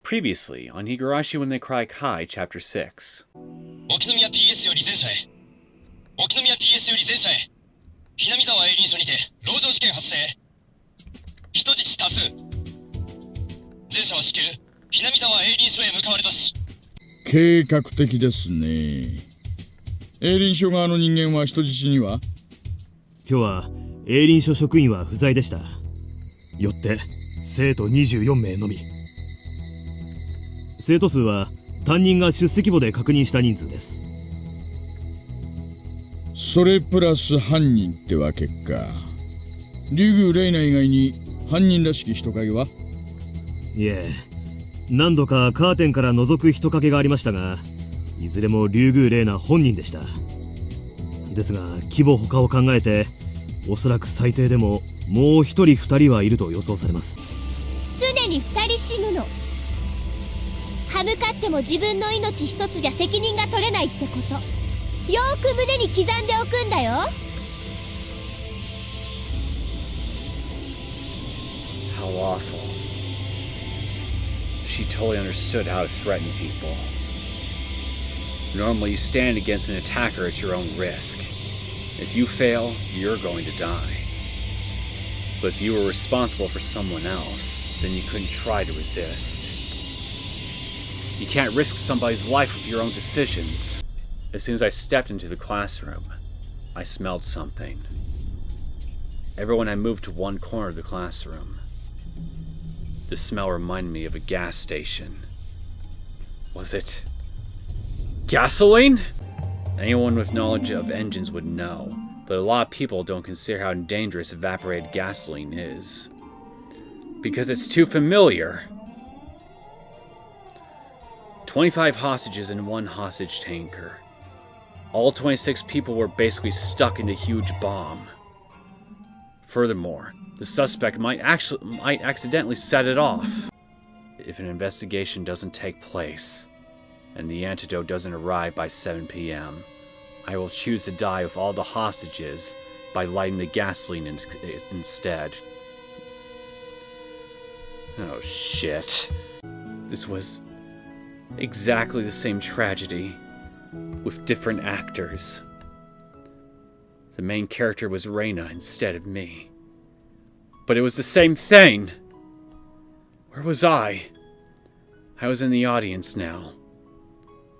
Previously on Higurashi When They Cry Kai, Chapter 6. 沖宮 TS より前者へ。沖宮 TS より前者へ。ひなみ沢営林署にて籠城事件発生。人質多数。前者は至急ひなみ沢営林署へ向かわれたし。計画的ですね。営林署側の人間は人質には？今日は営林署職員は不在でした。よって生徒24名のみ。生徒数は担任が出席簿で確認した人数です。それプラス犯人ってわけか。竜宮レイナ以外に犯人らしき人影は？いえ、何度かカーテンから覗く人影がありましたが、いずれも竜宮レイナ本人でした。ですが規模他を考えて、おそらく最低でももう一人二人はいると予想されます。常に二人死ぬの。歯向かっても自分の命一つじゃ責任が取れないってこと、よーく胸に刻んでおくんだよ。 How awful. She totally understood how to threaten people. Normally you stand against an attacker at your own risk. If you fail, you're going to die. But if you were responsible for someone else, then you couldn't try to resist. You can't risk somebody's life with your own decisions. As soon as I stepped into the classroom, I smelled something. Everyone had moved to one corner of the classroom. The smell reminded me of a gas station. Was it gasoline? Anyone with knowledge of engines would know, but a lot of people don't consider how dangerous evaporated gasoline is. Because it's too familiar. 25 hostages in one hostage tanker. All 26 people were basically stuck in a huge bomb. Furthermore, the suspect might accidentally set it off. If an investigation doesn't take place, and the antidote doesn't arrive by 7 p.m., I will choose to die with all the hostages by lighting the gasoline instead. Oh shit. This was exactly the same tragedy, with different actors. The main character was Reina instead of me. But it was the same thing! Where was I? I was in the audience now.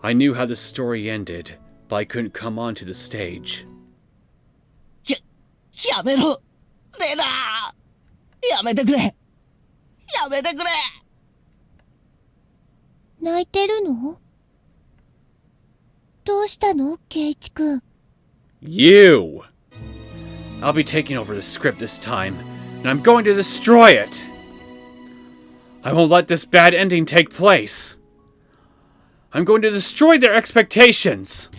I knew how the story ended, but I couldn't come onto the stage. やめろレナー、やめてくれ、やめてくれ。泣いてるの？どうしたの、圭一くん。 You! I'll be taking over the script this time, and I'm going to destroy it! I won't let this bad ending take place. I'm going to destroy their expectations!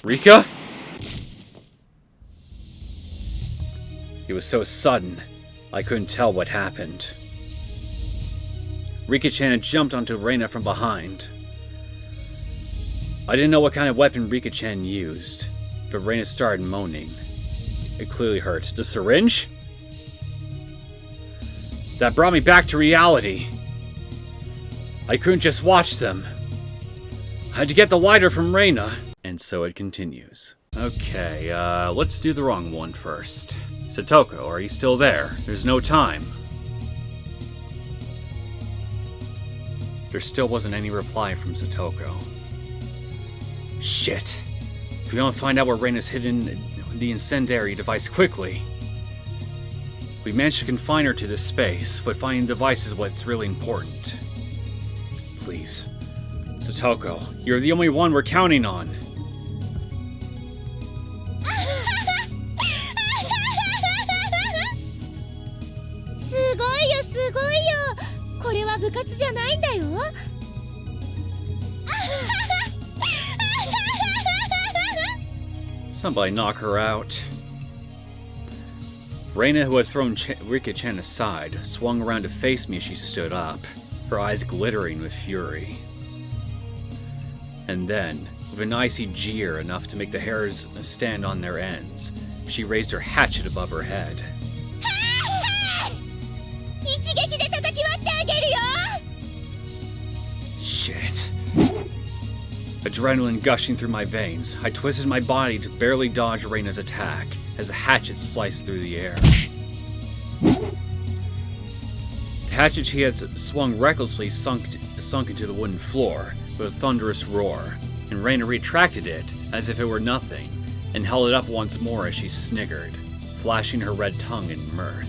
Rika? It was so sudden, I couldn't tell what happened. Rika-chan had jumped onto Reina from behind. I didn't know what kind of weapon Rika-chan used, but Reina started moaning. It clearly hurt. The syringe? That brought me back to reality. I couldn't just watch them. I had to get the lighter from Reina. And so it continues. Okay, let's do the wrong one first. Satoko, are you still there? There's no time. There still wasn't any reply from Satoko. Shit. If we don't find out where Reina's hidden the incendiary device quickly. We managed to confine her to this space, but finding the device is what's really important. Please. Satoko, you're the only one we're counting on. すごいよ、すごいよ。これは部活じゃないんだよ。Somebody knock her out. Reina, who had thrown Rika-chan aside, swung around to face me as she stood up, her eyes glittering with fury. And then, with an icy jeer enough to make the hairs stand on their ends, she raised her hatchet above her head. 一撃で叩き割って adrenaline gushing through my veins, I twisted my body to barely dodge Reina's attack as a hatchet sliced through the air. The hatchet she had swung recklessly sunk into the wooden floor with a thunderous roar, and Reina retracted it as if it were nothing, and held it up once more as she sniggered, flashing her red tongue in mirth.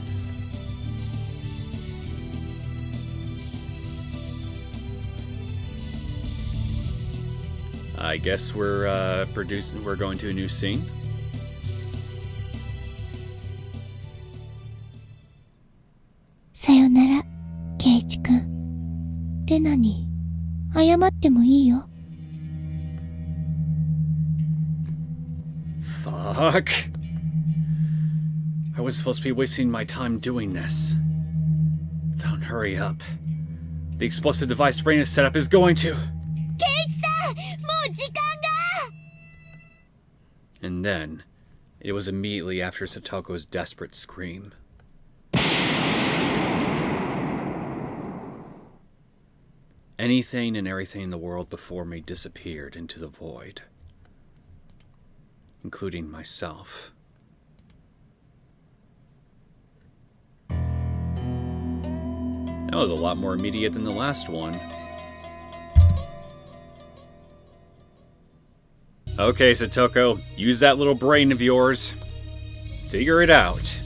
I guess we're going to a new scene. Sayonara, Keiichi-kun. レナに謝ってもいいよ。Fuck. I was supposed to be wasting my time doing this. Found, hurry up. The explosive device Reina set up is going to... And then, it was immediately after Satoko's desperate scream. Anything and everything in the world before me disappeared into the void, including myself. That was a lot more immediate than the last one. Okay, Satoko, use that little brain of yours. Figure it out.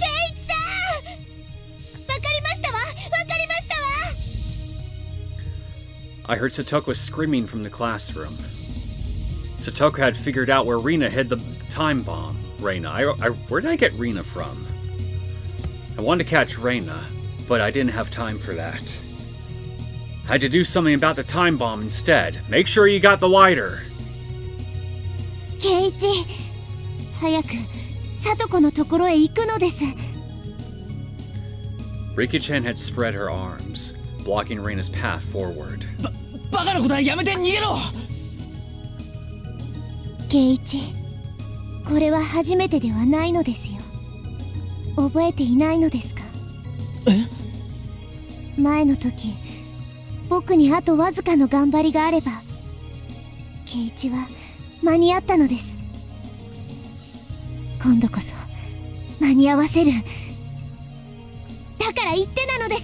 I heard Satoko screaming from the classroom. Satoko had figured out where Reina hid the time bomb. Where did I get Reina from? I wanted to catch Reina, but I didn't have time for that. I had to do something about the time bomb instead. Make sure you got the lighter. ケイイチ、早く聡子のところへ行くのです。Rika-chan had spread her arms, blocking Reina's path forward. バカなことはやめて逃げろ。ケイイチ、これは初めてではないのですよ。覚えていないのですか？前の時、僕にあとわずかの頑張りがあれば、ケイイチは間に合ったのです。今度こそ間に合わせる。だから言ってなのです。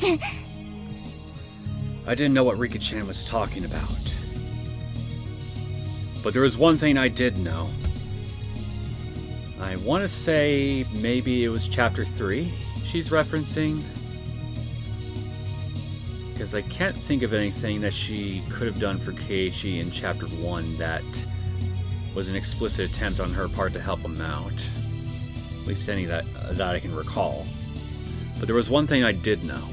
I didn't know what Rika-chan was talking about. But there was one thing I did know. I want to say maybe it was chapter 3 she's referencing. Because I can't think of anything that she could have done for Keiichi in chapter 1 that was an explicit attempt on her part to help him out. At least any that I can recall. But there was one thing I did know.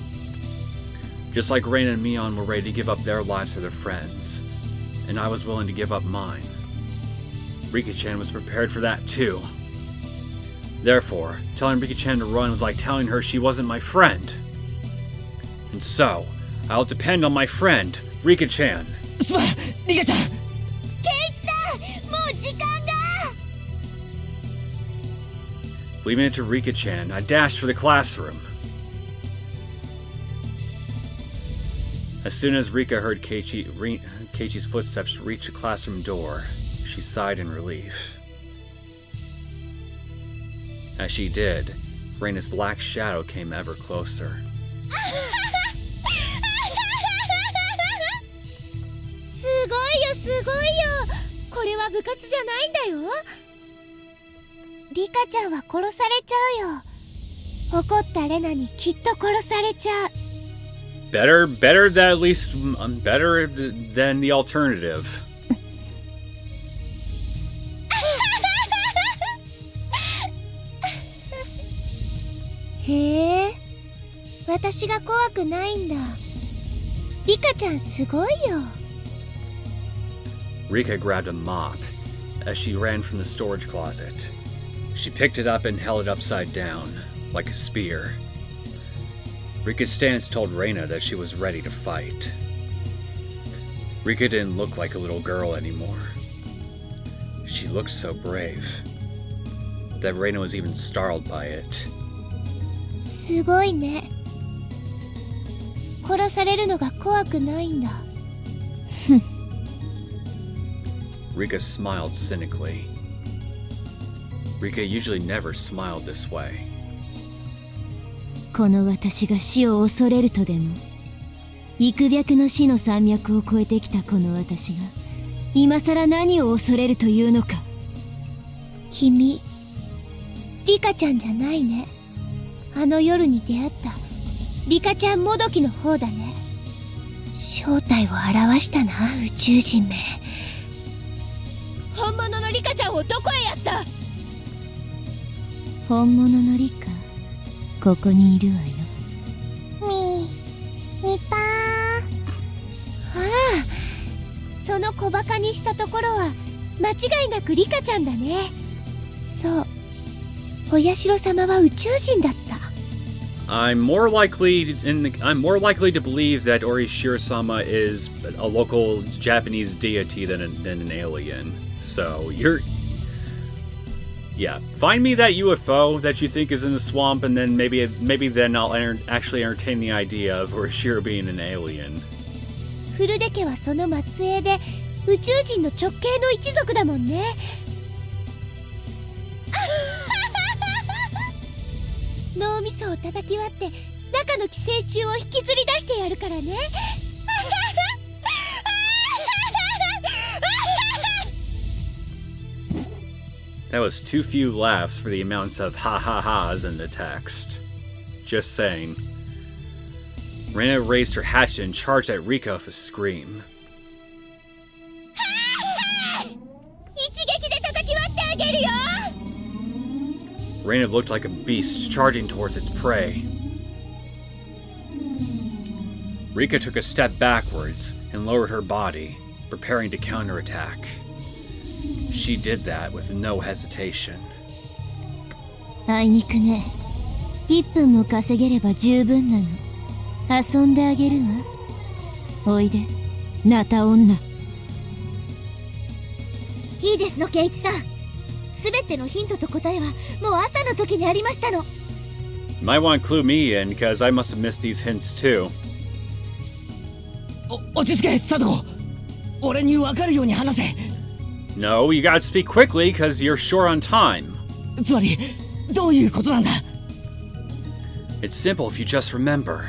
Just like Reina and Mion were ready to give up their lives for their friends, and I was willing to give up mine, Rika-chan was prepared for that too. Therefore, telling Rika-chan to run was like telling her she wasn't my friend. And so, I'll depend on my friend, Rika-chan. すまん、リカちゃん。Leaving it to Rika-chan, I dashed for the classroom. As soon as Rika heard Keiichi's footsteps reach the classroom door, she sighed in relief. As she did, Reina's black shadow came ever closer. すごいよ、すごいよ。これは部活じゃないんだよ。リカちゃんは殺されちゃうよ。怒ったレナにきっと殺されちゃう。Better that at least better than the alternative. へえ、私が怖くないんだ。リカちゃんすごいよ。Rika grabbed a mop as she ran from the storage closet. She picked it up and held it upside down, like a spear. Rika's stance told Reina that she was ready to fight. Rika didn't look like a little girl anymore. She looked so brave that Reina was even startled by it. すごいね。殺されるのが怖くないんだ。Rika smiled cynically. Rika usually never smiled this way. この私が死を恐れるとでも、幾百の死の山脈を越えてきたこの私が今さら何を恐れるというのか。君、リカちゃんじゃないね。あの夜に出会ったリカちゃんもどきの方だね。正体を表したな、宇宙人め。本物のリカちゃんをどこへやった？本物のリカ、ここにいるわよ。みぱー。ああ、その小バカにしたところは間違いなくリカちゃんだね。そう、お社様は宇宙人だった。I'm more likely to believe that Orishiro-sama is a local Japanese deity than an alien. So yeah, find me that UFO that you think is in the swamp, and then maybe then I'll actually entertain the idea of Orishiro being an alien. フルデ家はその末裔で宇宙人の直系の一族だもんね。脳みそを叩き割って中の寄生虫を引きずり出してやるからね。That was too few laughs for the amounts of ha-ha-has in the text. Just saying. Reina raised her hatchet and charged at Rika with a scream. 一撃で叩き割ってあげるよ。Reina looked like a beast charging towards its prey. Rika took a step backwards and lowered her body, preparing to counterattack. She did that with no hesitation. あいにくね。1分も稼げれば十分なの。遊んであげるわ。おいで、ナタ女。いいですの、ケイチさん。すべてのヒントと答えはもう朝の時にありましたの。You might want to clue me in, because I must have missed these hints too. 落ち着け、サトコ。俺に分かるように話せ。No, you gotta speak quickly, because you're short on time. つまり、どういうことなんだ？ It's simple if you just remember.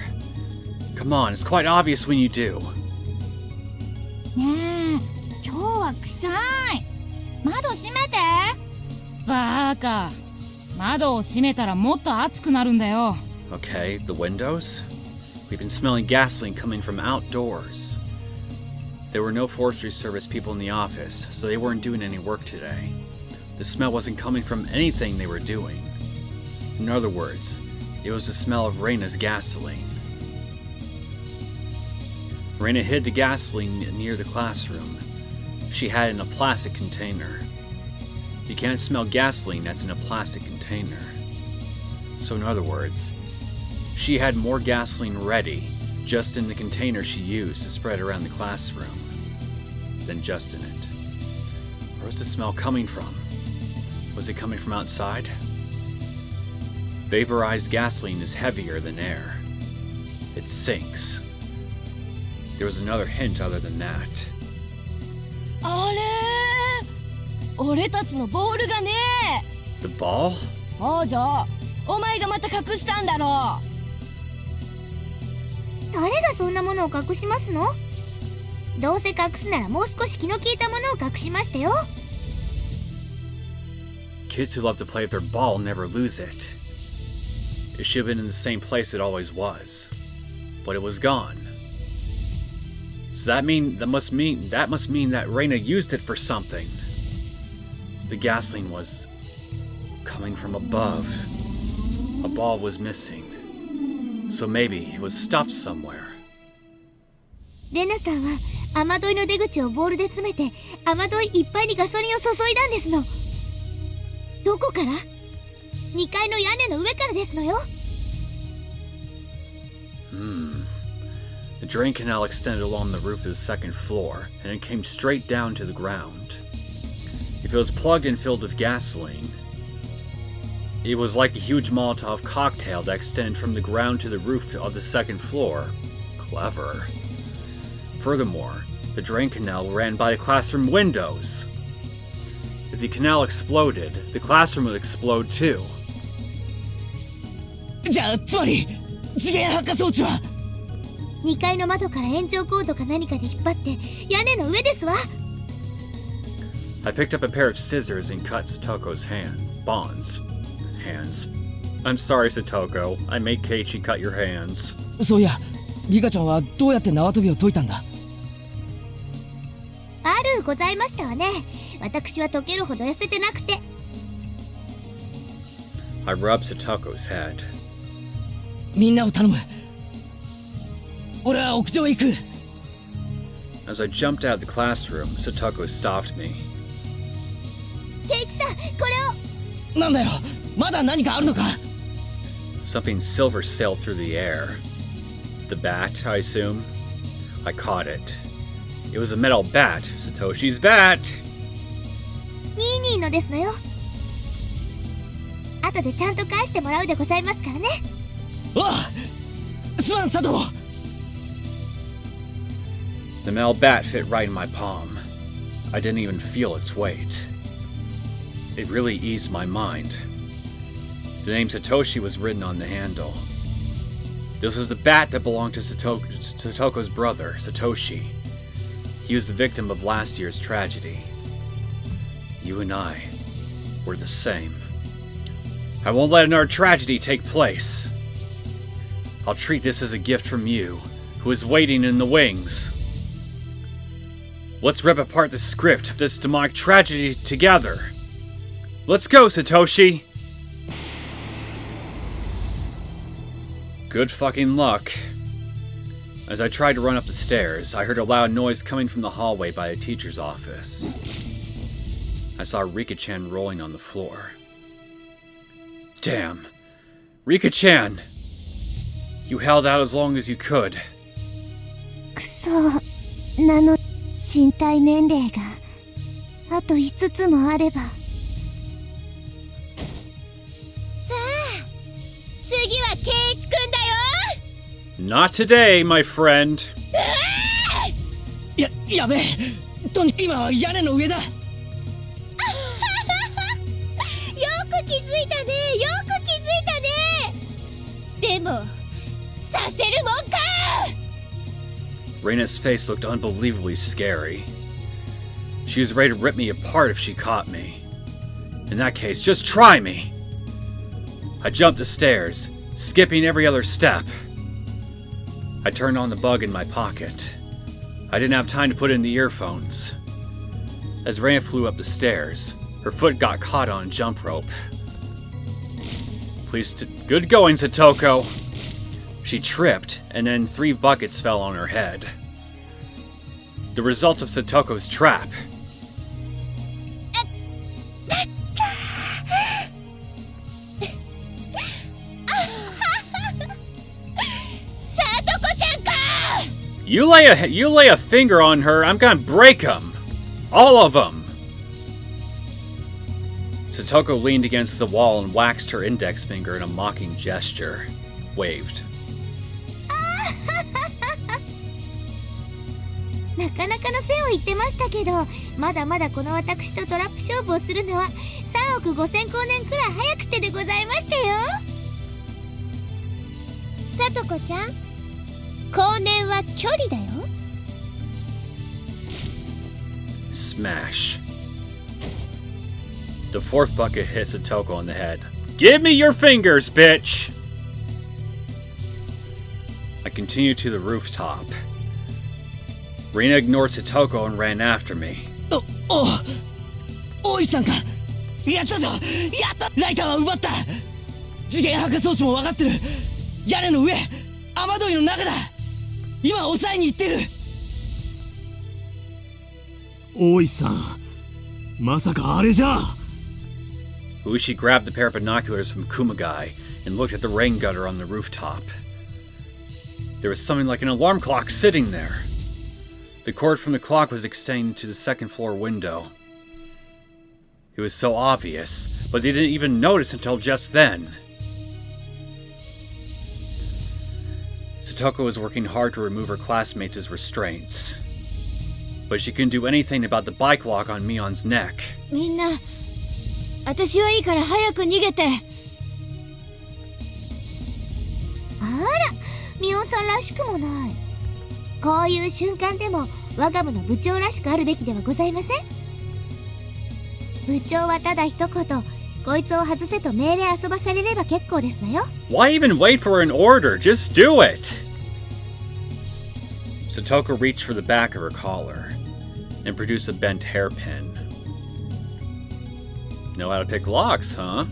Come on, it's quite obvious when you do. ねえ、今日は臭い。窓閉めて。バーカ。窓を閉めたらもっと暑くなるんだよ。Okay, the windows? We've been smelling gasoline coming from outdoors. There were no forestry service people in the office, so they weren't doing any work today. The smell wasn't coming from anything they were doing. In other words, it was the smell of Reina's gasoline. Reina hid the gasoline near the classroom. She had it in a plastic container. You can't smell gasoline that's in a plastic container. So in other words, she had more gasoline ready, just in the container she used to spread around the classroom, than just in it. Where was the smell coming from? Was it coming from outside? Vaporized gasoline is heavier than air. It sinks. There was another hint other than that. あれー、俺たちのボールがね。 The ball? 王女、お前がまた隠したんだろう。誰がそんなものを隠しますの？どうせ隠すならもう少し気の利いたものを隠しましたよ。Kids who love to play with their ball never lose it. It should have been in the same place it always was. But it was gone. So that must mean that Reina used it for something. The gasoline was coming from above. A ball was missing. So maybe it was stuffed somewhere. レナさんは雨どいの出口をボールで詰めて雨どいいっぱいにガソリンを注いだんですの。どこから？ 2階の屋根の上からですのよ。The drain canal extended along the roof of the second floor, and it came straight down to the ground. If it was plugged and filled with gasoline, it was like a huge Molotov cocktail that extended from the ground to the roof of the second floor. Clever. Furthermore, the drain canal ran by the classroom windows. the canal exploded, the classroom would explode too. じゃあつまり次元発火装置は2階の窓から延長コードか何かで引っ張って屋根の上ですわ。 I picked up a pair of scissors and cut Satoko's hands. I'm sorry, Satoko. I made Keiichi cut your hands. そういやリカちゃんはどうやって縄跳びを解いたんだ。あるございましたわね。私は解けるほど痩せてなくて。 I rubbed Satoko's head. みんなを頼む。俺は屋上へ行く。 As I jumped out of the classroom, Satoko stopped me. ケイチさん、これを。なんだよ、まだ何かあるのか。 Something silver sailed through the air. The bat, I assume? I caught it. It was a metal bat. Satoshi's bat! ニーニーのですのよ。後でちゃんと返してもらうでございますからね。おう、すまん佐藤。 The metal bat fit right in my palm. I didn't even feel its weight. It really eased my mind. The name Satoshi was written on the handle. This was the bat that belonged to Satoko's brother, Satoshi. He was the victim of last year's tragedy. You and I were the same. I won't let another tragedy take place. I'll treat this as a gift from you, who is waiting in the wings. Let's rip apart the script of this demonic tragedy together. Let's go, Satoshi! Good fucking luck. As I tried to run up the stairs, I heard a loud noise coming from the hallway by the teacher's office. I saw Rika-chan rolling on the floor. Damn. Rika-chan! You held out as long as you could. くそなの身体年齢があと5つもあれば。さあ次はケイイチくんだよ。 Not today, my friend. やべえ、今は屋根の上だ。よく気づいたね、よく気づいたね。でもさせるもんか。 Reina's face looked unbelievably scary. She was ready to rip me apart if she caught me. In that case, just try me! I jumped the stairs, skipping every other step. I turned on the bug in my pocket. I didn't have time to put in the earphones. As Reina flew up the stairs, her foot got caught on a jump rope. Good going, Satoko! She tripped, and then 3 buckets fell on her head. The result of Satoko's trap. You lay a finger on her, I'm gonna break them! All of them! Satoko leaned against the wall and waxed her index finger in a mocking gesture. Waved. なかなかの線を言ってましたけど、まだまだこの私とトラップ勝負をするのは3億5000光年くらい早くてでございましたよ。さとこちゃん、光年は距離だよ。 Smash. The 4th bucket hit Satoko on the head. Give me your fingers, bitch! I continued to the rooftop. Reina ignored Satoko and ran after me. 大石さんか。やったぞ、やった。ライターは奪った。次元発火装置も分かってる。屋根の上、雨どいの中だ。今抑えに行ってる。大石さん、まさかあれじゃ。 Ushi grabbed a pair of binoculars from Kumagai and looked at the rain gutter on the rooftop. There was something like an alarm clock sitting there. The cord from the clock was extending to the 2nd floor window. It was so obvious, but they didn't even notice until just then. Satoko was working hard to remove her classmates' restraints. but she couldn't do anything about the bike lock on Mion's neck. みんな、私はいいから早く逃げて。あら、ミオンさんらしくもない。こういう瞬間でも我が部の部長らしくあるべきではございません。部長はただ一言、こいつを外せと命令遊ばされれば結構ですのよ。Why even wait for an order? Just do it! Satoko reached for the back of her collar and produced a bent hairpin. Know how to pick locks, huh?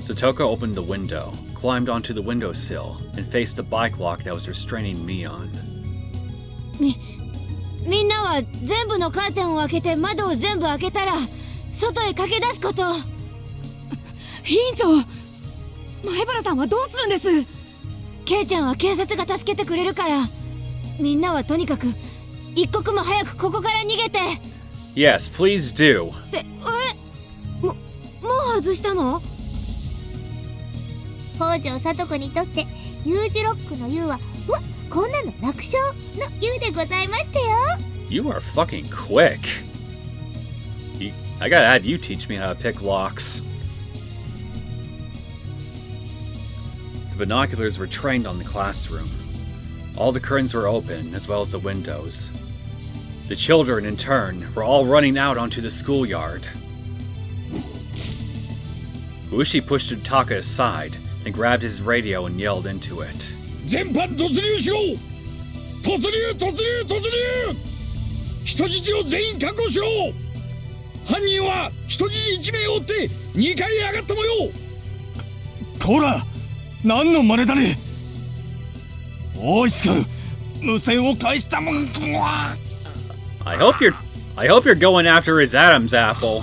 Satoko opened the window, climbed onto the windowsill, and faced the bike lock that was restraining Mion. みんなは全部のカーテンを開けて窓を全部開けたら外へ駆け出すこと。委員長、前原さんはどうするんです？ケイちゃんは警察が助けてくれるから、みんなはとにかく一刻も早くここから逃げて。 Yes, please do. ってもう外したの？北条聡子にとって U 字ロックの U はこんなの楽勝の U でございましたよ。 You are fucking quick. I gotta have you teach me how to pick locks. The binoculars were trained on the classroom. All the curtains were open, as well as the windows. The children, in turn, were all running out onto the schoolyard. Ushi pushed Utaka aside and grabbed his radio and yelled into it. 全班突入しろ！突入！人質を全員確保しろ！犯人は人質1名を追って2階へ上がったもよ！こら！何の真似だね！大石君、無線を返したもん。I hope you're going after his Adam's apple.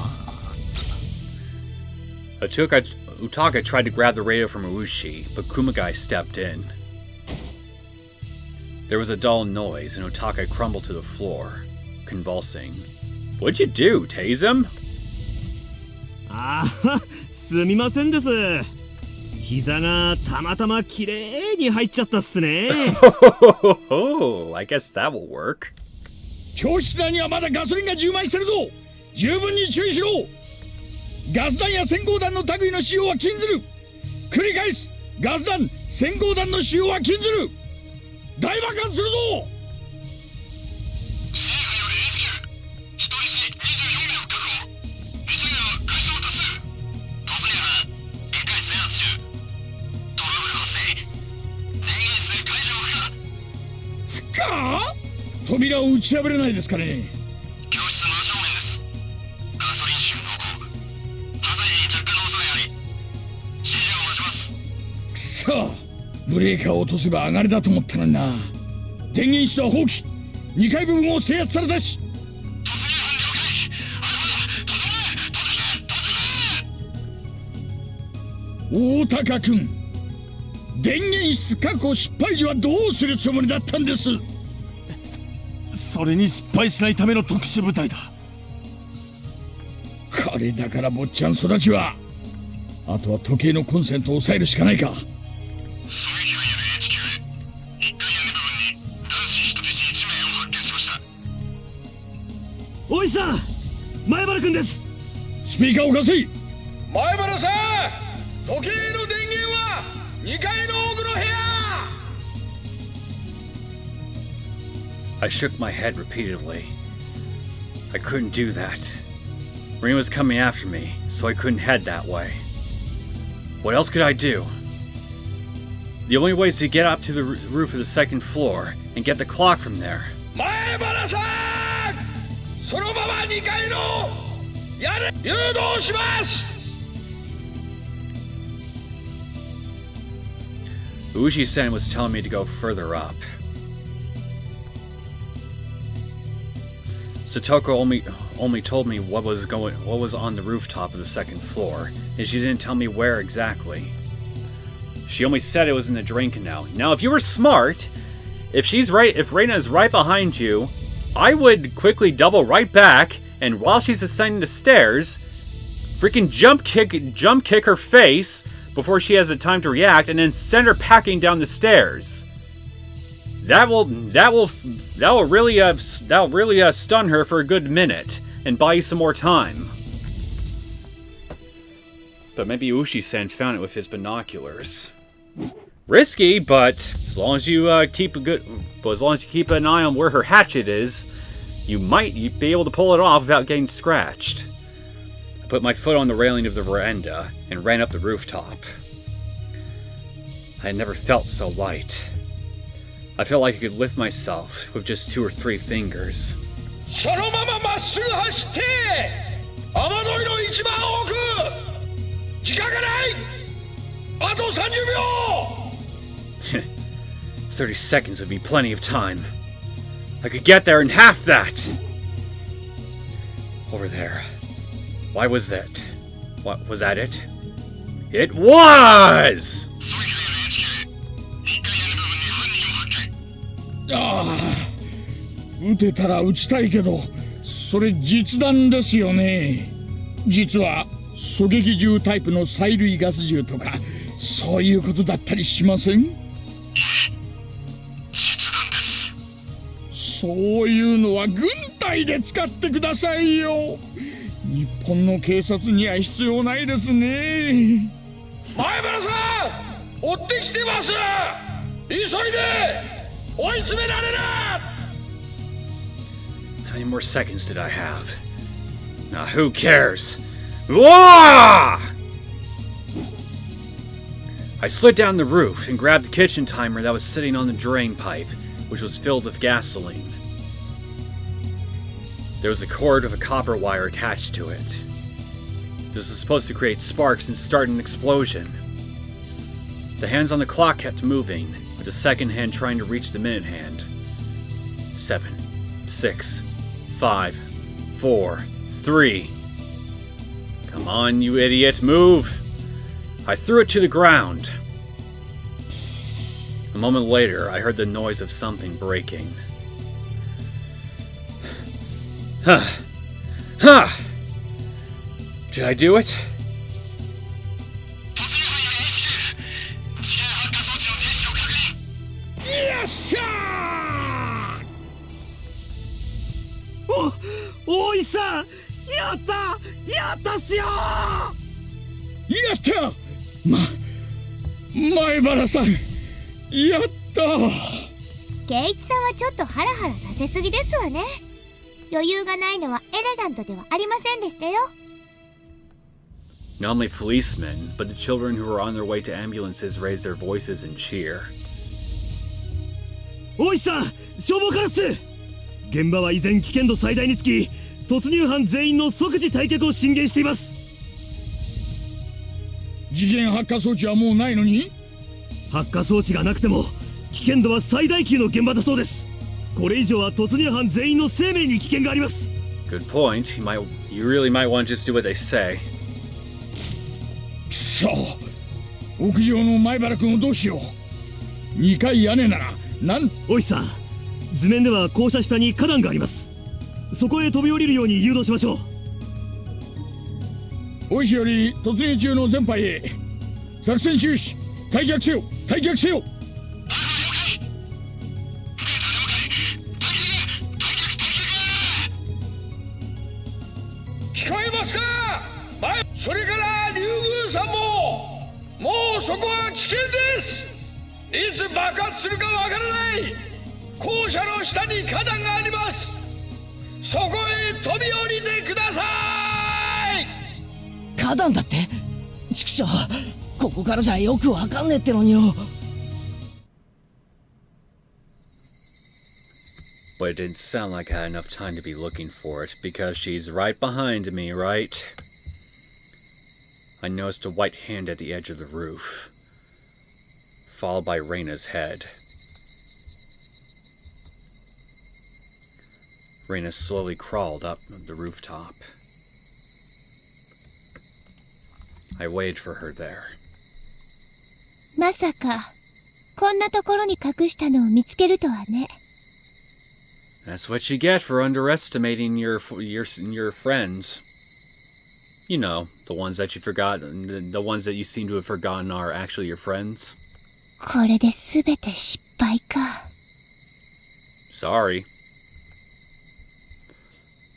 Utaka tried to grab the radio from Ushi, but Kumagai stepped in. There was a dull noise, and Utaka crumbled to the floor, convulsing. What'd you do, tase him? ああ、すみませんです。膝がたまたまきれいに入っちゃったっすね。I guess that will work. 教室内にはまだガソリンが充満してるぞ。十分に注意しろ。ガス弾や閃光弾の類の使用は禁ずる。繰り返す。ガス弾、閃光弾の使用は禁ずる。大爆発するぞ。扉を打ち破れないですかね。教室真正面です。ガソリン臭濃厚。火災に着火の恐れあり。指示を待ちます。くそ、ブレーカーを落とせば上がりだと思ったのにな。電源室は放棄。2階部分を制圧されたし。突入班了解。大高君、電源室確保失敗時はどうするつもりだったんです？それに失敗しないための特殊部隊だ。これだから坊ちゃん育ちは。あとは時計のコンセントを押さえるしかないか。狙撃班や HQ へ。1階屋根部分に男子人質1名を発見しました。おいさん、前原君です。スピーカーを貸せ。前原さん、時計の電源は2階の奥の部屋。I shook my head repeatedly. I couldn't do that. Rin was coming after me, so I couldn't head that way. What else could I do? The only way is to get up to the roof of the second floor and get the clock from there. 前原さん、そのまま2階の屋根誘導します。Uji-sen was telling me to go further up. Satoko only told me what was on the rooftop of the second floor, and she didn't tell me where exactly. She only said it was in the drain canal. Now, if you were smart, if Reina is right behind you, I would quickly double right back, and while she's ascending the stairs, freaking jump kick her face before she has the time to react, and then send her packing down the stairs. That'll really stun her for a good minute and buy you some more time. But maybe Ushi-san found it with his binoculars. Risky, but as long as you keep an eye on where her hatchet is, you might be able to pull it off without getting scratched. I put my foot on the railing of the veranda and ran up the rooftop. I had never felt so light. I felt like I could lift myself with just 2 or 3 fingers. そのまままっすぐ走って雨どいの一番奥時間がないあと30秒 30 seconds would be plenty of time. I could get there in half that. Over there. Why was that? What was that it? It was! ああ撃てたら撃ちたいけどそれ実弾ですよね。実は狙撃銃タイプの催涙ガス銃とかそういうことだったりしません？実弾です。そういうのは軍隊で使ってくださいよ。日本の警察には必要ないですね。前原さん追ってきてます。急いで追い詰められる。 How many more seconds did I have? Now who cares? Wah! I slid down the roof and grabbed the kitchen timer that was sitting on the drain pipe, which was filled with gasoline. There was a cord of a copper wire attached to it. This was supposed to create sparks and start an explosion. The hands on the clock kept moving, with the second hand trying to reach the minute hand. 7, 6, 5, 4, 3. Come on, you idiot, move! I threw it to the ground. A moment later, I heard the noise of something breaking. Huh. Huh! Did I do it? Yes! 大井さんやったっすよ。やった前原さんやった圭一さんはちょっとハラハラさせすぎですわね。余裕がないのはエレガントではありませんでしたよ。 Not only policemen, but the children who were on their way to ambulances raised their voices and cheer. 大石さん消防からっす。現場は依然危険度最大につき突入班全員の即時退却を進言しています。時限発火装置はもうないのに？発火装置がなくても危険度は最大級の現場だそうです。これ以上は突入班全員の生命に危険があります。 Good point. You really might want to just do what they say. くそ屋上の前原君をどうしよう。2階屋根なら大石さん図面では校舎下に花壇があります。そこへ飛び降りるように誘導しましょう。大石より突入中の全隊へ作戦中止退却せよ退却せよ。聞こえますか。それから竜宮さんもうそこは危険です。いつ爆発するかわからない。校舎の下に花壇があります。そこへ飛び降りてください。花壇だって。畜生ここからじゃよくわかんねえってのによ。But it didn't sound like I had enough time to be looking for it, because she's right behind me, right? I noticed a white hand at the edge of the roof, followed by Reina's head. Reina slowly crawled up the rooftop. I waited for her there. まさかこんなところに隠したのを見つけるとはね。That's what you get for underestimating your friends. You know, the ones that you forgot, the ones that you seem to have forgotten are actually your friends. これで全て失敗か。Sorry.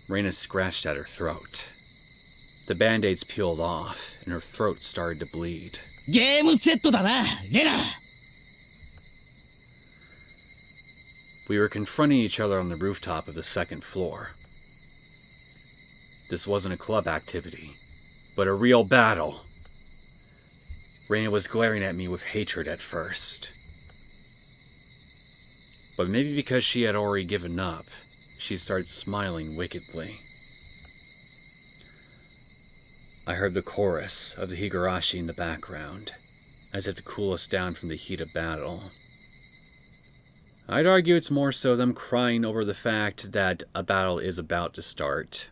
Reina scratched at her throat. The band-aids peeled off, and her throat started to bleed. ゲームセットだな、レナ。We were confronting each other on the rooftop of the second floor. This wasn't a club activity, but a real battle. Reina was glaring at me with hatred at first. But maybe because she had already given up, she started smiling wickedly. I heard the chorus of the Higurashi in the background, as if to cool us down from the heat of battle. I'd argue it's more so them crying over the fact that a battle is about to start.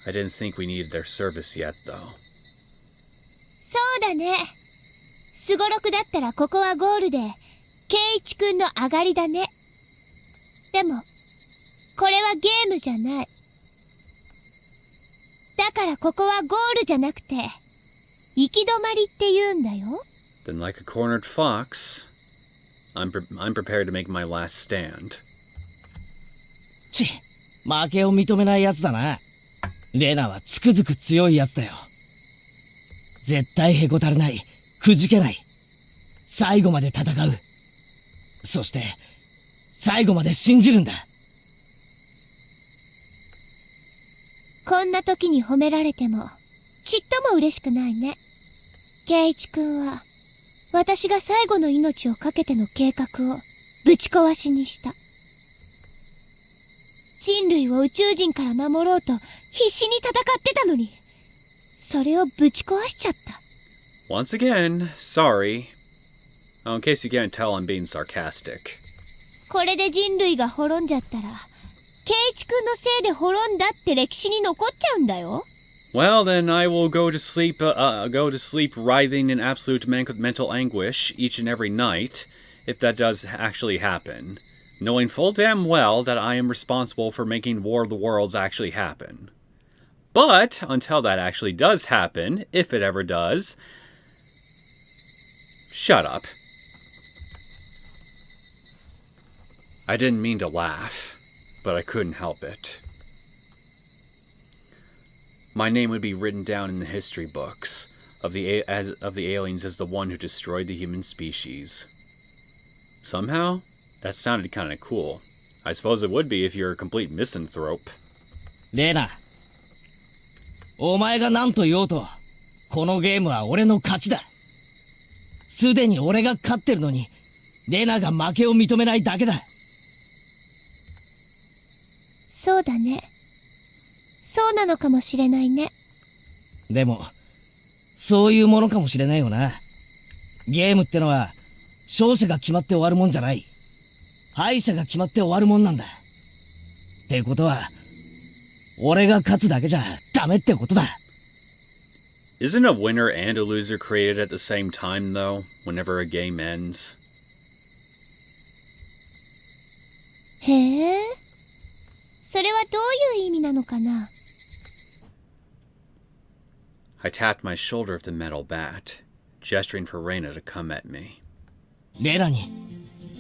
I didn't think we needed their service yet, though. そうだね。すごろくだったらここはゴールで、ケイイチくんの上がりだね。でも、これはゲームじゃない。だからここはゴールじゃなくて、行き止まりって言うんだよ。Then, like a cornered fox, I'm prepared to make my last stand. 負けを認めないやつだな。レナはつくづく強いやつだよ。絶対へこたれない、くじけない。最後まで戦う。そして、最後まで信じるんだ。こんな時に褒められても、ちっとも嬉しくないね。ケイイチくんは、私が最後の命をかけての計画をぶち壊しにした。人類を宇宙人から守ろうと必死に戦ってたのに、それをぶち壊しちゃった。Once again, sorry. In case you can't tell, I'm being sarcastic. これで人類が滅んじゃったら、ケイイチくんのせいで滅んだって歴史に残っちゃうんだよ。Well, then I will go to sleep writhing in absolute mental anguish each and every night, if that does actually happen, knowing full damn well that I am responsible for making War of the Worlds actually happen. But, until that actually does happen, if it ever does, shut up. I didn't mean to laugh, but I couldn't help it. My name would be written down in the history books of the aliens as the one who destroyed the human species. Somehow, that sounded kind of cool. I suppose it would be if you're a complete misanthrope. レナ、お前が何と言おうと、このゲームは俺の勝ちだ。すでに俺が勝ってるのに、レナが負けを認めないだけだ。そうだね。そうなのかもしれないね。でも、そういうものかもしれないよな。ゲームってのは、勝者が決まって終わるもんじゃない。敗者が決まって終わるもんなんだ。ってことは、俺が勝つだけじゃダメってことだ。Isn't a winner and a loser created at the same time, though, whenever a game ends? へえ。それはどういう意味なのかな。I tapped my shoulder with the metal bat, gesturing for Reina to come at me. レナに、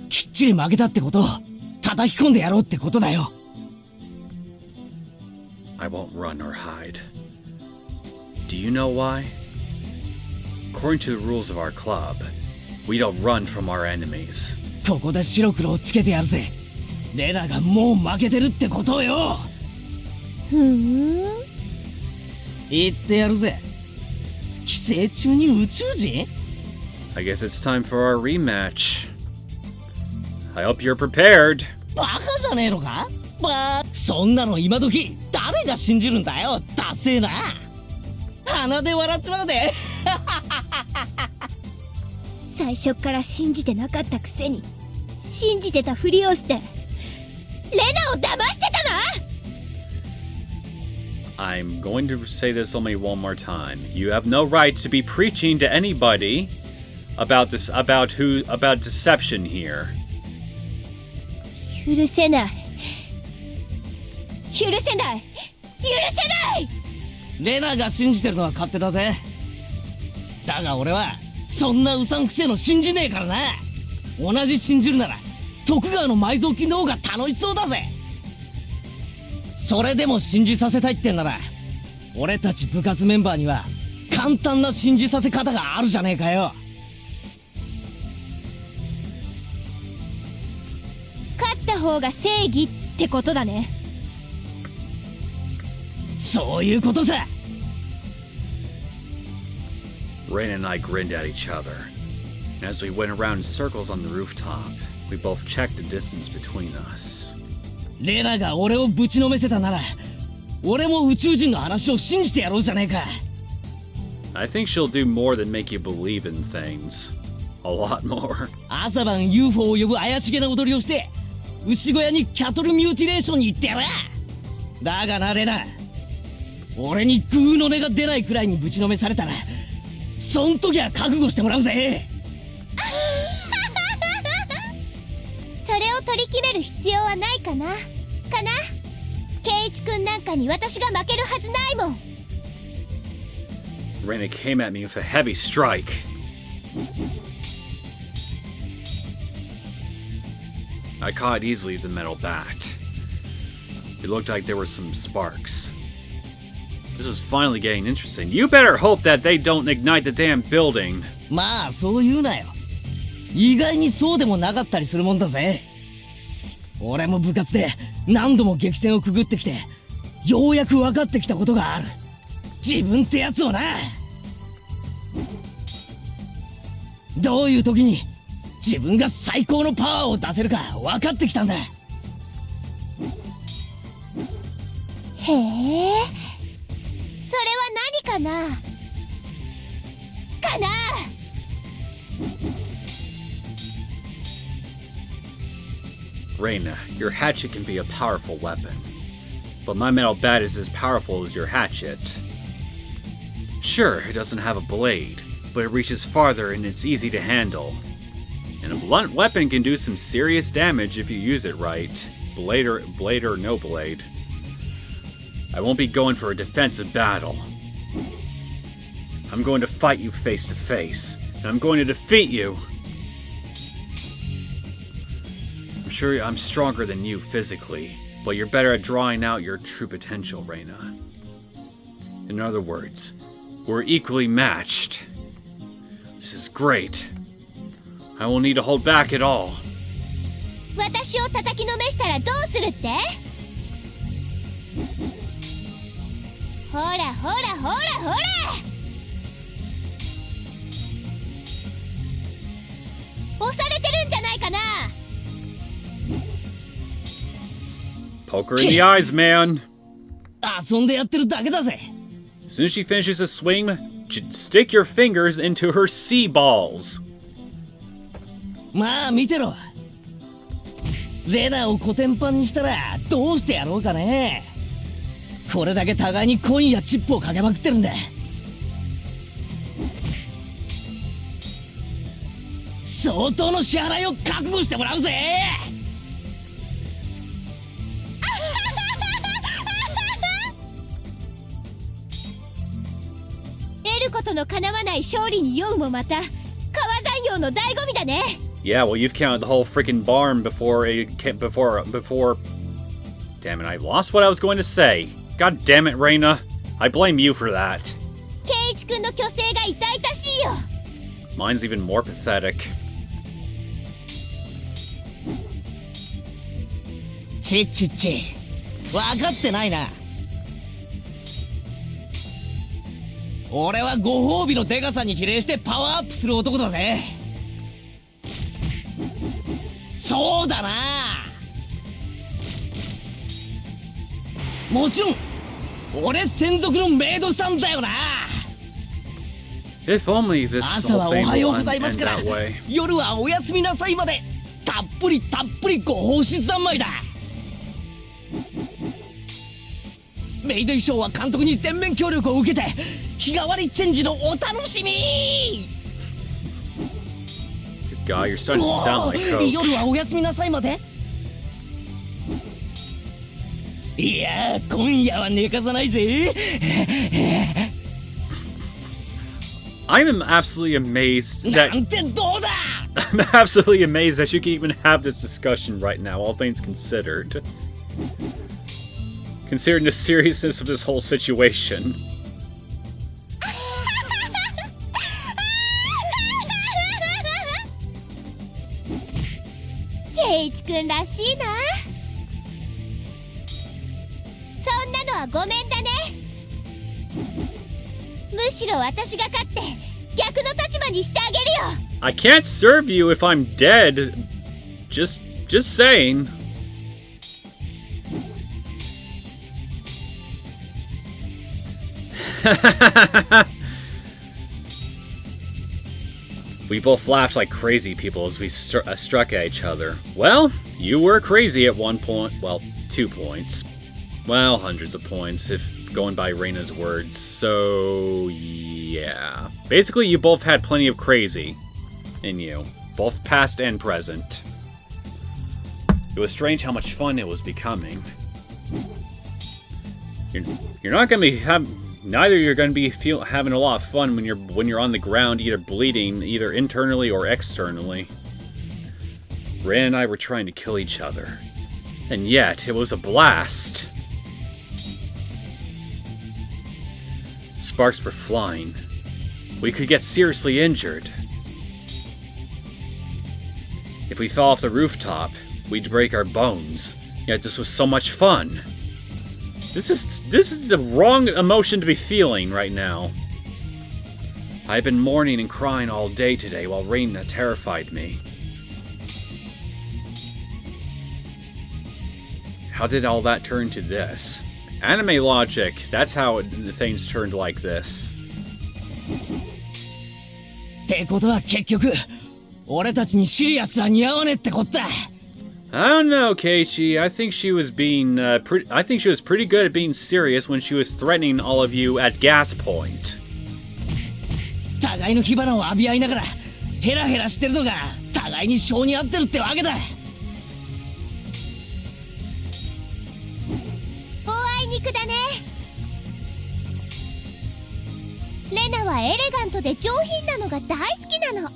きっちり負けたってことを叩き込んでやろうってことだよ。I won't run or hide. Do you know why? According to the rules of our club, we don't run from our enemies. ここで白黒をつけてやるぜ。レナがもう負けてるってことをよ。言ってやるぜ。寄生虫に宇宙人？ I guess it's time for our rematch. I hope you're prepared. バカじゃねえのか？そんなの今時誰が信じるんだよ。ダセえな。鼻で笑っちまうで。最初から信じてなかったくせに、信じてたふりをして、レナを騙してたな。I'm going to say this only one more time. You have no right to be preaching to anybody about deception here. 許せない。許せない。許せない。レナが信じてるのは勝手だぜ。だが俺はそんなうさんくせえの信じねえからな。同じ信じるなら徳川の埋蔵金の方が楽しそうだぜ。それでも信じさせたいってんなら、俺たち部活メンバーには簡単な信じさせ方があるじゃねえかよ。勝った方が正義ってことだね。そういうことさ。Rain and I grinned at each other, and as we went around in circles on the rooftop, we both checked the distance between us. レナが俺をぶちのめせたなら、俺も宇宙人の話を信じてやろうじゃねえか。I think she'll do more than make you believe in things. A lot more. 朝晩 UFO を呼ぶ怪しげな踊りをして、牛小屋にキャトルミューティレーションに行ってやら。だがなレナ、俺にグーの音が出ないくらいにぶちのめされたら、そん時は覚悟してもらうぜ。それを取り決める必要はないかな圭一君なんかに私が負けるはずないもん。 Raina came at me with a heavy strike. I caught easily the metal bat. It looked like there were some sparks. This was finally getting interesting. You better hope that they don't ignite the damn building. まあそう言うなよ。意外にそうでもなかったりするもんだぜ。俺も部活で何度も激戦をくぐってきて、ようやく分かってきたことがある。自分ってやつをな。どういう時に自分が最高のパワーを出せるか分かってきたんだ。へえ、それは何かなRaina, your hatchet can be a powerful weapon, but my metal bat is as powerful as your hatchet. Sure, it doesn't have a blade, but it reaches farther and it's easy to handle. And a blunt weapon can do some serious damage if you use it right, blade or no blade. I won't be going for a defensive battle. I'm going to fight you face to face, and I'm going to defeat you. I'm sure I'm stronger than you physically, but you're better at drawing out your true potential, Raina. In other words, we're equally matched. This is great. I won't need to hold back at all. 私を叩きのめしたらどうするって？ほらほらほらほら！押されてるんじゃないかな。Poke her in the eyes, man. 遊んでやってるだけだぜ。As soon as she finishes a swing, stick your fingers into her sea balls. まあ見てろ。レナをコテンパンにしたらどうしてやろうかね。これだけ互いにコインやチップをかけまくってるんだ。相当の支払いを覚悟してもらうぜ。得ることの叶わない勝利に酔うもまた川山用の醍醐味だね。Yeah, well, you've counted the whole freaking barn before. Damn it, I lost what I was going to say. God damn it, Raina. I blame you for that. 圭一君の虚勢が痛々しいよ。Mine's even more pathetic. ち分かってないな。俺はご褒美のデカさに比例してパワーアップする男だぜ。そうだな。もちろん俺専属のメイドさんだよな。 If only this 朝 whole はお thing はよう will ござい end ますから that way. 夜はおやすみなさいまでたっぷりご奉仕三昧だ。メイド衣装は監督に全面協力を受けて日替わりチェンジのお楽しみ。 God, you're starting to sound like Coach. 夜はおやすみなさいまで。いや今夜は寝かさないぜ。I'm absolutely amazed that なんてどうだ。I'm absolutely amazed that you can even have this discussion right now, all things considered. Considering the seriousness of this whole situation. K.H. 君らしいな。そんなのはごめんだね。むしろ私が勝って逆の立場にしてあげるよ。I can't serve you if I'm dead. Just saying. We both laughed like crazy people as we struck at each other. Well, you were crazy at one point. Well, 2 points. Well, hundreds of points, if going by Reina's words. So, yeah. Basically, you both had plenty of crazy in you. Both past and present. It was strange how much fun it was becoming. You're not gonna be neither you're gonna be having a lot of fun when you're on the ground, either bleeding, either internally or externally. Ren and I were trying to kill each other, and yet it was a blast. Sparks were flying. We could get seriously injured. If we fell off the rooftop, we'd break our bones. Yet this was so much fun. This is the wrong emotion to be feeling right now. I've been mourning and crying all day today while Reina terrified me. How did all that turn to this? Anime logic, that's how things turned like this. ってことは結局俺たちにシリアスは似合わねえってこった。 I don't know, Keiichi. I think she was pretty good at being serious when she was threatening all of you at gas point. 互いの火花を浴び合いながらヘラヘラしてるのが互いに性に合ってるってわけだ。おあいにくだね。レナはエレガントで上品なのが大好きなの。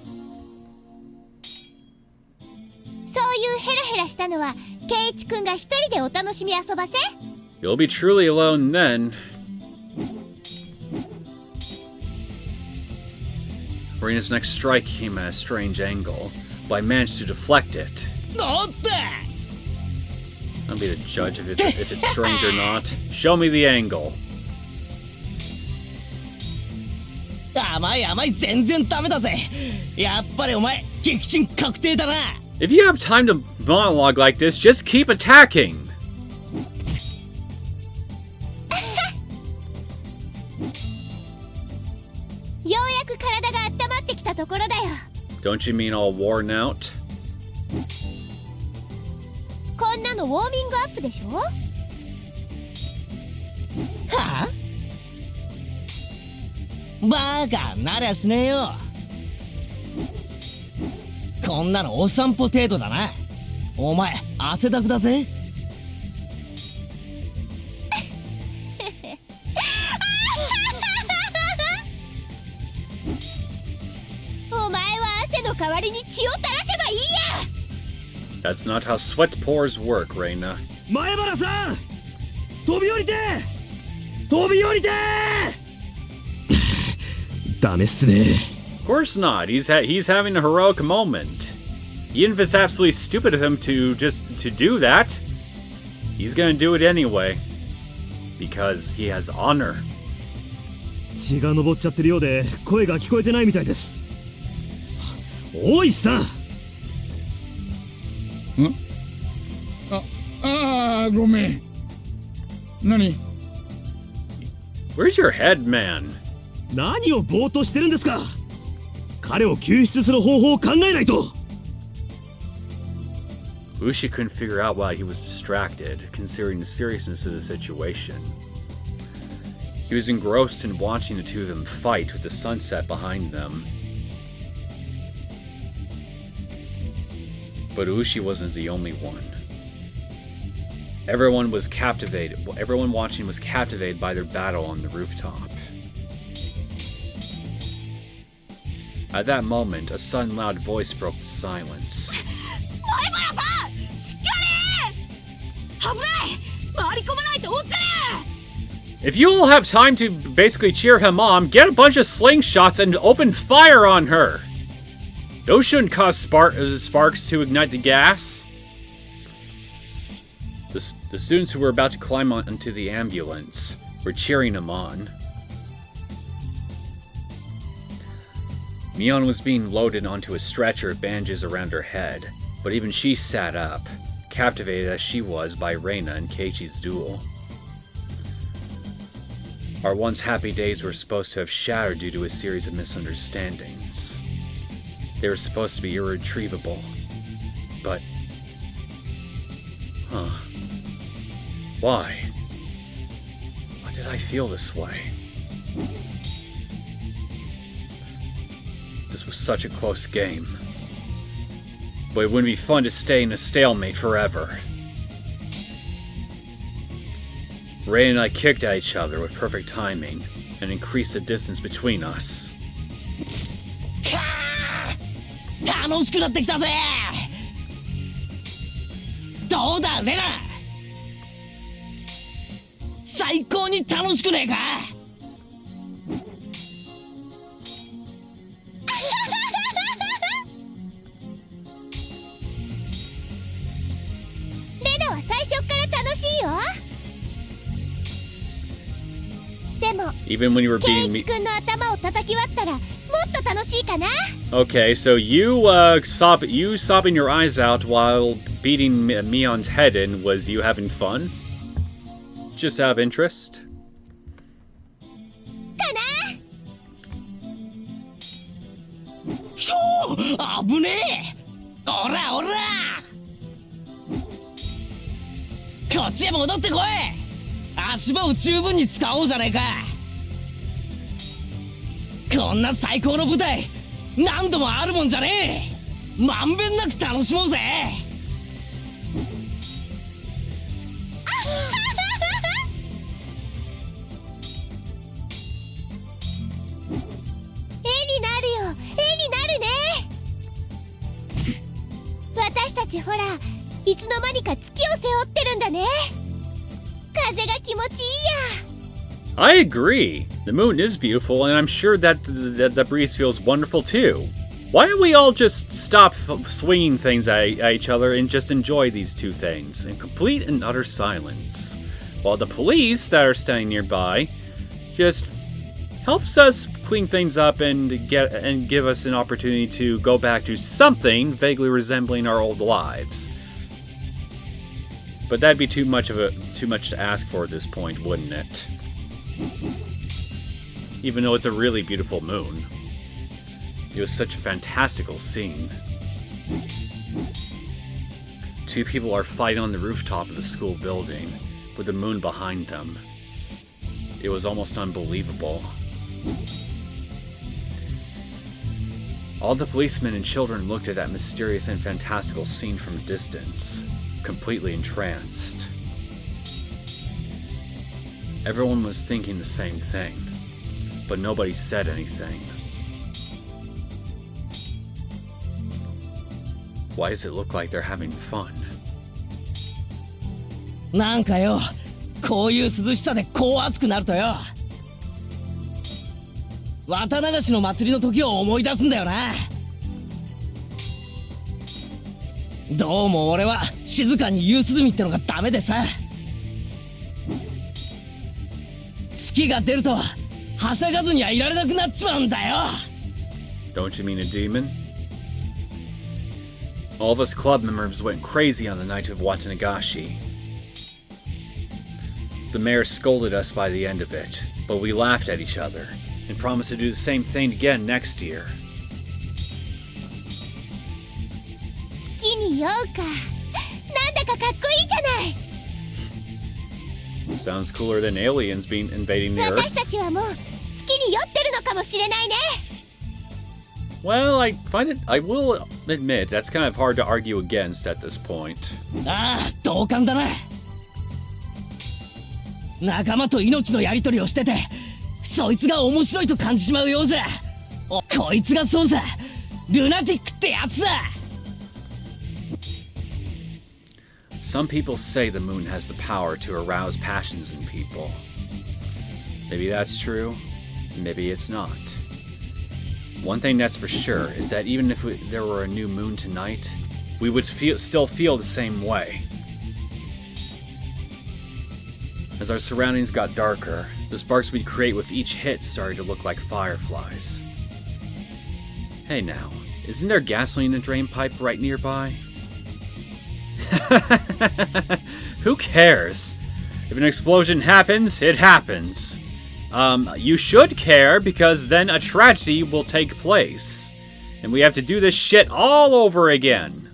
そういうヘラヘラしたのはケイイチ君が一人でお楽しみ遊ばせ。 You'll be truly alone then. Reina's next strike came at a strange angle, but I managed to deflect it. なんて I'll be the judge if it's strange or not. Show me the angle. 甘い甘い全然ダメだぜ。やっぱりお前撃沈確定だな。 If you have time to monologue like this, just keep attacking. ようやく体が温まってきたところだよ。 Don't you mean all worn out? こんなのウォーミングアップでしょ。はあバカなりゃしねえよ。こんなのお散歩程度だな。お前汗だくだぜ。お前は汗の代わりに血を垂らせばいいや。 That's not how sweat pours work, Reina. 前原さん、飛び降りて飛び降りてダメっすね。 Of course not. He's having a heroic moment. Even if it's absolutely stupid of him to do that, he's gonna do it anyway. Because he has honor. 血が上っちゃってるようで声が聞こえてないみたいです。おいさん。ああ、ごめん。何？ Where's your head, man? 何をぼーっとしてるんですか。彼を救出する方法を考えないと。Ushi couldn't figure out why he was distracted, considering the seriousness of the situation. He was engrossed in watching the two of them fight with the sunset behind them. But Ushi wasn't the only one. Everyone watching was captivated by their battle on the rooftop. At that moment, a sudden loud voice broke the silence. If you will have time to basically cheer him on, get a bunch of slingshots and open fire on her. Those shouldn't cause sparks to ignite the gas. The students who were about to climb onto the ambulance were cheering him on. Mion was being loaded onto a stretcher with bandages around her head, but even she sat up, captivated as she was by Reina and Keiichi's duel. Our once happy days were supposed to have shattered due to a series of misunderstandings. They were supposed to be irretrievable, but... Why? Why did I feel this way? This was such a close game. But it wouldn't be fun to stay in a stalemate forever. Ray and I kicked at each other with perfect timing and increased the distance between us. 楽しくなってきたぜ。どうだレナ、最高に楽しくねえか。レナは最初から楽しいよ。でも Even when you were ケイ beating イ me. チ君の頭を叩き割ったらもっと楽しいかな。 Okay, so you sobbing your eyes out while beating Mion's head in was you having fun? Just out of interest? かな。ひょー、危ねえ。おらおら、こっちへ戻ってこい。足場を十分に使おうじゃねえか。こんな最高の舞台何度もあるもんじゃねえ。まんべんなく楽しもうぜ。絵になるよ、絵になるね。私たちほら、いつの間にか月を背負ってるんだね。風が気持ちいいや。 I agree. The moon is beautiful, and I'm sure that the breeze feels wonderful too. Why don't we all just stop swinging things at each other and just enjoy these two things in complete and utter silence, while the police that are standing nearby just helps us clean things up and give us an opportunity to go back to something vaguely resembling our old lives. But that'd be too much to ask for at this point, wouldn't it? Even though it's a really beautiful moon. It was such a fantastical scene. Two people are fighting on the rooftop of the school building, with the moon behind them. It was almost unbelievable. All the policemen and children looked at that mysterious and fantastical scene from a distance, completely entranced. Everyone was thinking the same thing, but nobody said anything. Why does it look like they're having fun? なんかよ、こういう涼しさでこう熱くなるとよ、綿流しの祭りの時を思い出すんだよな。どうも俺は静かに夕涼みってのがダメでさ、月が出るとはしゃがずにはいられなくなっちまうんだよ。 Don't you mean a demon? All of us club members went crazy on the night of Watanagashi. The mayor scolded us by the end of it, but we laughed at each other and promised to do the same thing again next year. 月に酔うか。なんだかかっこいいじゃない。 Sounds cooler than aliens being invading the 私 Earth. たちはもう月に酔ってるのかもしれないね。 Well, I will admit, that's kind of hard to argue against at this point. ああ、同感だな。仲間と命のやり取りをしてて、そいつが面白いと感じちまうようじゃ、こいつがそうさ。ルナティックってやつだ。Some people say the moon has the power to arouse passions in people. Maybe that's true, maybe it's not. One thing that's for sure is that even if there were a new moon tonight, we would still feel the same way. As our surroundings got darker, the sparks we'd create with each hit started to look like fireflies. Hey now, isn't there gasoline in the drain pipe right nearby? Who cares? If an explosion happens, it happens. You should care, because then a tragedy will take place. And we have to do this shit all over again.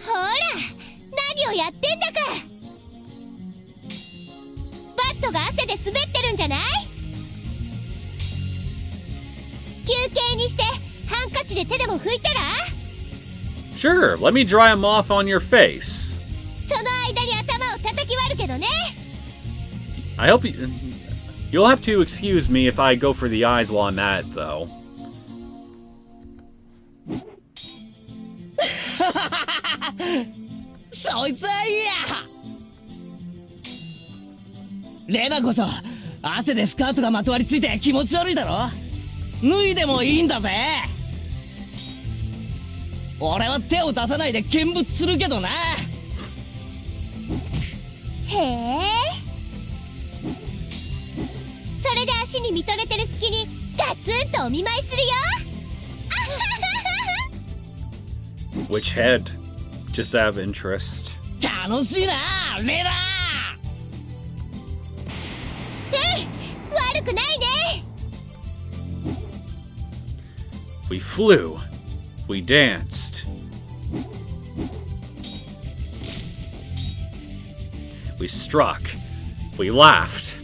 ほら、何をやってんだか。バットが汗で滑ってるんじゃない？休憩にしてハンカチで手でも拭いたら？ Sure, let me dry them off on your face. その間に頭を叩き割るけどね。I hope you'll have to excuse me if I go for the eyes while I'm at it, though. そいつはいいや。レナこそ汗でスカートがまとわりついて気持ち悪いだろ。脱いでもいいんだぜ。俺は手を出さないで見物するけどな。へえ。それで足に見とれてる隙にガツンとお見舞いするよ。Which head? Just out of interest. 楽しいな、レナ。悪くないね。We flew. We danced. We struck. We laughed.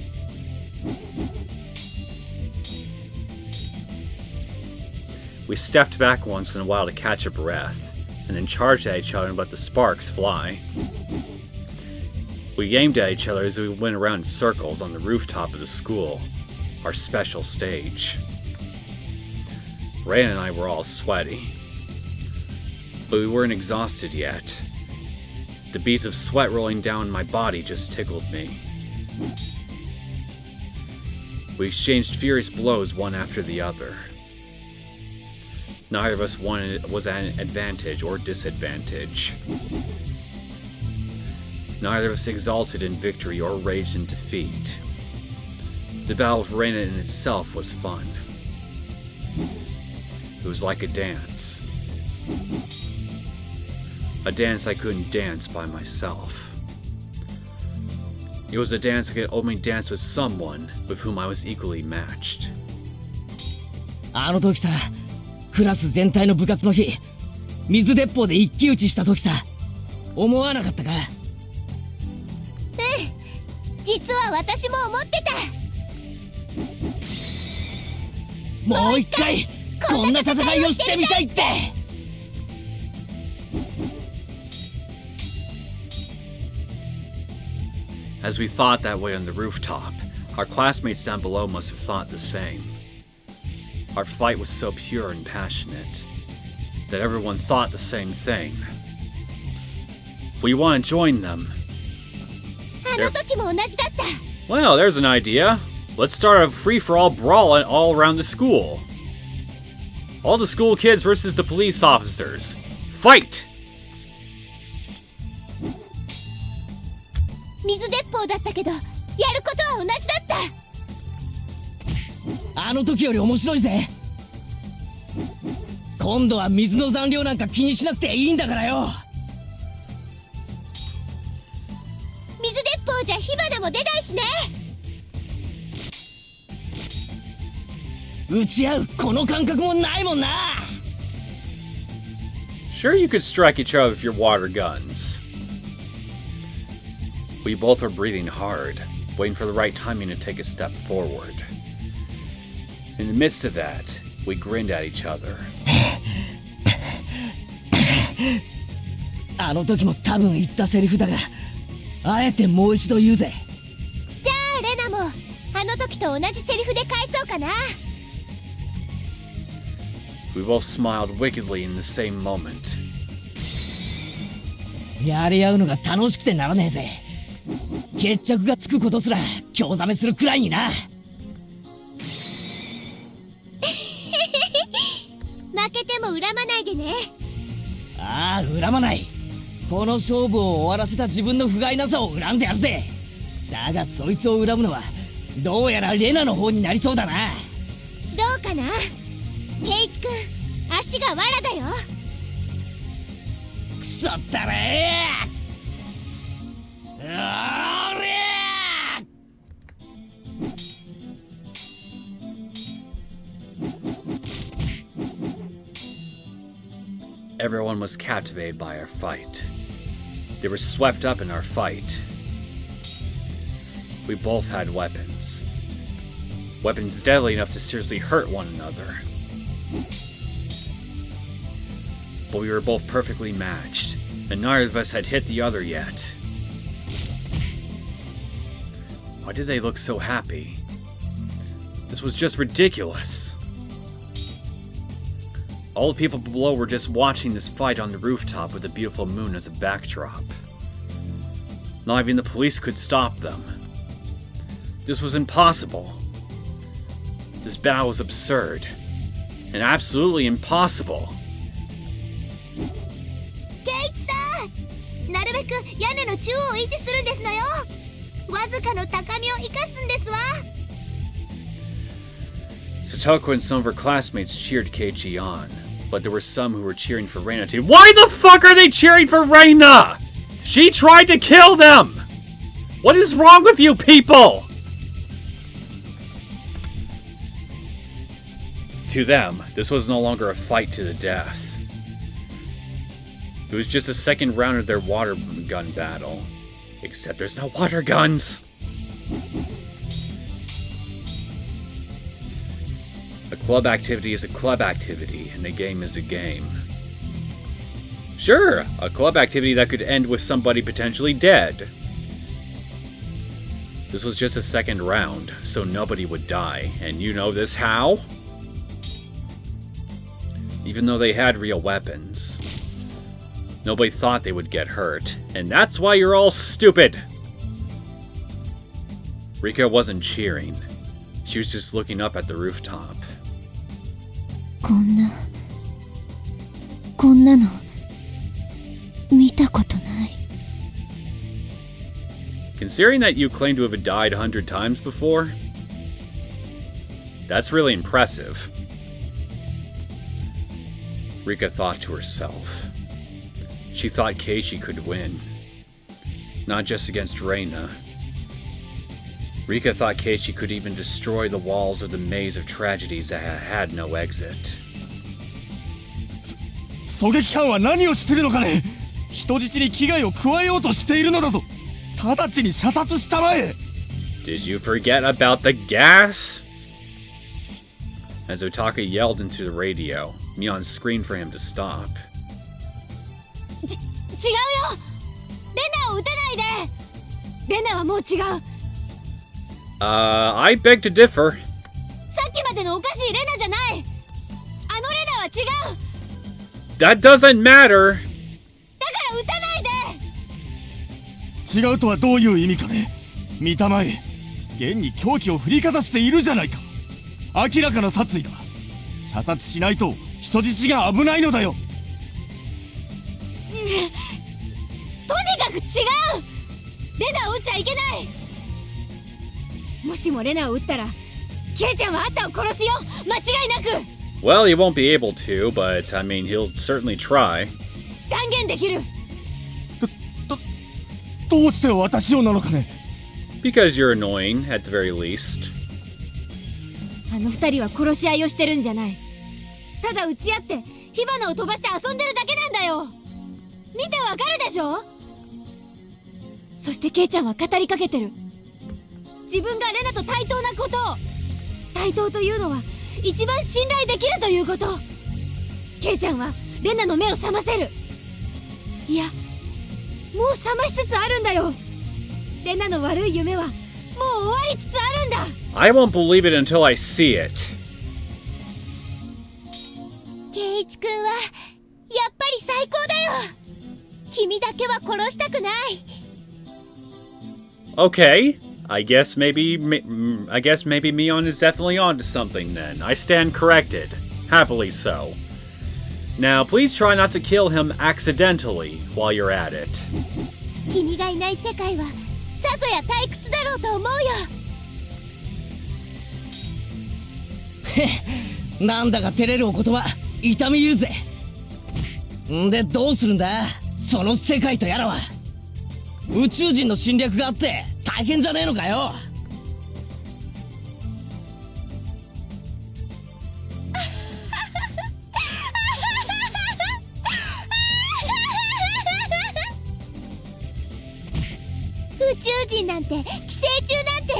We stepped back once in a while to catch a breath, and then charged at each other and let the sparks fly. We aimed at each other as we went around in circles on the rooftop of the school, our special stage. Ray and I were all sweaty, but we weren't exhausted yet. The beads of sweat rolling down my body just tickled me. We exchanged furious blows one after the other. Neither of us was at an advantage or disadvantage. Neither of us exulted in victory or raged in defeat. The Battle of Reina in itself was fun. It was like a dance. A dance I couldn't dance by myself. It was a dance I could only dance with someone with whom I was equally matched. あの時さ、クラス全体の部活の日、水鉄砲で一騎打ちした時さ、思わなかったか？実は私も思ってた。もう一回こんな戦いをしてみたいって。As we thought that way on the rooftop, our classmates down below must have thought the same. Our fight was so pure and passionate that everyone thought the same thing. We want to join them. あの時も同じだった。 Well, there's an idea. Let's start a free-for-all brawl all around the school. All the school kids versus the police officers. Fight! 水鉄砲だったけど、やることは同じだった。あの時より面白いぜ。今度は水の残量なんか気にしなくていいんだからよ。水鉄砲じゃ火花も出ないしね。撃ち合うこの感覚もないもんな。 Sure, you could strike each other with your water guns. We both were breathing hard, waiting for the right timing to take a step forward. In the midst of that, we grinned at each other. あの時も多分言ったセリフだが、あえてもう一度言うぜ。じゃあレナもあの時とと同じセリフで返そうかな。 We both smiled wickedly in the same moment. やり合うのが楽しくてならねえぜ。決着がつくことすら興ざめするくらいにな。負けても恨まないでね。ああ、恨まない。この勝負を終わらせた自分の不甲斐なさを恨んでやるぜ。だがそいつを恨むのはどうやらレナの方になりそうだな。どうかな。ケイチ君、足が藁だよ。くそったれー。おりゃEveryone was captivated by our fight. They were swept up in our fight. We both had weapons. Weapons deadly enough to seriously hurt one another. But we were both perfectly matched, and neither of us had hit the other yet. Why did they look so happy? This was just ridiculous. All the people below were just watching this fight on the rooftop with the beautiful moon as a backdrop. Not even the police could stop them. This was impossible. This battle was absurd. And absolutely impossible. ケイチさん、なるべく屋根の中央を維持するんですのよ。わずかの高みを生かすんですわ。 Satoko and some of her classmates cheered Keiichi on, but there were some who were cheering for Reina too. Why the fuck are they cheering for Reina? She tried to kill them! What is wrong with you people? To them, this was no longer a fight to the death. It was just a second round of their water gun battle. Except there's no water guns! A club activity is a club activity, and a game is a game. Sure, a club activity that could end with somebody potentially dead. This was just a second round, so nobody would die, and you know this how? Even though they had real weapons. Nobody thought they would get hurt, and that's why you're all stupid! Rika wasn't cheering. She was just looking up at the rooftop. こんなの見たことない。 Considering that you claim to have died 100 times before, that's really impressive. Rika thought to herself. She thought Keiichi could win. Not just against Reina. Rika thought Keiichi could even destroy the walls of the maze of tragedies that had no exit. 狙撃犯は何をしてるのかね。人質に危害を加えようとしているのだぞ。直ちに射殺したまえ。 Did you forget about the gas? As Otaka yelled into the radio, Mion screamed for him to stop. 違うよ。レナを撃たないで。レナはもう違う。I beg to differ. さっきまでのおかしいレナじゃない。あのレナは違う。 That doesn't matter. だから撃たないで。違うとはどういう意味かね。見たまえ。現に凶器を振りかざしているじゃないか。明らかな殺意だ。射殺しないと人質が危ないのだよ。とにかく違う。レナを撃っちゃいけない。もしもレナを撃ったらケイちゃんはあんたを殺すよ。間違いなく。 Well, he won't be able to, but I mean, he'll certainly try. 断言できる。どうして私をなのかね。 Because you're annoying, at the very least. あの二人は殺し合いをしてるんじゃない。ただ撃ち合って火花を飛ばして遊んでるだけなんだよ。見てわかるでしょ。そしてケイちゃんは語りかけてる。自分がレナと対等なことを。対等というのは一番信頼できるということ。ケイちゃんはレナの目を覚ませる。いや、もう覚ましつつあるんだよ。レナの悪い夢はもう終わりつつあるんだ。I won't believe it until I see it. 圭一君はやっぱり最高だよ。君だけは殺したくない。Okay, I guess maybe Mion is definitely onto something then. I stand corrected. Happily so. Now, please try not to kill him accidentally while you're at it. 君がいない世界はさぞや退屈だろうと思うよ。なんだか照れるお言葉、痛み入るぜ。んでどうするんだ、その世界とやらは。宇宙人の侵略があって大変じゃねえのかよ。宇宙人なんて寄生虫なんて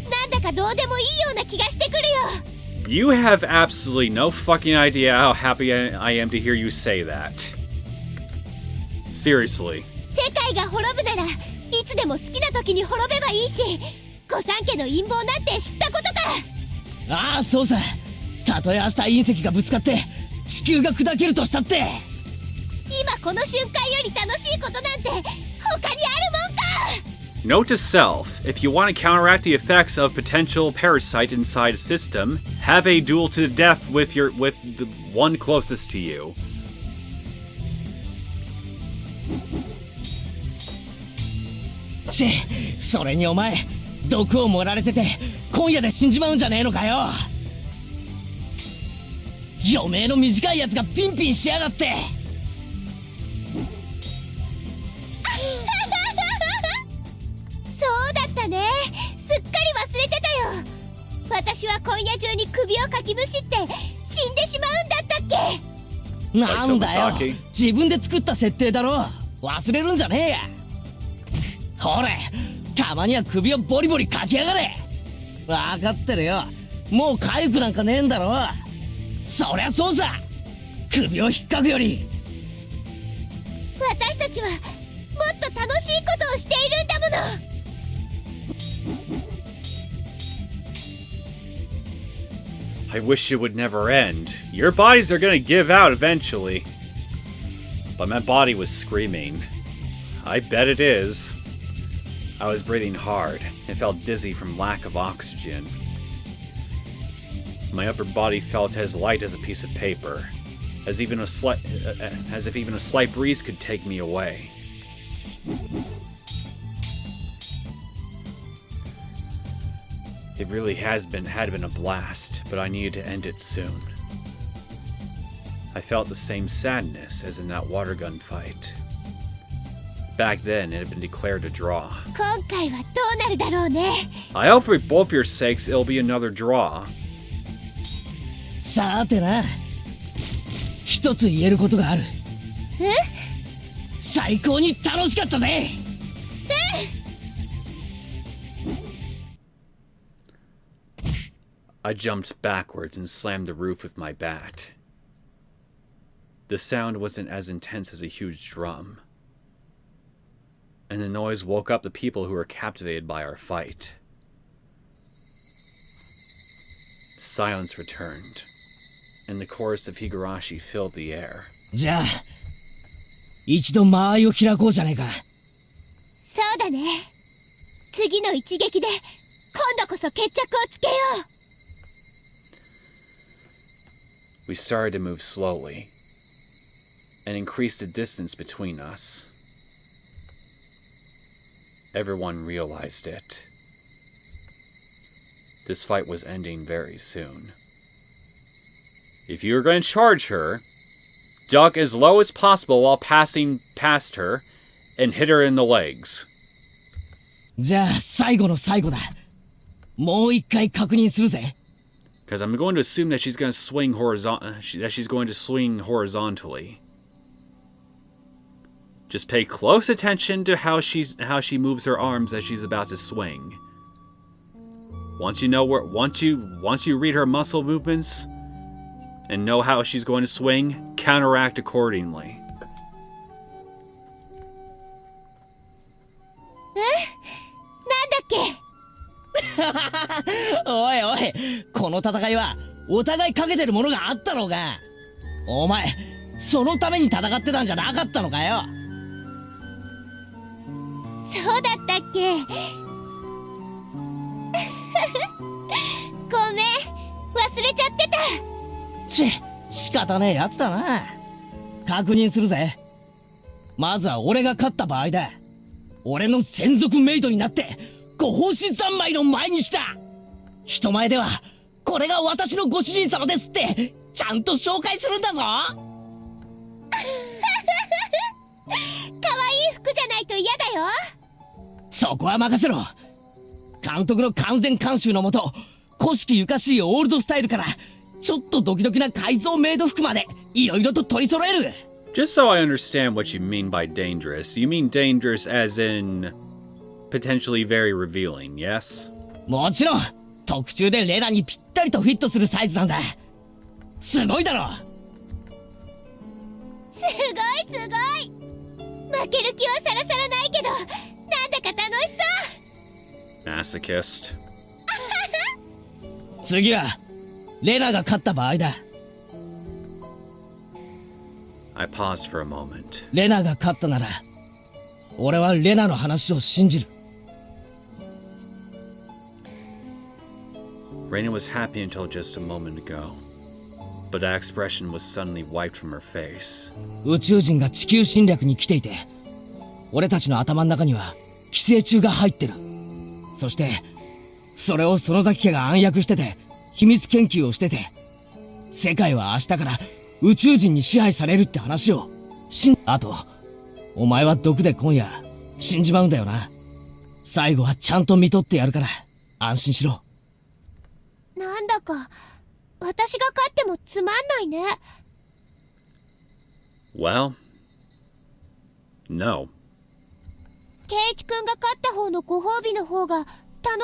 なんだかどうでもいいような気がしてくるよ。You have absolutely no fucking idea how happy I am to hear you say that. Seriously. 世界が滅ぶならいつでも好きな時に滅べばいいし、御三家の陰謀なんて知ったことか。ああ、そうさ。たとえ明日隕石がぶつかって地球が砕けるとしたって、今この瞬間より楽しいことなんて他にあるもんか。 Note to self, if you want to counteract the effects of potential parasite inside a system, have a duel to the death with the one closest to you. それにお前毒を盛られてて今夜で死んじまうんじゃねえのかよ。余命の短いやつがピンピンしやがって。そうだったね。すっかり忘れてたよ。私は今夜中に首をかきむしって死んでしまうんだったっけ。なんだよ、自分で作った設定だろ。忘れるんじゃねえや。ほれ、たまには首をボリボリかきやがれ。分かってるよ。もう痒くなんかねえんだろ。そりゃそうさ。首を引っかくより。私たちはもっと楽しいことをしているんだもの。I wish it would never end. Your bodies are gonna give out eventually. But my body was screaming. I bet it is. I was breathing hard and felt dizzy from lack of oxygen. My upper body felt as light as a piece of paper, as if even a slight breeze could take me away. It really had been a blast, but I needed to end it soon. I felt the same sadness as in that water gun fight. Back then, it had been declared a draw. 今回はどうなるだろうね。 I hope for both your sakes it'll be another draw. さてな、一つ言えることがある。最高に楽しかったぜ。I jumped backwards and slammed the roof with my bat. The sound wasn't as intense as a huge drum, and the noise woke up the people who were captivated by our fight. Silence returned, and the chorus of Higurashi filled the air. じゃあ、一度間合いを開こうじゃねえか。そうだね。次の一撃で今度こそ決着をつけよう。 We started to move slowly, and increased the distance between us. Everyone realized it. This fight was ending very soon. If you were going to charge her, duck as low as possible while passing past her, and hit her in the legs. じゃあ最後の最後だ。もう一回確認するぜ。 Because I'm going to assume that she's going to swing horizontally. Just pay close attention to how she moves her arms as she's about to swing. Once you read her muscle movements and know how she's going to swing, counteract accordingly. なんだっけ。おいおい、この戦いはお互いかけてるものがあったのか。お前そのために戦ってたんじゃなかったのかよ。そうだったっけ。ごめん、忘れちゃってた。仕方ねえやつだな。確認するぜ。まずは俺が勝った場合だ。俺の専属メイドになってご奉仕三昧の前にした。人前ではこれが私のご主人様ですってちゃんと紹介するんだぞ。可愛い服じゃないと嫌だよ。そこは任せろ。監督の完全監修のもと、古式ゆかしいオールドスタイルからちょっとドキドキな改造メイド服までいろいろと取り揃える。 Just so I understand what you mean by dangerous, you mean dangerous as in potentially very revealing, yes? もちろん特注でレナにぴったりとフィットするサイズなんだ。すごいだろ。すごいすごい。負ける気はさらさらないけど、なんだか楽しそう。 Masochist. 次はレナが勝った場合だ。I paused for a moment. レナが勝ったなら俺はレナの話を信じる。 Reina was happy until just a moment ago, but that expression was suddenly wiped from her face. 宇宙人が地球侵略に来ていて、俺たちの頭の中には寄生虫が入ってる。そしてそれを園崎家が暗躍してて秘密研究をしてて、世界は明日から宇宙人に支配されるって話をあとお前は毒で今夜死んじまうんだよな。最後はちゃんと見とってやるから安心しろ。なんだか私が勝ってもつまんないね。 Well, no. 圭一くんが勝った方のご褒美の方が楽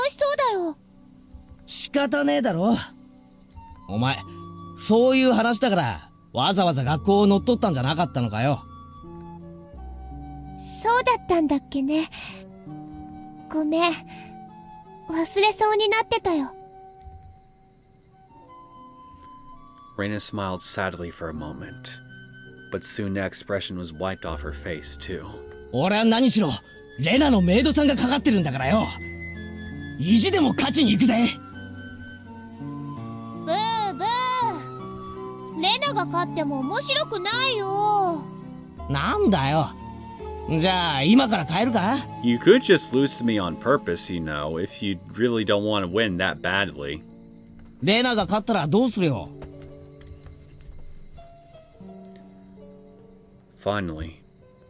しそうだよ。仕方ねえだろ。お前そういう話だからわざわざ学校を乗っ取ったんじゃなかったのかよ。そうだったんだっけね。ごめん、忘れそうになってたよ。 Reina smiled sadly for a moment, but soon that expression was wiped off her face too. 俺は何しろレナのメイドさんがかかってるんだからよ。意地でも勝ちに行くぜ。ブーブー、レナが勝っても面白くないよ。なんだよ。じゃあ今から帰るか。 You could just lose to me on purpose, you know, if you really don't want to win that badly. レナが勝ったらどうするよ。 Finally,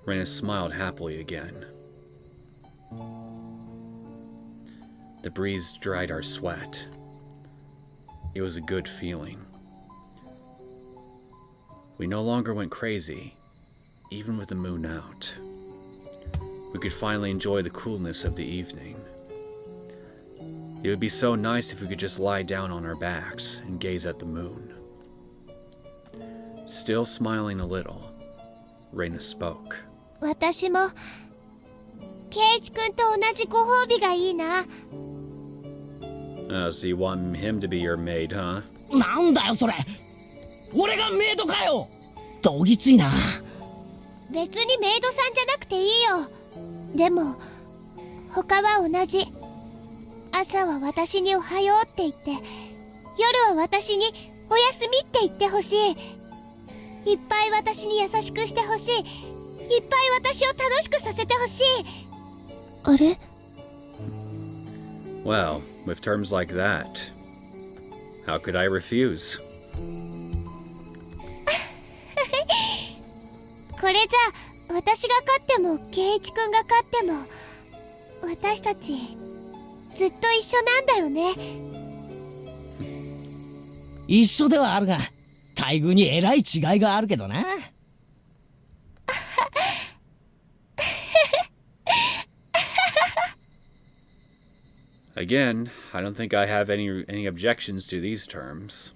Reina smiled happily again. The breeze dried our sweat. It was a good feeling. We no longer went crazy, even with the moon out. We could finally enjoy the coolness of the evening. It would be so nice if we could just lie down on our backs and gaze at the moon. Still smiling a little, Reina spoke. 私も圭一くんと同じご褒美がいいな。 Oh, so you want him to be your maid, huh? なんだよそれ。俺がメイドかよ。どぎついな。別にメイドさんじゃなくていいよ。でも他は同じ。朝は私におはようって言って、夜は私におやすみって言ってほしい。いっぱい私に優しくしてほしい。いっぱい私を楽しくさせてほしい。あれ？ Well, with terms like that, how could I refuse? これじゃ私が勝っても圭一くんが勝っても私たちずっと一緒なんだよね。一緒ではあるが待遇にえらい違いがあるけどな。Again, I don't think I have any objections to these terms.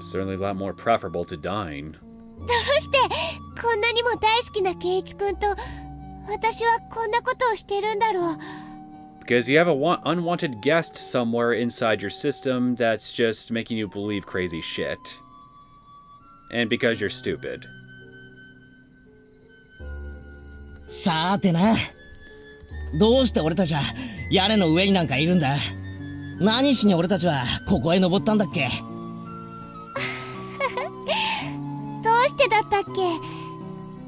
Certainly a lot more preferable to dying. どうしてこんなにも大好きな圭一君と私はこんなことをしてるんだろう。 Because you have a unwanted guest somewhere inside your system that's just making you believe crazy shit. And because you're stupid. さーてな。どうして俺たちは屋根の上になんかいるんだ。何しに俺たちはここへ登ったんだっけ。どうしてだったっけ。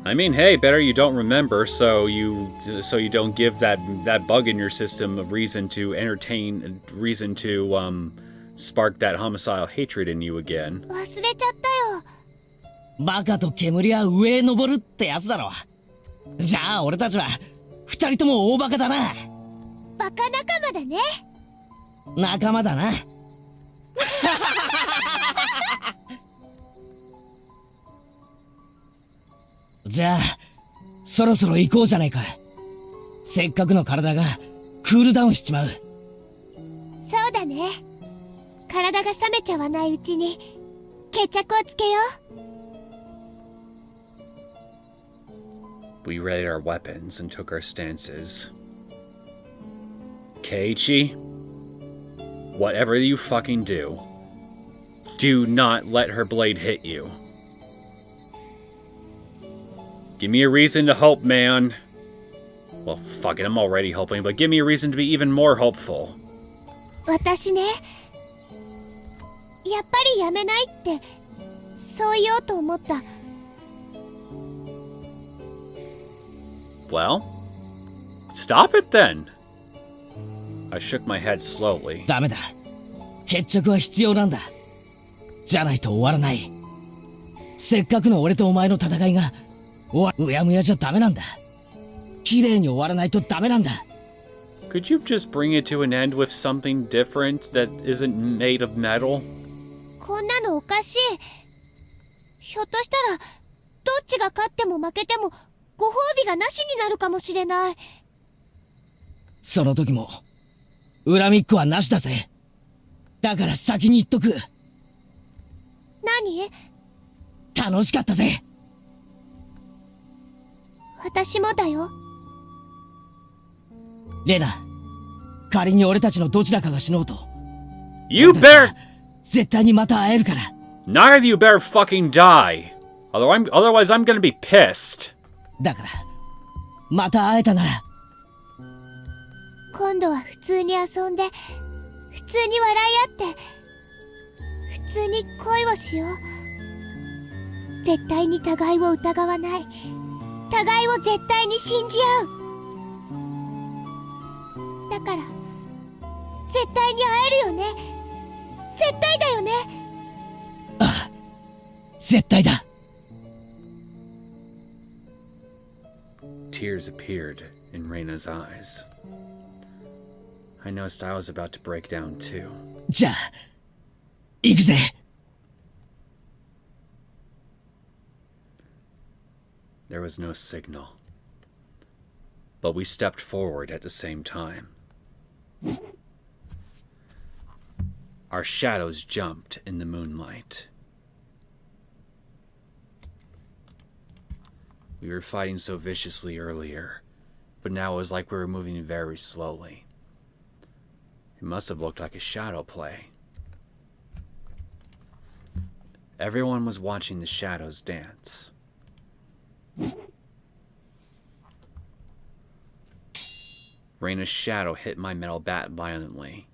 I mean, hey, better you don't remember, so you don't give that bug in your system a reason to spark that homicidal hatred in you again. 忘れちゃったよ。バカと煙は上へ登るってやつだろ。じゃあ俺たちは二人とも大バカだな。バカ仲間だね。仲間だな。じゃあそろそろ行こうじゃないか。せっかくの体がクールダウンしちまう。そうだね。体が冷めちゃわないうちに決着をつけよう。 We readied our weapons and took our stances. Keiichi, whatever you fucking do, do not let her blade hit you. Give me a reason to hope, man. Well, fuck it, I'm already hoping, but give me a reason to be even more hopeful. 私ね、やっぱりやめないってそう言おうと思った。 Well, stop it then. I shook my head slowly. ダメだ。決着は必要なんだ。じゃないと終わらない。せっかくの俺とお前の戦いがうやむやじゃダメなんだ。綺麗に終わらないとダメなんだ。 Could you just bring it to an end with something different that isn't made of metal? こんなのおかしい。ひょっとしたらどっちが勝っても負けてもご褒美がなしになるかもしれない。その時も恨みっこはなしだぜ。だから先に言っとく。何？楽しかったぜ。私もだよ。レナ、仮に俺たちのどちらかが死のうと、 You better... 絶対にまた会えるから。 Neither of you better fucking die. Otherwise I'm gonna be pissed. だからまた会えたなら今度は普通に遊んで普通に笑い合って普通に恋をしよう。絶対に互いを疑わない。互いを絶対に信じ合う。だから絶対に会えるよね。絶対だよね。ああ、絶対だ。 Tears appeared in Reina's eyes. I noticed I was about to break down too. じゃあ行くぜ。 There was no signal, but we stepped forward at the same time. Our shadows jumped in the moonlight. We were fighting so viciously earlier, but now it was like we were moving very slowly. It must have looked like a shadow play. Everyone was watching the shadows dance. Reina's shadow hit my metal bat violently.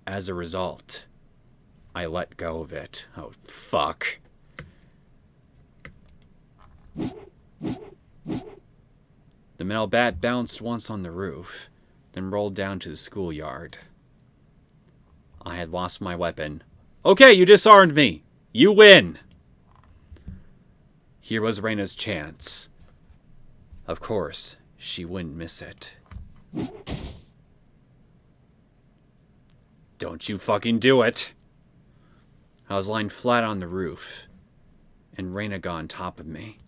As a result, I let go of it. Oh, fuck. The metal bat bounced once on the roof, then rolled down to the schoolyard. I had lost my weapon. Okay, you disarmed me. You win. Here was Reina's chance. Of course, she wouldn't miss it. Don't you fucking do it. I was lying flat on the roof, and Reina got on top of me.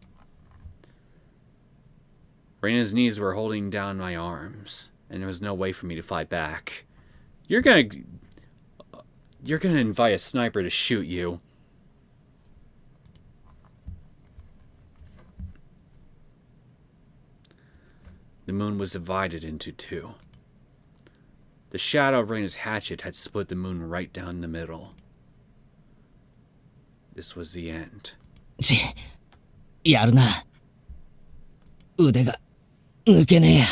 Reina's knees were holding down my arms, and there was no way for me to fight back. You're gonna invite a sniper to shoot you. moon was divided into two. The shadow of Reina's hatchet had split the moon right down the middle. This was the end. やるな。腕が抜けねえや。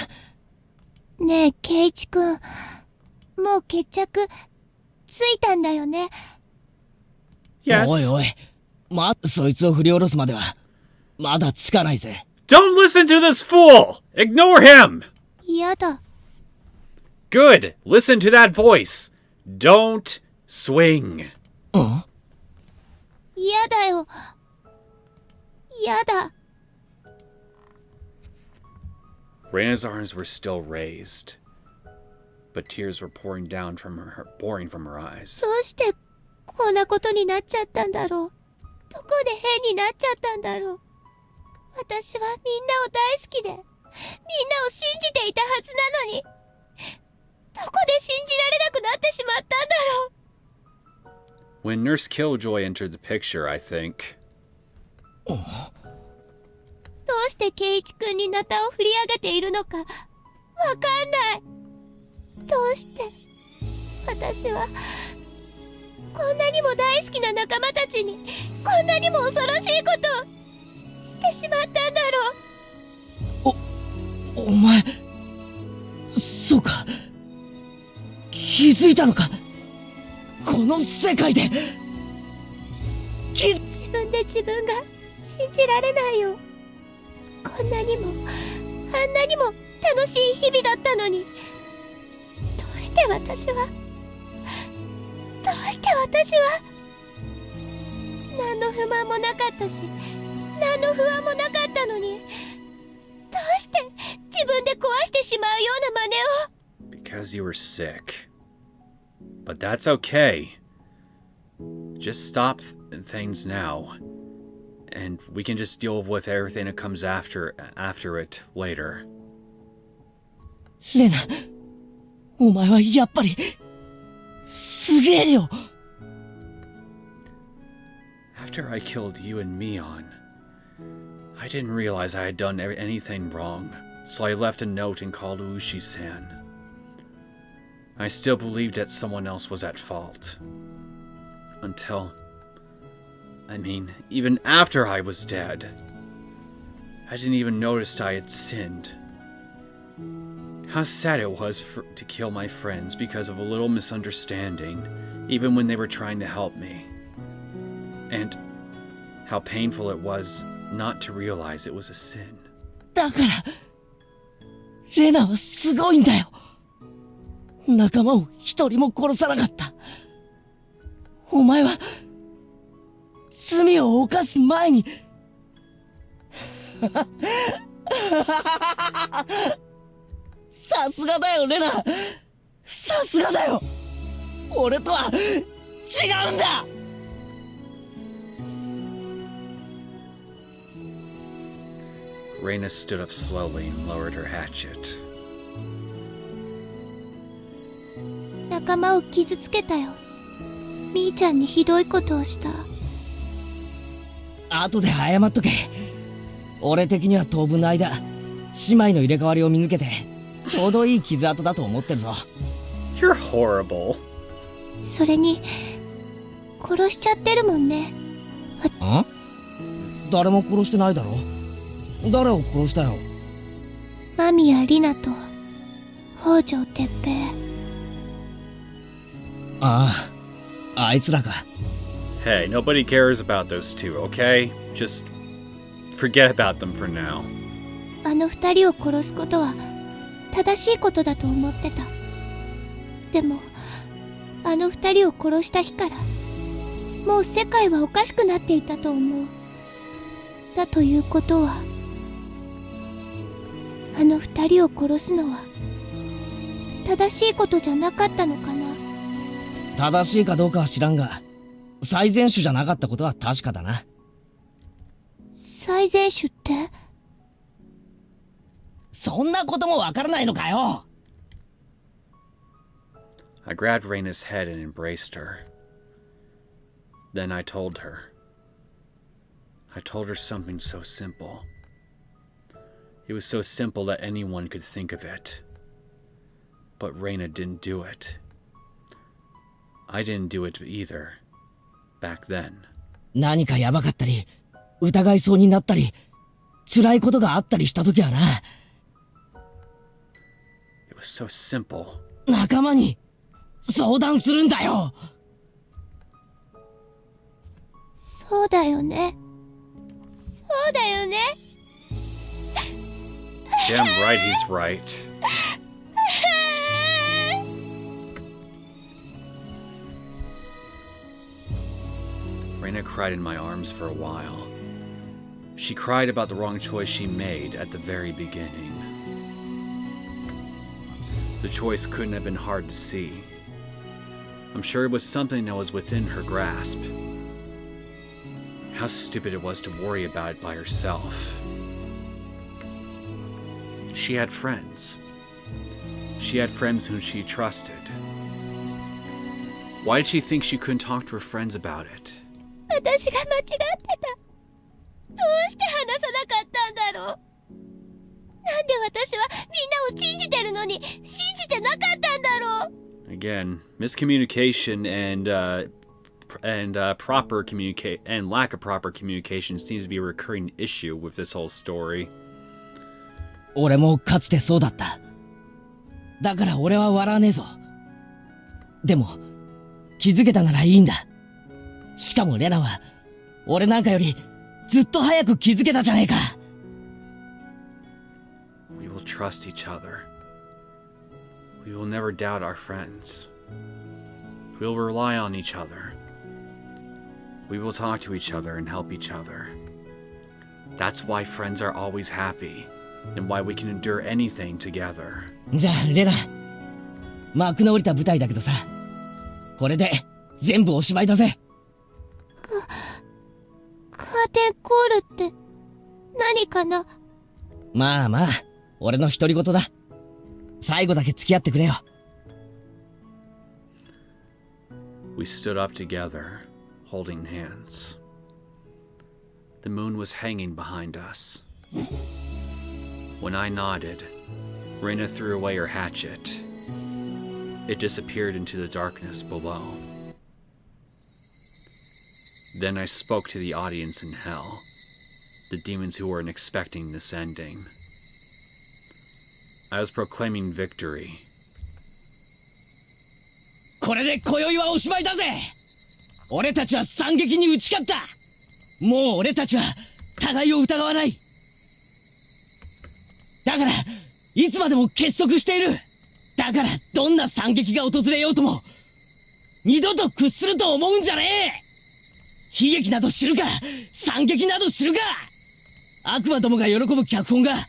ねえ、ケイチくん。もう決着、ついたんだよね。Yes. おいおい。そいつを振り下ろすまでは、まだつかないぜ。Don't listen to this fool! Ignore him! 嫌だ。Good! Listen to that voice! Don't swing! 嫌だよ。嫌だ。Reina's arms were still raised, but tears were pouring from her eyes. どうしてこんなことになっちゃったんだろう。どこで変になっちゃったんだろう。私はみんなを大好きで、みんなを信じていたはずなのに、どこで信じられなくなってしまったんだろう。When Nurse Killjoy entered the picture, I think. どうしてケイチ君にナタを振り上げているのかわかんない。どうして私はこんなにも大好きな仲間たちにこんなにも恐ろしいことをしてしまったんだろう。お前、そうか。気づいたのか。この世界で自分で自分が信じられないよ。こんなにもあんなにも楽しい日々だったのに、どうして私は何の不満もなかったし、何の不安もなかったのに、どうして自分で壊してしまうような真似を。 Because you were sick. But that's okay. Just stop things now. And we can just deal with everything that comes after it later. レナ、お前はやっぱりすげえよ。After I killed you and Mion, I didn't realize I had done anything wrong, so I left a note and called Ushi-san. I still believed that someone else was at fault. Even after I was dead. I didn't even notice I had sinned. How sad it was to kill my friends because of a little misunderstanding, even when they were trying to help me. And how painful it was not to realize it was a sin. だから、レナはすごいんだよ。仲間を一人も殺さなかった。お前は罪を犯す前にさすがだよレナ、さすがだよ。俺とは違うんだ。Reina stood up slowly and lowered her hatchet. 仲間を傷つけたよ。みーちゃんにひどいことをした。後で謝っとけ。俺的には当分の間、姉妹の入れ替わりを見抜けて、ちょうどいい傷跡だと思ってるぞ。You're horrible. それに、殺しちゃってるもんね。ん？誰も殺してないだろ。誰を殺したよ。マミやリナと北条哲平。ああ、あいつらか。Hey, nobody cares about those two, okay? Just forget about them for now. あの二人を殺すことは正しいことだと思ってた。でも、あの二人を殺した日から、もう世界はおかしくなっていたと思う。だということは、あの二人を殺すのは正しいことじゃなかったのかな。正しいかどうかは知らんが、最善手じゃなかったことは確かだな。最善手って？そんなこともわからないのかよ。I grabbed Reina's head and embraced her. Then I told her something so simple. It was so simple that anyone could think of it. But Reina didn't do it. I didn't do it either. Back then. 何かやばかったり、疑いそうになったり、辛いことがあったりした時はな。It was so simple. 仲間に相談するんだよ。そうだよね。そうだよね。Damn right he's right. Reina cried in my arms for a while. She cried about the wrong choice she made at the very beginning. The choice couldn't have been hard to see. I'm sure it was something that was within her grasp. How stupid it was to worry about it by herself. She had friends. She had friends whom she trusted. Why did she think she couldn't talk to her friends about it? 私が間違ってた。どうして話さなかったんだろう。なんで私はみんなを信じてるのに信じてなかったんだろう。Again, miscommunication and proper communicate and lack of proper communication seems to be a recurring issue with this whole story. 俺もかつてそうだった。だから俺は笑わねえぞ。でも気づけたならいいんだ。しかもレナは俺なんかよりずっと早く気づけたじゃねえか。We will trust each other. We will never doubt our friends. We will rely on each other. We will talk to each other and help each other. That's why friends are always happy, and why we can endure anything together. じゃあレナ、幕の降りた舞台だけどさ、これで全部おしまいだぜ。カーテンコールって何かな。まあまあ、俺の独り言だ。最後だけ付き合ってくれよ。We stood up together, holding hands. The moon was hanging behind us. When I nodded, Reina threw away her hatchet. It disappeared into the darkness below. Then I spoke to the audience in hell, the demons who weren't expecting this ending. I was proclaiming victory. これで今宵はおしまいだぜ。俺たちは惨劇に打ち勝った。もう俺たちは互いを疑わない。だからいつまでも結束している。だからどんな惨劇が訪れようとも二度と屈すると思うんじゃねえ。悲劇など知るか、惨劇など知るか。悪魔どもが喜ぶ脚本が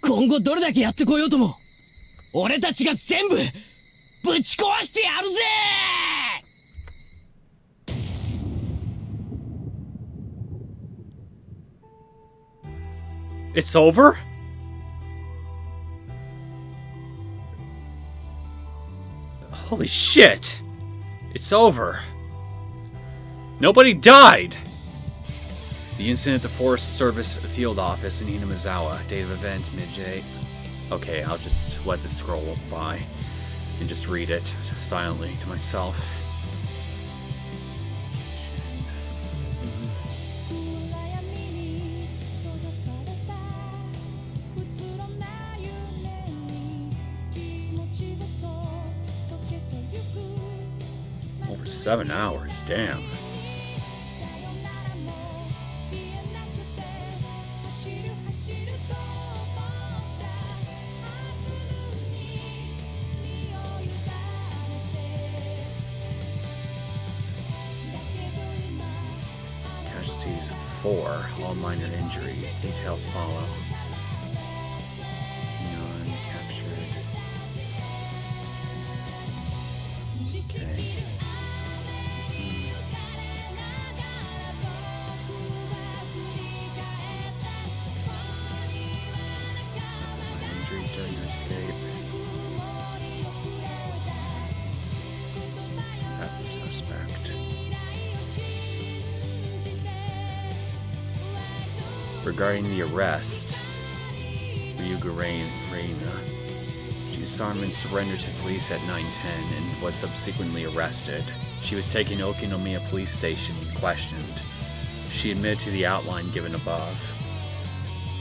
今後どれだけやってこようとも、俺たちが全部ぶち壊してやるぜ。It's over? Holy shit! It's over. Nobody died! The incident at the Forest Service Field Office in Hinamizawa. Date of event, mid-J. Okay, I'll just let this scroll by and just read it silently to myself. Over 7 hours, damn. Casualties 4, all minor injuries. Details follow. None captured. Okay. Minor injuries during your escape. That was suspect. Regarding the arrest, Reina. Sarman surrendered to police at 9:10 and was subsequently arrested. She was taken to Okinomiya police station and questioned. She admitted to the outline given above.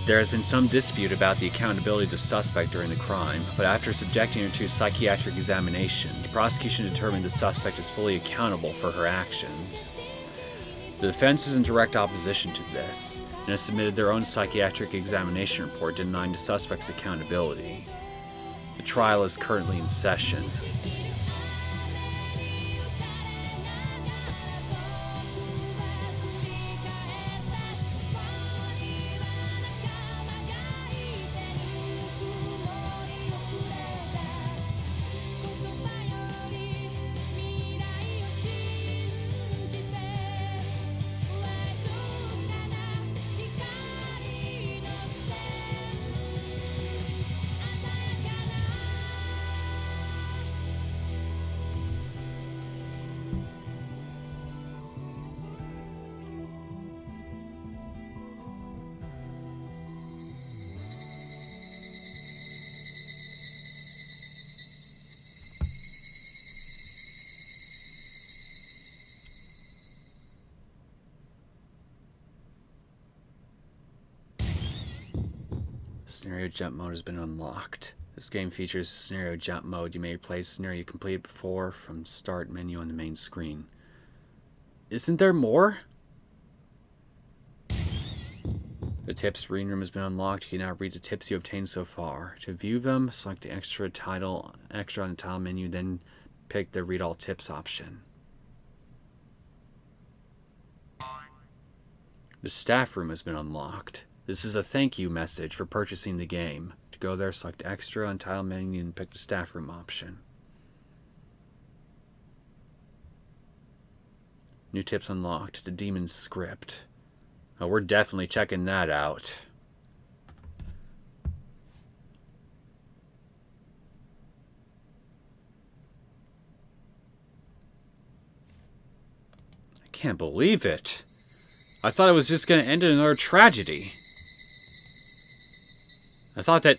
There has been some dispute about the accountability of the suspect during the crime, but after subjecting her to psychiatric examination, the prosecution determined the suspect is fully accountable for her actions. The defense is in direct opposition to this, and has submitted their own psychiatric examination report denying the suspect's accountability. The trial is currently in session. Scenario jump mode has been unlocked. This game features a scenario jump mode. You may replay a scenario you completed before from start menu on the main screen. Isn't there more? The tips reading room has been unlocked. You can now read the tips you obtained so far. To view them, select the extra on the title menu, then pick the read all tips option. The staff room has been unlocked. This is a thank you message for purchasing the game. To go there, select extra on title menu and pick the staff room option. New tips unlocked. The Demon's Script. Oh, we're definitely checking that out. I can't believe it. I thought it was just going to end in another tragedy. I thought that,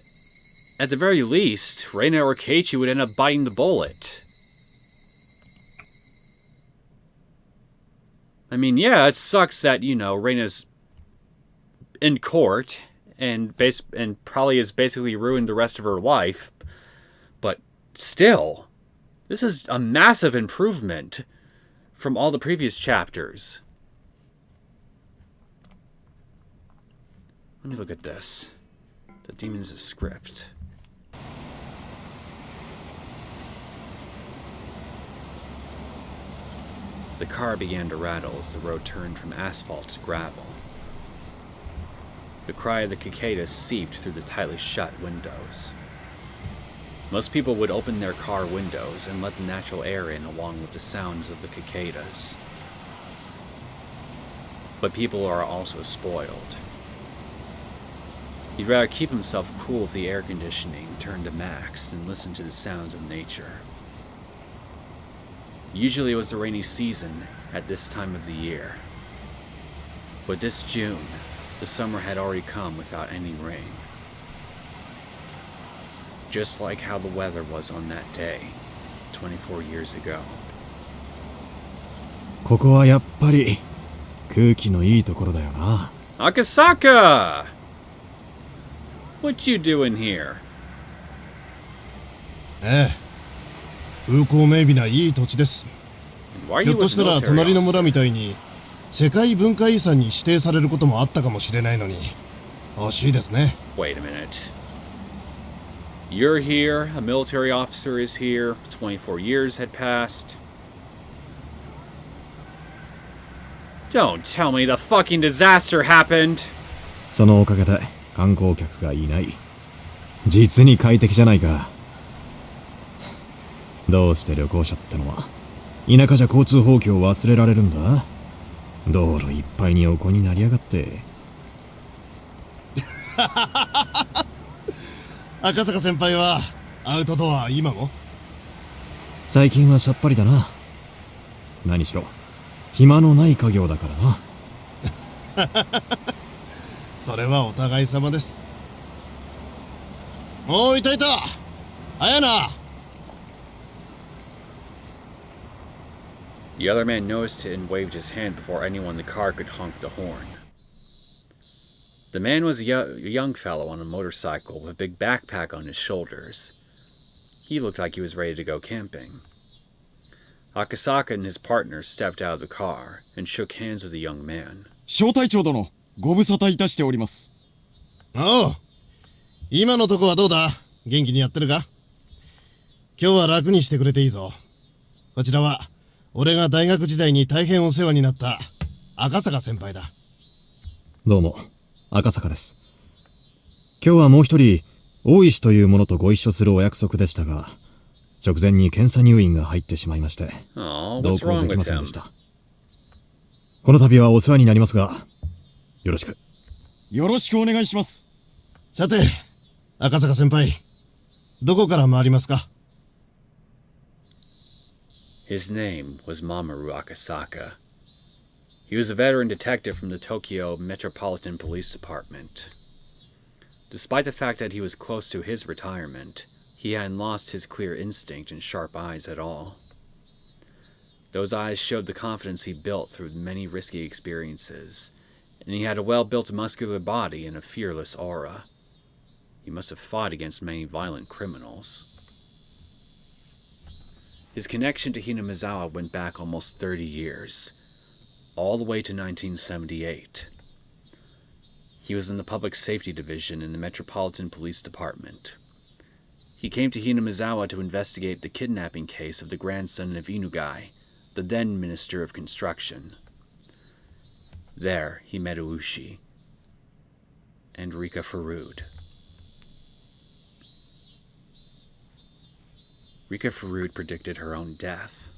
at the very least, Reina or Keiichi would end up biting the bullet. I mean, yeah, it sucks that, you know, Reina's in court and probably has basically ruined the rest of her life. But still, this is a massive improvement from all the previous chapters. Let me look at this. The Demon's Script. The car began to rattle as the road turned from asphalt to gravel. The cry of the cicadas seeped through the tightly shut windows. Most people would open their car windows and let the natural air in along with the sounds of the cicadas. But people are also spoiled. He'd rather keep himself cool if the air conditioning turned to max than listen to the sounds of nature. Usually it was the rainy season at this time of the year. But this June, the summer had already come without any rain. Just like how the weather was on that day, 24 years ago. ここはやっぱり空気のいいところだよな。 Akasaka! What you doing here? ええ、風光明媚ないい土地です。 Why are ひょ you っと with したら military 隣の村 officer? みたいに世界文化遺産に指定されることもあったかもしれないのに惜しいですね。 Wait a minute. You're here, a military officer is here, 24 years had passed. Don't tell me the fucking disaster happened! そのおかげで観光客がいない。実に快適じゃないか。どうして旅行者ってのは田舎じゃ交通法規を忘れられるんだ。道路いっぱいに横になりやがって。赤坂先輩はアウトドア今も？最近はさっぱりだな。何しろ暇のない家業だからな。それはお互い様です。おー、いたいた。あやな。The other man noticed it and waved his hand before anyone in the car could honk the horn. The man was a young fellow on a motorcycle with a big backpack on his shoulders. He looked like he was ready to go camping. Akasaka and his partner stepped out of the car and shook hands with the young man. 小隊長殿、ご無沙汰いたしております。おう。今のとこはどうだ？元気にやってるか？今日は楽にしてくれていいぞ。こちらは、俺が大学時代に大変お世話になった赤坂先輩だ。どうも、赤坂です。今日はもう一人、大石という者とご一緒するお約束でしたが、直前に検査入院が入ってしまいまして、同行できませんでした。この度はお世話になりますが、よろしく。よろしくお願いします。さて、赤坂先輩、どこから回りますか？ His name was Mamoru Akasaka. He was a veteran detective from the Tokyo Metropolitan Police Department. Despite the fact that he was close to his retirement, he hadn't lost his clear instinct and sharp eyes at all. Those eyes showed the confidence he built through many risky experiences, and he had a well-built muscular body and a fearless aura. He must have fought against many violent criminals. His connection to Hinamizawa went back almost 30 years, all the way to 1978. He was in the Public Safety Division in the Metropolitan Police Department. He came to Hinamizawa to investigate the kidnapping case of the grandson of Inugai, the then Minister of Construction. There he met Ueshi and Rika Farud. Rika Farud predicted her own death.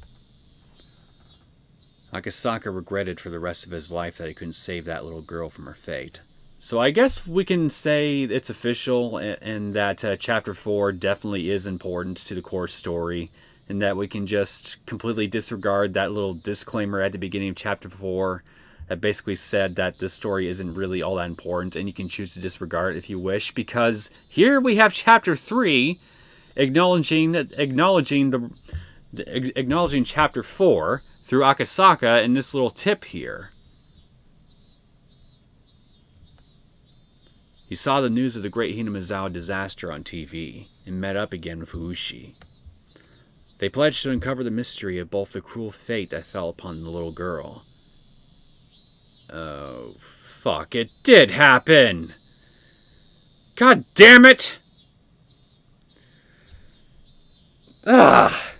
Akasaka regretted for the rest of his life that he couldn't save that little girl from her fate. So I guess we can say it's official and that Chapter 4 definitely is important to the core story, and that we can just completely disregard that little disclaimer at the beginning of Chapter 4 that basically said that this story isn't really all that important, and you can choose to disregard it if you wish, because here we have Chapter 3 acknowledging Chapter 4 through Akasaka and this little tip here. He saw the news of the Great Hinamizawa disaster on TV and met up again with Ueshi. They pledged to uncover the mystery of both the cruel fate that fell upon the little girl. Oh, fuck, it did happen! God damn it! Ah!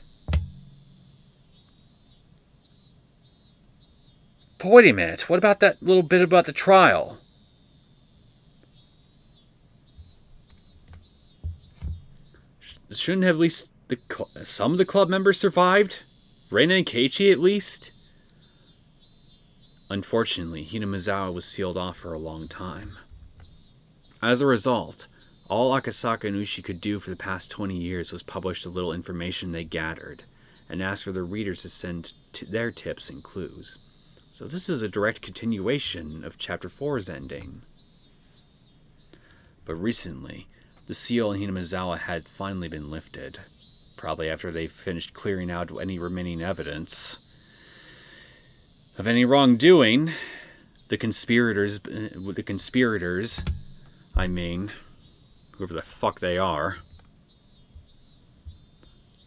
But wait a minute, what about that little bit about the trial? Shouldn't have at least some of the club members survived? Reina and Keiichi at least? Unfortunately, Hinamizawa was sealed off for a long time. As a result, all Akasaka and Ueshi could do for the past 20 years was publish the little information they gathered, and ask for their readers to send their tips and clues. So this is a direct continuation of Chapter 4's ending. But recently, the seal in Hinamizawa had finally been lifted, probably after they finished clearing out any remaining evidence of any wrongdoing. The conspirators, I mean, whoever the fuck they are.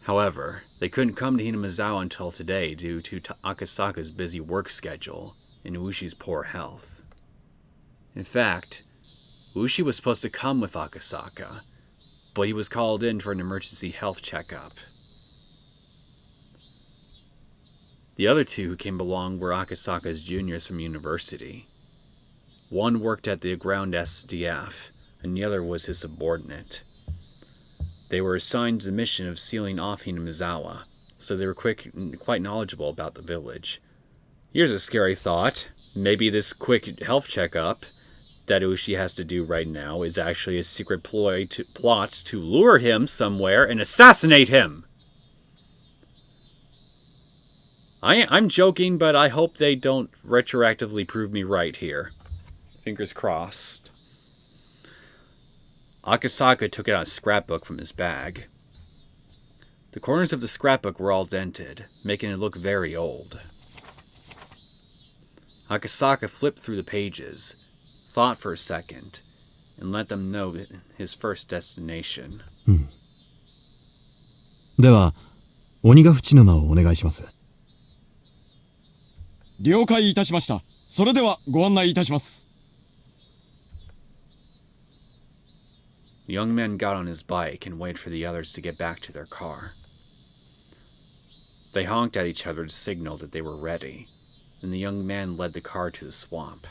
However, they couldn't come to Hinamizawa until today due to Akasaka's busy work schedule and Ueshi's poor health. In fact, Ueshi was supposed to come with Akasaka, but he was called in for an emergency health checkup. The other two who came along were Akasaka's juniors from university. One worked at the ground SDF, and the other was his subordinate. They were assigned the mission of sealing off Hinamizawa, so they were quite knowledgeable about the village. Here's a scary thought. Maybe this quick health checkup that Ueshi has to do right now is actually a secret plot to lure him somewhere and assassinate him. I'm joking, but I hope they don't retroactively prove me right here. Fingers crossed. Akasaka took out a scrapbook from his bag. The corners of the scrapbook were all dented, making it look very old. Akasaka flipped through the pages, thought for a second, and let them know his first destination. では、鬼ヶ淵沼をお願いします。了解いたしました。それではご案内いたします。The young man got on his bike and waited for the others to get back to their car. They honked at each other to signal that they were ready, and the young man led the car to the swamp.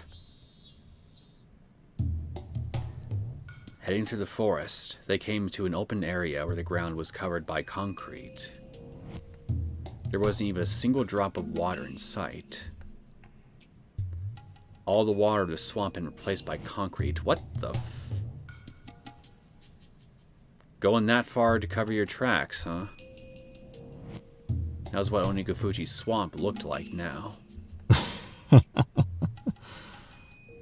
Heading through the forest, they came to an open area where the ground was covered by concrete. There wasn't even a single drop of water in sight. All the water of the swamp had been replaced by concrete. What the Going that far to cover your tracks, huh? That was what Onikafuji's swamp looked like now.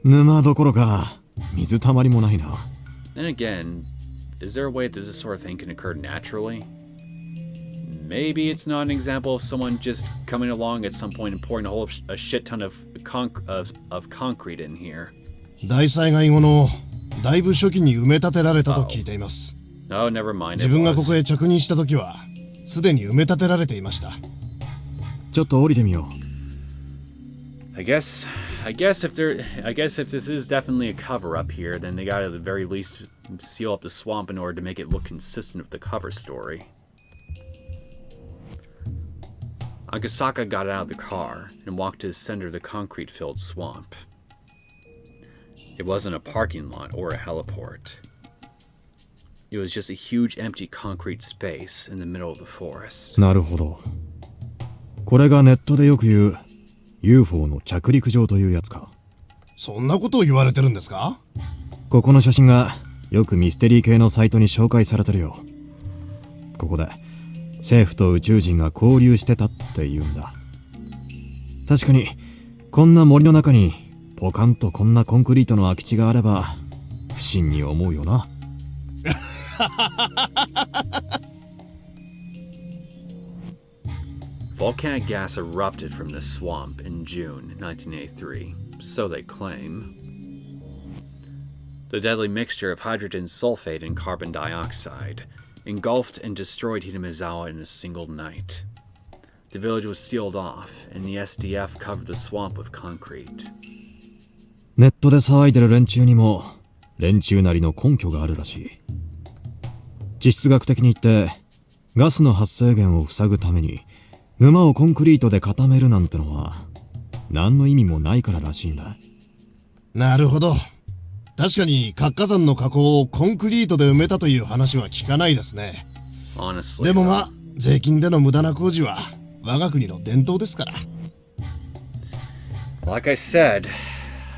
沼どころか、水たまりもないな。Then again, is there a way that this sort of thing can occur naturally? Maybe it's not an example of someone just coming along at some point and pouring a shit ton of concrete in here. 大災害後のだいぶ初期に埋め立てられたと聞いています。No, never mind. 自分がここへ着任した時はすでに埋め立てられていました。ちょっと降りてみよう。I guess if this is definitely a cover up here, then they gotta at the very least seal up the swamp in order to make it look consistent with the cover story. Akasaka got out of the car and walked to the center of the concrete-filled swamp. It wasn't a parking lot or a heliport. It was just a huge empty concrete space in the middle of the forest. なるほど。これがネットでよく言う UFO の着陸場というやつか。そんなことを言われてるんですか？ここの写真がよくミステリー系のサイトに紹介されてるよ。ここで政府と宇宙人が交流してたって言うんだ。確かにこんな森の中にポカンとこんなコンクリートの空き地があれば不審に思うよな。Volcanic gas erupted from the swamp in June 1983, so they claim. The deadly mixture of hydrogen sulfate and carbon dioxide engulfed and destroyed Hinamizawa in a single night. The village was sealed off, and the SDF covered the swamp with concrete. ネットで騒いでる連中にも連中なりの根拠があるらしい。地質学的に言ってガスの発生源を塞ぐために沼をコンクリートで固めるなんてのは何の意味もないかららしいんだ。なるほど。確かに活火山の火口をコンクリートで埋めたという話は聞かないですね。Honestly, でもまあ税金での無駄な工事は我が国の伝統ですから。Like I said,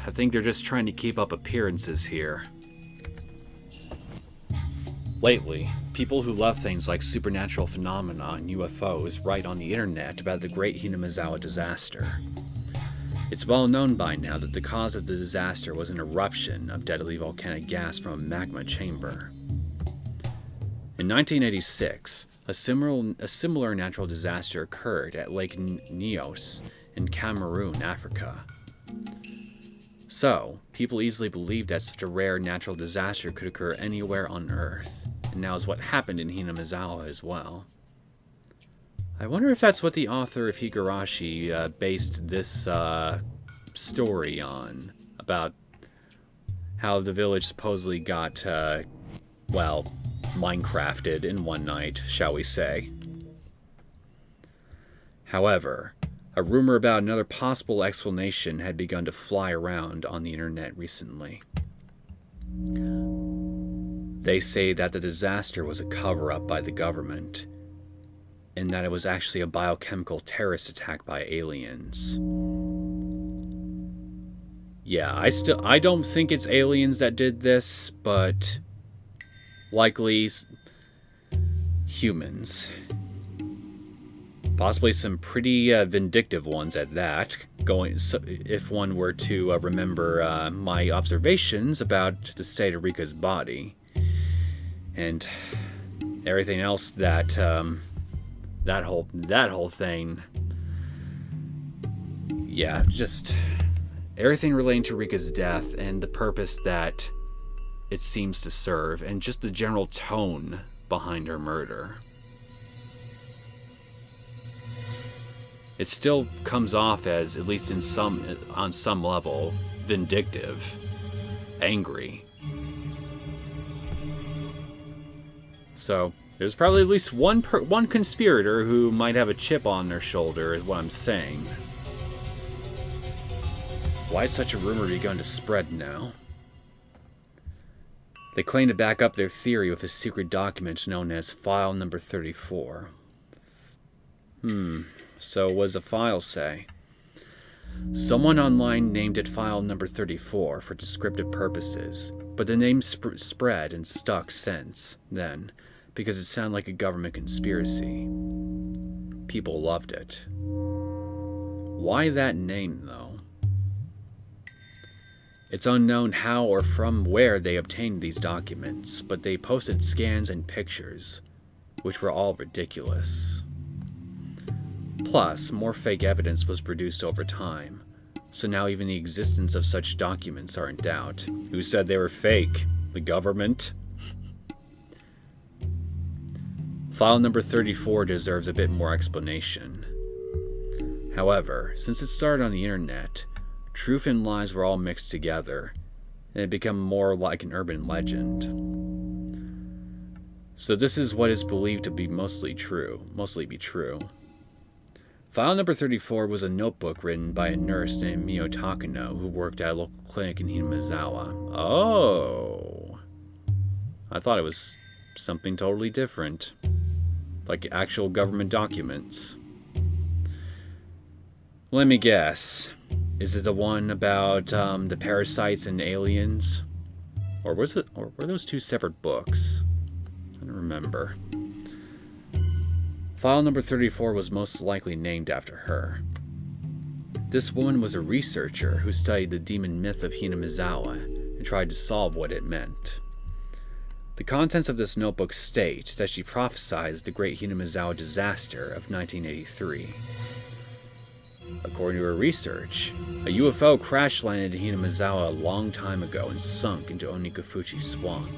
I think they're just trying to keep up appearances here. Lately, people who love things like supernatural phenomena and UFOs write on the internet about the Great Hinamizawa disaster. It's well known by now that the cause of the disaster was an eruption of deadly volcanic gas from a magma chamber. In 1986, a similar natural disaster occurred at Lake Neos in Cameroon, Africa. So, people easily believed that such a rare natural disaster could occur anywhere on Earth, and now is what happened in Hinamizawa as well. I wonder if that's what the author of Higurashi based this story on, about how the village supposedly got, Minecrafted in one night, shall we say. However, a rumor about another possible explanation had begun to fly around on the internet recently. They say that the disaster was a cover-up by the government, and that it was actually a biochemical terrorist attack by aliens. Yeah, I don't think it's aliens that did this, but likely humans. Possibly some pretty vindictive ones at that, if one were to remember my observations about the state of Rika's body. And everything else that that whole thing, yeah, just everything relating to Rika's death and the purpose that it seems to serve, and just the general tone behind her murder. It still comes off as, at least on some level, vindictive, angry. So there's probably at least one conspirator who might have a chip on their shoulder, is what I'm saying. Why has such a rumor begun to spread now? They claim to back up their theory with a secret document known as File Number 34. So what does the file say? Someone online named it File Number 34 for descriptive purposes, but the name spread and stuck since then because it sounded like a government conspiracy. People loved it. Why that name, though? It's unknown how or from where they obtained these documents, but they posted scans and pictures, which were all ridiculous. Plus, more fake evidence was produced over time, so now even the existence of such documents are in doubt. Who said they were fake? The government? File number 34 deserves a bit more explanation. However, since it started on the internet, truth and lies were all mixed together, and it became more like an urban legend. So this is what is believed to be mostly be true. File number 34 was a notebook written by a nurse named Mio Takano who worked at a local clinic in Hinamizawa. Oh. I thought it was something totally different. Like actual government documents. Let me guess. Is it the one about the parasites and aliens? Or were those two separate books? I don't remember. File number 34 was most likely named after her. This woman was a researcher who studied the demon myth of Hinamizawa and tried to solve what it meant. The contents of this notebook state that she prophesied the Great Hinamizawa disaster of 1983. According to her research, a UFO crash-landed in Hinamizawa a long time ago and sunk into Onikafuchi Swamp.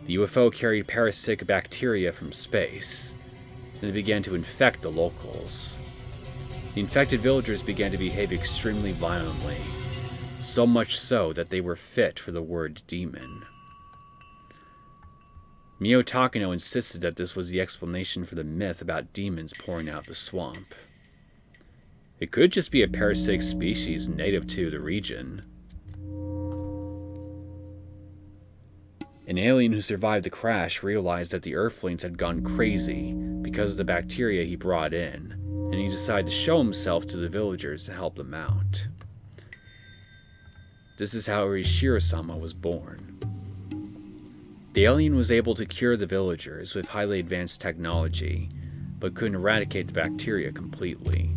The UFO carried parasitic bacteria from space, and it began to infect the locals. The infected villagers began to behave extremely violently, so much so that they were fit for the word demon. Mio Takano insisted that this was the explanation for the myth about demons pouring out the swamp. It could just be a parasitic species native to the region. An alien who survived the crash realized that the Earthlings had gone crazy because of the bacteria he brought in, and he decided to show himself to the villagers to help them out. This is how Urishiro-sama was born. The alien was able to cure the villagers with highly advanced technology, but couldn't eradicate the bacteria completely.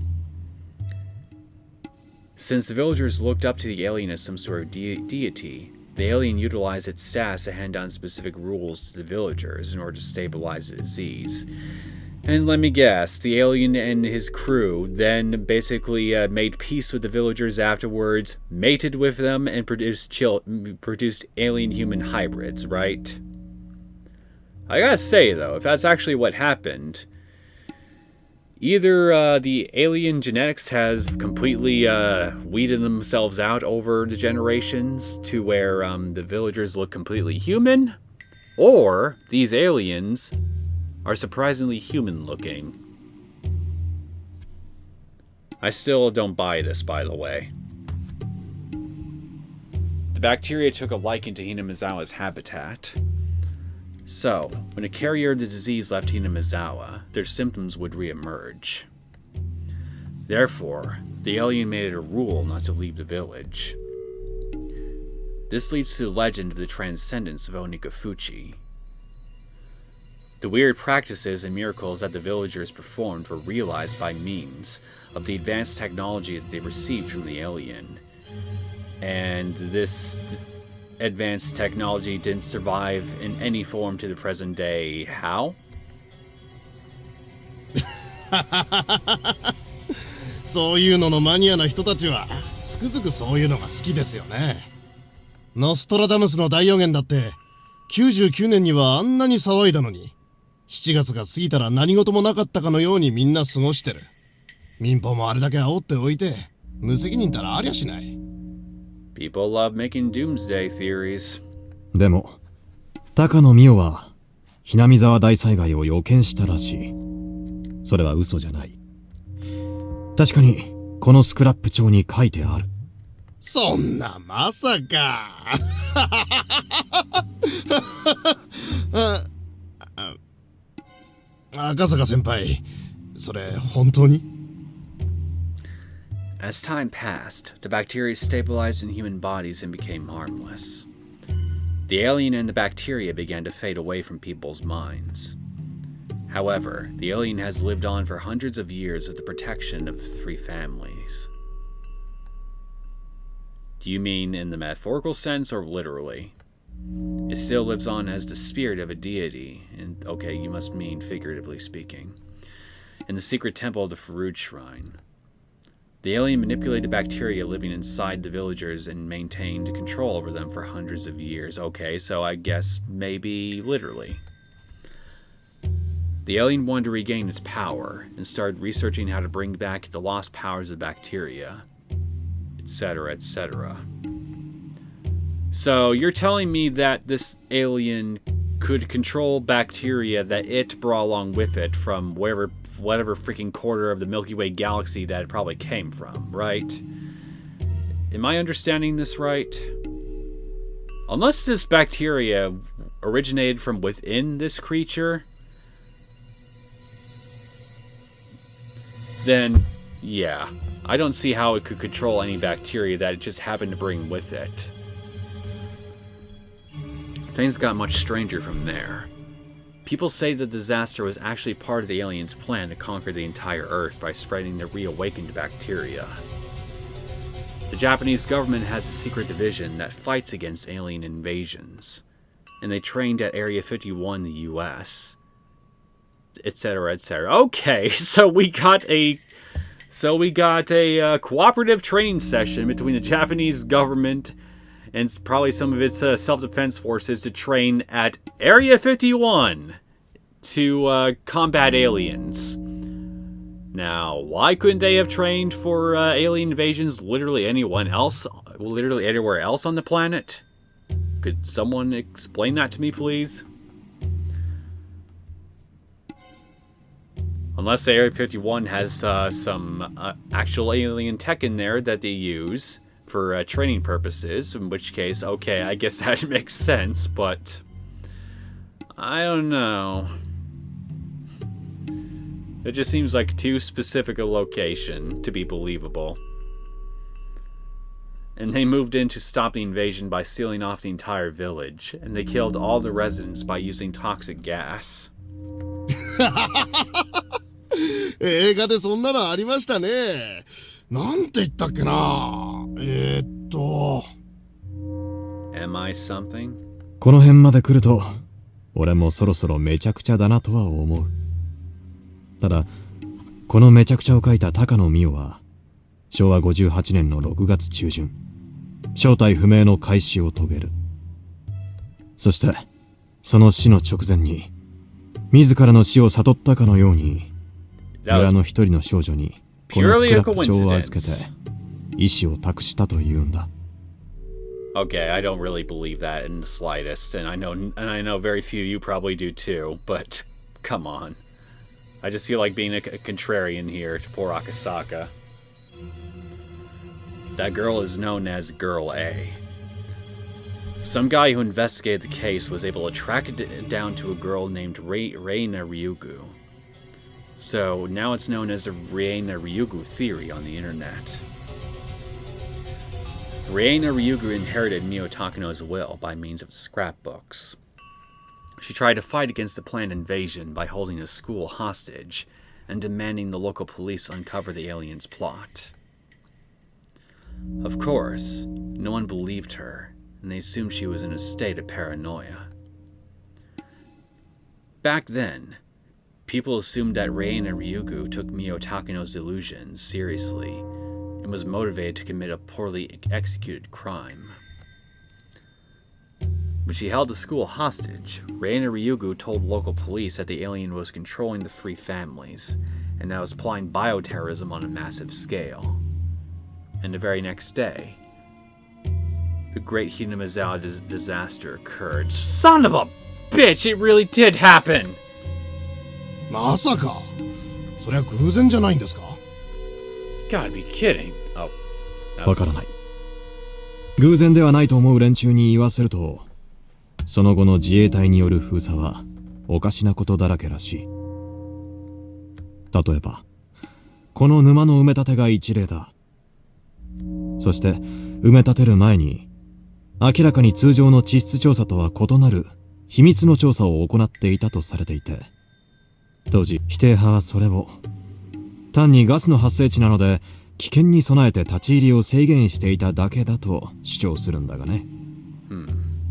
Since the villagers looked up to the alien as some sort of deity, the alien utilized its sass to hand down specific rules to the villagers in order to stabilize the disease. And let me guess, the alien and his crew then basically made peace with the villagers afterwards, mated with them, and produced alien-human hybrids, right? I gotta say, though, if that's actually what happened, either the alien genetics have completely weeded themselves out over the generations to where the villagers look completely human, or these aliens are surprisingly human-looking. I still don't buy this, by the way. The bacteria took a liking to Hinamizawa's habitat. So, when a carrier of the disease left Hinamizawa, their symptoms would re-emerge. Therefore, the alien made it a rule not to leave the village. This leads to the legend of the transcendence of Onikafuchi. The weird practices and miracles that the villagers performed were realized by means of the advanced technology that they received from the alien. And this advanced technology didn't survive in any form to the present day. How? そういうののマニアな人たちはつくづくそういうのが好きですよね。ノストラダムスの大予言だって99年にはあんなに騒いだのに、7月が過ぎたら何事もなかったかのようにみんな過ごしてる。民放もあれだけ煽っておいて無責任たらありゃしない。 People love making doomsday theories. でも高野美代はひなみ沢大災害を予見したらしい。それは嘘じゃない。確かにこのスクラップ帳に書いてある。そんなまさか赤坂先輩、それ本当に？ As time passed, the bacteria stabilized in human bodies and became harmless. The alien and the bacteria began to fade away from people's minds. However, the alien has lived on for hundreds of years with the protection of 3 families. Do you mean in the metaphorical sense or literally? It still lives on as the spirit of a deity, and okay, you must mean figuratively speaking, in the secret temple of the Farood Shrine. The alien manipulated bacteria living inside the villagers and maintained control over them for hundreds of years. Okay, so I guess maybe literally. The alien wanted to regain its power and started researching how to bring back the lost powers of bacteria, etc., etc. So you're telling me that this alien could control bacteria that it brought along with it from whatever freaking quarter of the Milky Way galaxy that it probably came from, right? Am I understanding this right? Unless this bacteria originated from within this creature, then yeah, I don't see how it could control any bacteria that it just happened to bring with it. Things got much stranger from there. People say the disaster was actually part of the aliens' plan to conquer the entire Earth by spreading the reawakened bacteria. The Japanese government has a secret division that fights against alien invasions, and they trained at Area 51 in the US, etc., etc. Okay, so we got a cooperative training session between the Japanese government and probably some of its self-defense forces to train at Area 51 to combat aliens. Now, why couldn't they have trained for alien invasions literally anywhere else on the planet? Could someone explain that to me, please? Unless Area 51 has some actual alien tech in there that they use for training purposes, in which case, okay, I guess that makes sense, but I don't know. It just seems like too specific a location to be believable. And they moved in to stop the invasion by sealing off the entire village, and they killed all the residents by using toxic gas. 映画でそんなのありましたね。なんて言ったっけな。Am I something? この辺まで来ると俺もそろそろめちゃくちゃだなとは思う。ただこのめちゃくちゃを書いた高野美代は昭和58年の6月中旬、正体不明の開始を遂げる。そしてその死の直前に自らの死を悟ったかのように村の一人の少女にこのスクラップ帳を預けて意志を託したというんだ。Okay, I don't really believe that in the slightest, and I know very few you probably do too, but come on. I just feel like being a contrarian here to poor Akasaka. That girl is known as Girl A. Some guy who investigated the case was able to track it down to a girl named Reina Ryugu. So now it's known as the Reina Ryugu theory on the internet. Reina Ryugu inherited Mio Takano's will by means of the scrapbooks. She tried to fight against the planned invasion by holding a school hostage and demanding the local police uncover the aliens' plot. Of course, no one believed her, and they assumed she was in a state of paranoia. Back then, people assumed that Reina Ryugu took Mio Takeno's delusions seriously and was motivated to commit a poorly executed crime. When she held the school hostage, Reina Ryugu told local police that the alien was controlling the three families and that was applying bioterrorism on a massive scale. And the very next day, the Great Hinamizawa disaster occurred. Son of a bitch! It really did happen! まさかそりゃ偶然じゃないんですか Gotta be kidding. Oh. わからない。偶然ではないと思う連中に言わせると、その後の自衛隊による封鎖はおかしなことだらけらしい。例えば、この沼の埋め立てが一例だ。そして埋め立てる前に、明らかに通常の地質調査とは異なる秘密の調査を行っていたとされていて、当時否定派はそれを単にガスの発生地なので危険に備えて立ち入りを制限していただけだと主張するんだがね。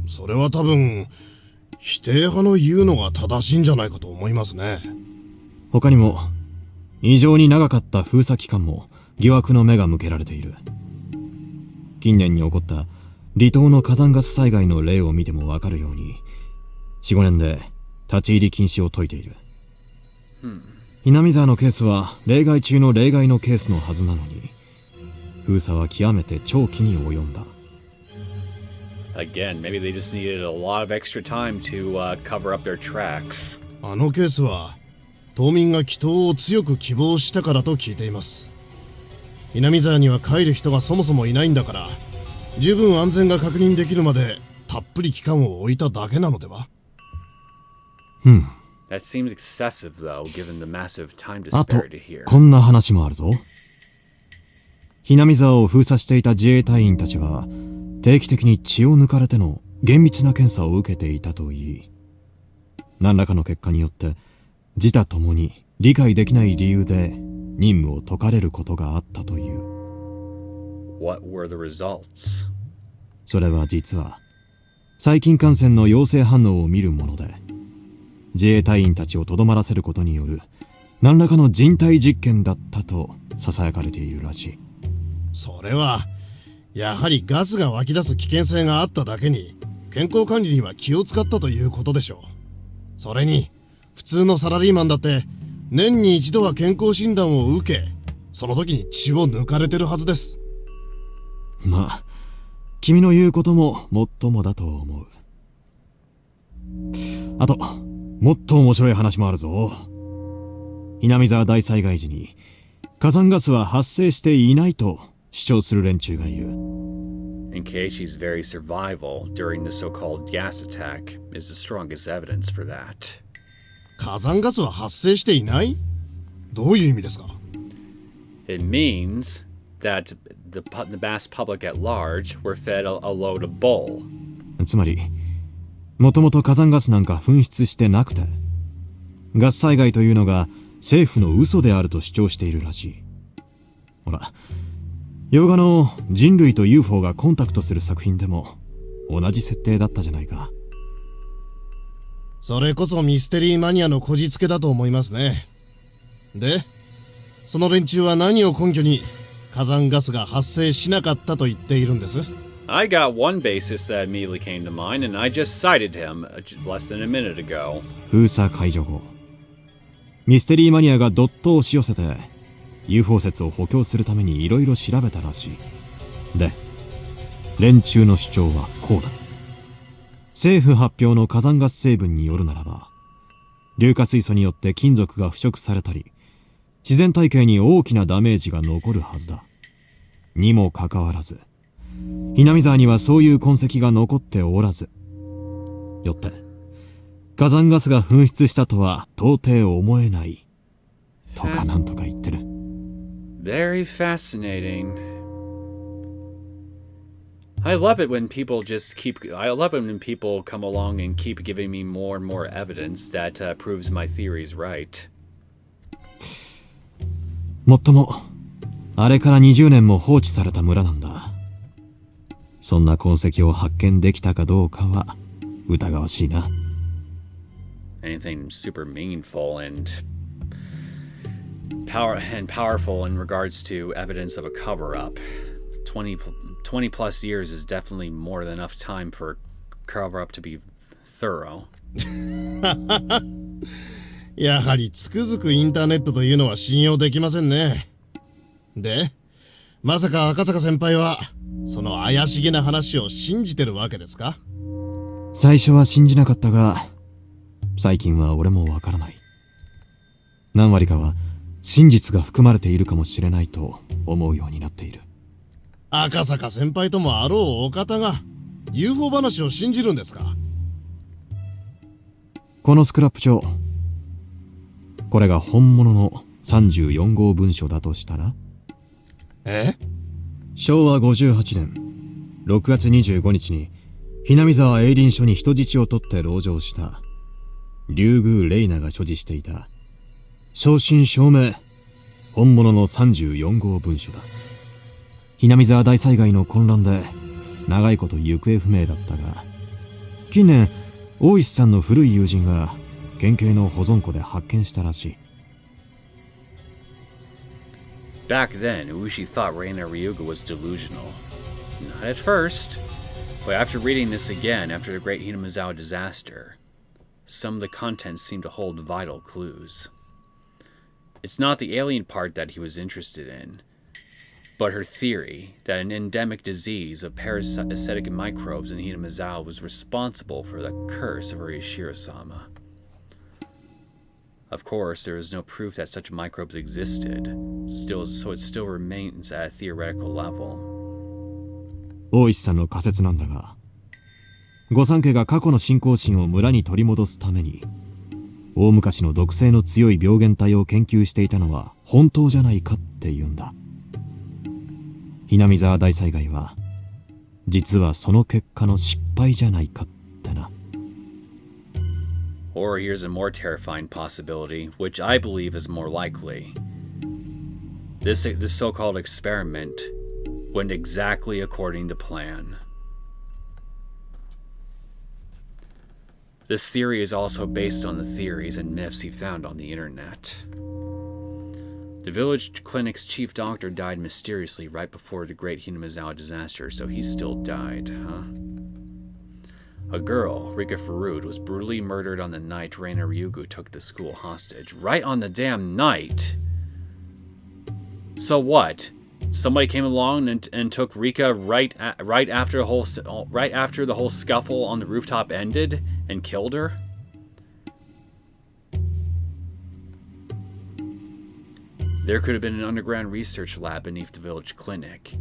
それは多分否定派の言うのが正しいんじゃないかと思いますね。他にも異常に長かった封鎖期間も疑惑の目が向けられている。近年に起こった離島の火山ガス災害の例を見てもわかるように 4,5 年で立ち入り禁止を解いている。南沢のケースは例外中の例外のケースのはずなのに、封鎖は極めて長期に及んだ。Again, maybe they just needed a lot of extra time to cover up their tracks. あのケースは島民が帰島を強く希望したからと聞いています。南沢には帰る人がそもそもいないんだから、十分安全が確認できるまでたっぷり期間を置いただけなのでは。That seems excessive, though, given the massive time あと disparity here. こんな話もあるぞ。南沢を封鎖していた自衛隊員たちは定期的に血を抜かれての厳密な検査を受けていたといい、何らかの結果によって自他ともに理解できない理由で任務を解かれることがあったという。What were the results? それは実は細菌感染の陽性反応を見るもので、自衛隊員たちをとどまらせることによる何らかの人体実験だったと囁かれているらしい。それはやはりガスが湧き出す危険性があっただけに、健康管理には気を使ったということでしょう。それに普通のサラリーマンだって年に一度は健康診断を受け、その時に血を抜かれてるはずです。まあ君の言うことももっともだと思う。あともっと面白い話もあるぞ。南沢大災害時に火山ガスは発生していないと主張する連中がいる。And Keishi's very survival during the so-called gas attack is the strongest evidence for that. 火山ガスは発生していない？どういう意味ですか？ It means that the mass public at large were fed a load of bull. つまりもともと火山ガスなんか噴出してなくて、ガス災害というのが政府の嘘であると主張しているらしい。ほら、洋画の人類と UFO がコンタクトする作品でも同じ設定だったじゃないか。それこそミステリーマニアのこじつけだと思いますね。で、その連中は何を根拠に火山ガスが発生しなかったと言っているんです？ I got one basis that immediately came to mind, and I just cited him less than a minute ago. 封鎖解除後、ミステリーマニアがドットを押し寄せて UFO 説を補強するためにいろいろ調べたらしい。で、連中の主張はこうだ。政府発表の火山ガス成分によるならば、硫化水素によって金属が腐食されたり、自然体系に大きなダメージが残るはずだ。にもかかわらず、南沢にはそういう痕跡が残っておらず、よって火山ガスが噴出したとは到底思えないとかなんとか言ってる。Very fascinating. I love it when people come along and keep giving me more and more evidence that proves my theories right. もっとも、あれから20年も放置された村なんだ。そんな痕跡を発見できたかどうかは疑わしいな。Anything super meaningful and powerful in regards to evidence of a cover-up. 20 plus years is definitely more than enough time for a cover-up to be thorough. やはりつくづくインターネットというのは信用できませんね。で、まさか赤坂先輩はその怪しげな話を信じてるわけですか？最初は信じなかったが、最近は俺もわからない。何割かは真実が含まれているかもしれないと思うようになっている。赤坂先輩ともあろうお方が UFO 話を信じるんですか？このスクラップ帳、これが本物の34号文書だとしたら、昭和58年6月25日にひなみ沢営林署に人質を取って籠城した竜宮レイナが所持していた正真正銘本物の34号文書だ。ひなみ沢大災害の混乱で長いこと行方不明だったが、近年大石さんの古い友人が県警の保存庫で発見したらしい。Back then, Ushi thought Reina Ryuga was delusional. Not at first, but after reading this again after the Great Hinamizawa disaster, some of the contents seem to hold vital clues. It's not the alien part that he was interested in, but her theory that an endemic disease of parasitic microbes in Hinamizawa was responsible for the curse of Shirosama. Of course, there is no proof that such microbes existed, so it still remains at a theoretical level. 大石さんの仮説なんだが、御三家が過去の信仰心を村に取り戻すために、大昔の毒性の強い病原体を研究していたのは本当じゃないかって言うんだ。ひなみ沢大災害は、実はその結果の失敗じゃないかってな。Or here's a more terrifying possibility, which I believe is more likely. This so-called experiment went exactly according to plan. This theory is also based on the theories and myths he found on the internet. The village clinic's chief doctor died mysteriously right before the Great Hinamizawa disaster, so he still died, huh? A girl, Rika Farud, was brutally murdered on the night Reina Ryugu took the school hostage. Right on the damn night! So what? Somebody came along and took Rika right after the whole scuffle on the rooftop ended and killed her? There could have been an underground research lab beneath the village clinic,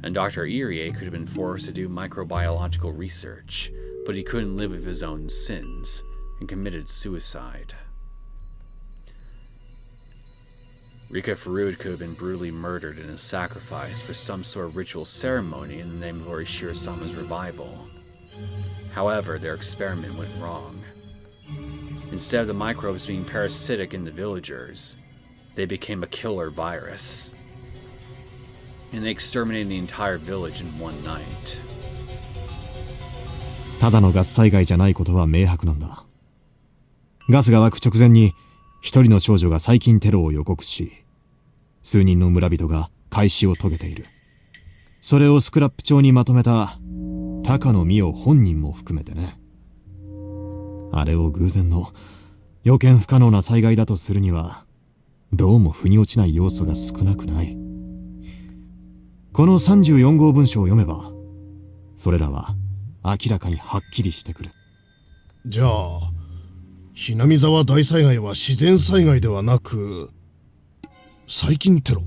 and Dr. Irie could have been forced to do microbiological research, but he couldn't live with his own sins and committed suicide. Rika Farud could have been brutally murdered in a sacrifice for some sort of ritual ceremony in the name of Orishiro-sama's revival. However, their experiment went wrong. Instead of the microbes being parasitic in the villagers, they became a killer virus. And they exterminated the entire village in one night. ただのガス災害じゃないことは明白なんだ。ガスが湧く直前に一人の少女が最近テロを予告し、数人の村人が開始を遂げている。それをスクラップ帳にまとめた高野美代本人も含めてね。あれを偶然の予見不可能な災害だとするには、どうも腑に落ちない要素が少なくない。この34号文書を読めば、それらは明らかにはっきりしてくる。じゃあ、ひなみ沢大災害は自然災害ではなく、細菌テロ。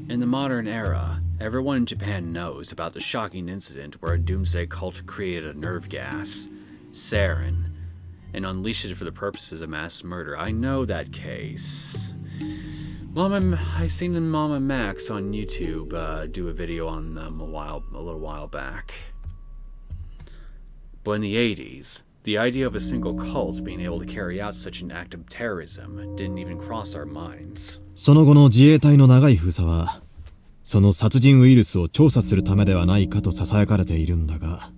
In the modern era, everyone in Japan knows about the shocking incident where a doomsday cult created a nerve gas, sarin, and unleashed it for the purposes of mass murder. I know that case. I seen Mama Max on YouTube do a video on them a little while back. But in the 80s, the idea of a single cult being able to carry out such an act of terrorism didn't even cross our minds. その後の自衛隊の長い封鎖は、その殺人ウイルスを調査するためではないかと囁かれているんだが、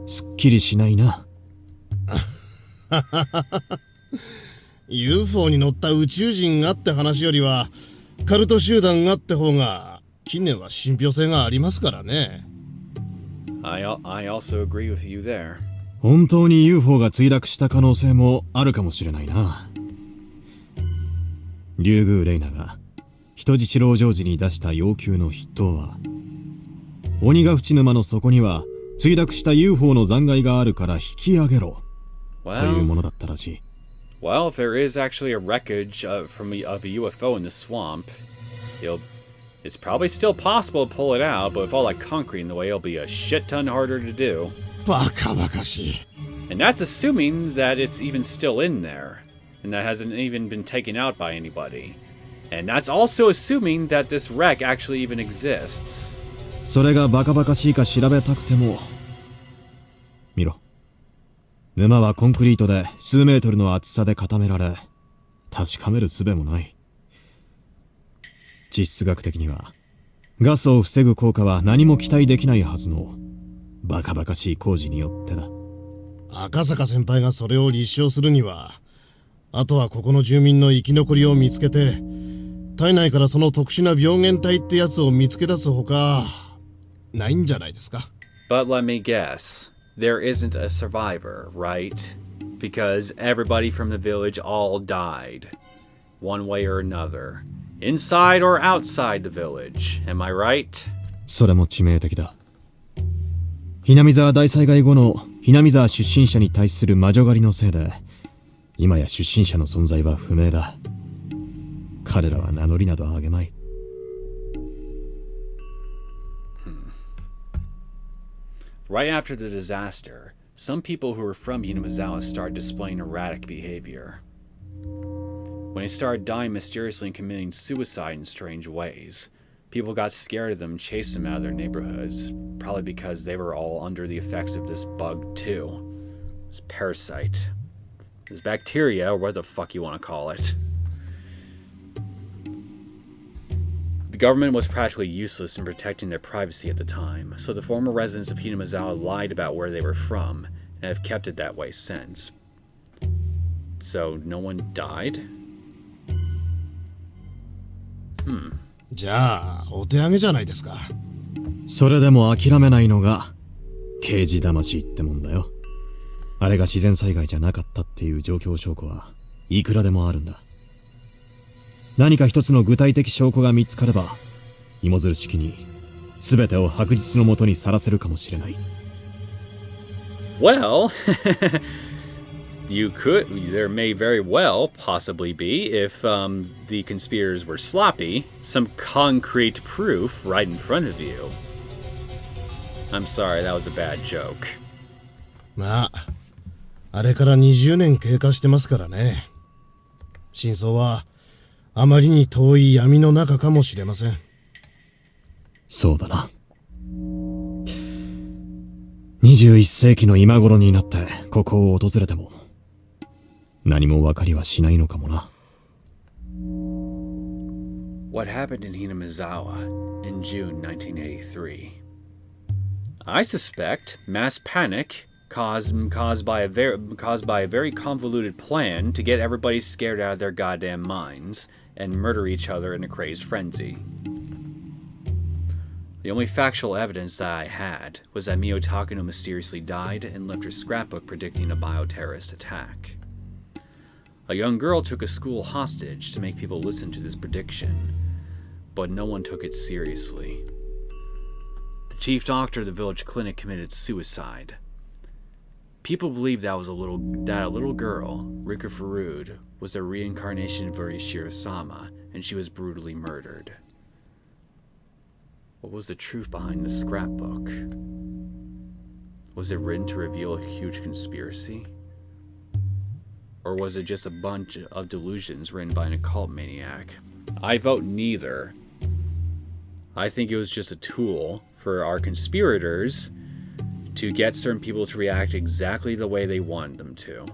すっきりしないな。UFO に乗った宇宙人がって話よりは、カルト集団がって方が、近年は信憑性がありますからね。I also agree with you there. 本当に UFO が墜落した可能性もあるかもしれないな。リュウグウ・レイナが人質籠城時に出した要求の筆頭は、鬼ヶ淵沼の底には墜落した UFO の残骸があるから引き上げろというものだったらしい。Well, if there is actually a wreckage of a UFO in the swamp, it's probably still possible to pull it out, but with all that concrete in the way, it'll be a shit ton harder to do. バカバカしい。 And that's assuming that it's even still in there, and that hasn't even been taken out by anybody. And that's also assuming that this wreck actually even exists. それがバカバカしいか調べたくても、見ろ。沼はコンクリートで数メートルの厚さで固められ、確かめる術もない。地質学的にはガスを防ぐ効果は何も期待できないはずのバカバカしい工事によってだ。赤坂先輩がそれを立証するには、あとはここの住民の生き残りを見つけて、体内からその特殊な病原体ってやつを見つけ出すほかないんじゃないですか。 But let me guess, there isn't a survivor, right? Because everybody from the village all died, one way or another, inside or outside the village. Am I right? それも致命的だ。ひなみ沢大災害後のひなみ沢出身者に対する魔女狩りのせいで、今や出身者の存在は不明だ。彼らは名乗りなどあげまい。Right after the disaster, some people who were from Hinamizawa started displaying erratic behavior. When they started dying mysteriously and committing suicide in strange ways, people got scared of them and chased them out of their neighborhoods, probably because they were all under the effects of this bug too. This parasite. This bacteria, or what the fuck you want to call it. The government was practically useless in protecting their privacy at the time, so the former residents of Hinamizawa lied about where they were from, and have kept it that way since. So, no one died? じゃあお手上げじゃないですか。それでも諦めないのが刑事魂ってもんだよ。あれが自然災害じゃなかったっていう状況証拠はいくらでもあるんだ。何か一つの具体的証拠が見つかれば、芋づる式に全てを白日の下にさらせるかもしれない。Well, there may very well possibly be, if the conspirators were sloppy, some concrete proof right in front of you. I'm sorry, that was a bad joke. まあ、あれから20年経過してますからね。真相はあまりに遠い闇の中かもしれません。そうだな。21世紀の今頃になってここを訪れても何も分かりはしないのかもな。What happened in Hinamizawa in June 1983? I suspect mass panic caused by a very convoluted plan to get everybody scared out of their goddamn minds and murder each other in a crazed frenzy. The only factual evidence that I had was that Mio Takano mysteriously died and left her scrapbook predicting a bioterrorist attack. A young girl took a school hostage to make people listen to this prediction, but no one took it seriously. The chief doctor of the village clinic committed suicide. People believed that a little girl, Rika Farud, was a reincarnation of Shiro-sama, and she was brutally murdered. What was the truth behind the scrapbook? Was it written to reveal a huge conspiracy? Or was it just a bunch of delusions written by an occult maniac? I vote neither. I think it was just a tool for our conspirators to get certain people to react exactly the way they wanted them to.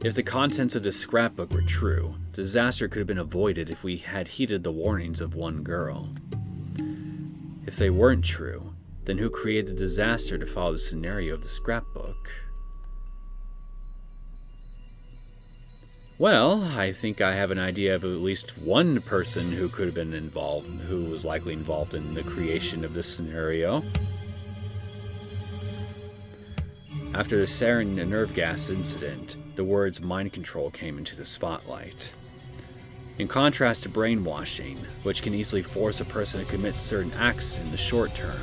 If the contents of this scrapbook were true, disaster could have been avoided if we had heeded the warnings of one girl. If they weren't true, then who created the disaster to follow the scenario of the scrapbook? Well, I think I have an idea of at least one person who could have been involved, who was likely involved in the creation of this scenario. After the sarin nerve gas incident, the words mind control came into the spotlight. In contrast to brainwashing, which can easily force a person to commit certain acts in the short term,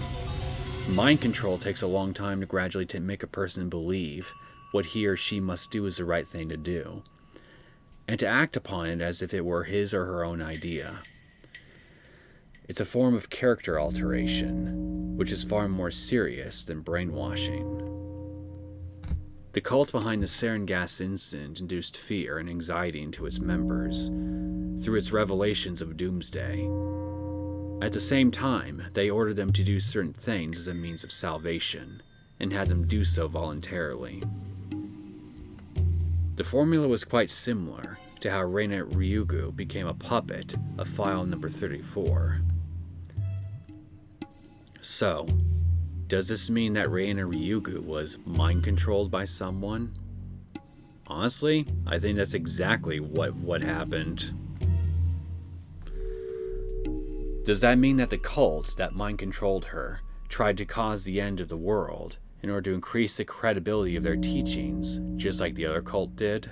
mind control takes a long time to gradually make a person believe what he or she must do is the right thing to do, and to act upon it as if it were his or her own idea. It's a form of character alteration, which is far more serious than brainwashing. The cult behind the sarin gas incident induced fear and anxiety into its members through its revelations of doomsday. At the same time, they ordered them to do certain things as a means of salvation, and had them do so voluntarily. The formula was quite similar to how Reina Ryugu became a puppet of file number 34. So, does this mean that Reina Ryugu was mind-controlled by someone? Honestly, I think that's exactly what happened. Does that mean that the cult that mind-controlled her tried to cause the end of the world in order to increase the credibility of their teachings, just like the other cult did?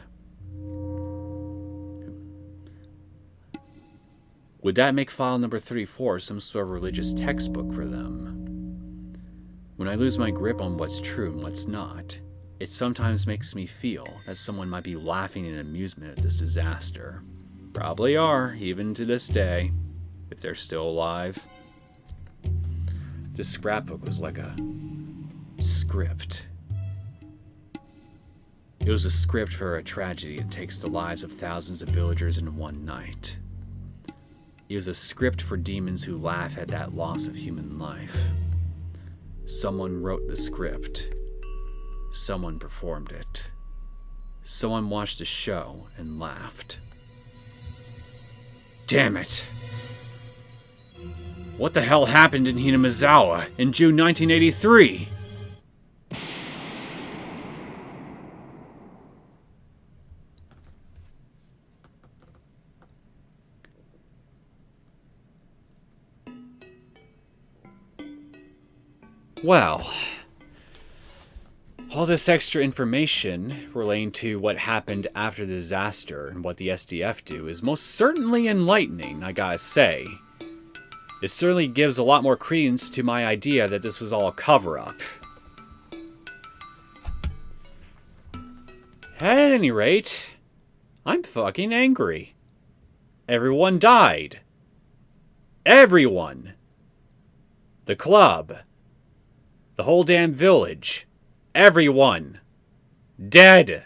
Would that make file number 34 some sort of religious textbook for them? When I lose my grip on what's true and what's not, it sometimes makes me feel that someone might be laughing in amusement at this disaster. Probably are, even to this day, if they're still alive. This scrapbook was like a script. It was a script for a tragedy that takes the lives of thousands of villagers in one night. It was a script for demons who laugh at that loss of human life. Someone wrote the script. Someone performed it. Someone watched the show and laughed. Damn it! What the hell happened in Hinamizawa in June 1983? Well, all this extra information relating to what happened after the disaster and what the SDF do is most certainly enlightening, I gotta say. It certainly gives a lot more credence to my idea that this was all a cover-up. At any rate, I'm fucking angry. Everyone died. Everyone. The club. The whole damn village. Everyone. Dead.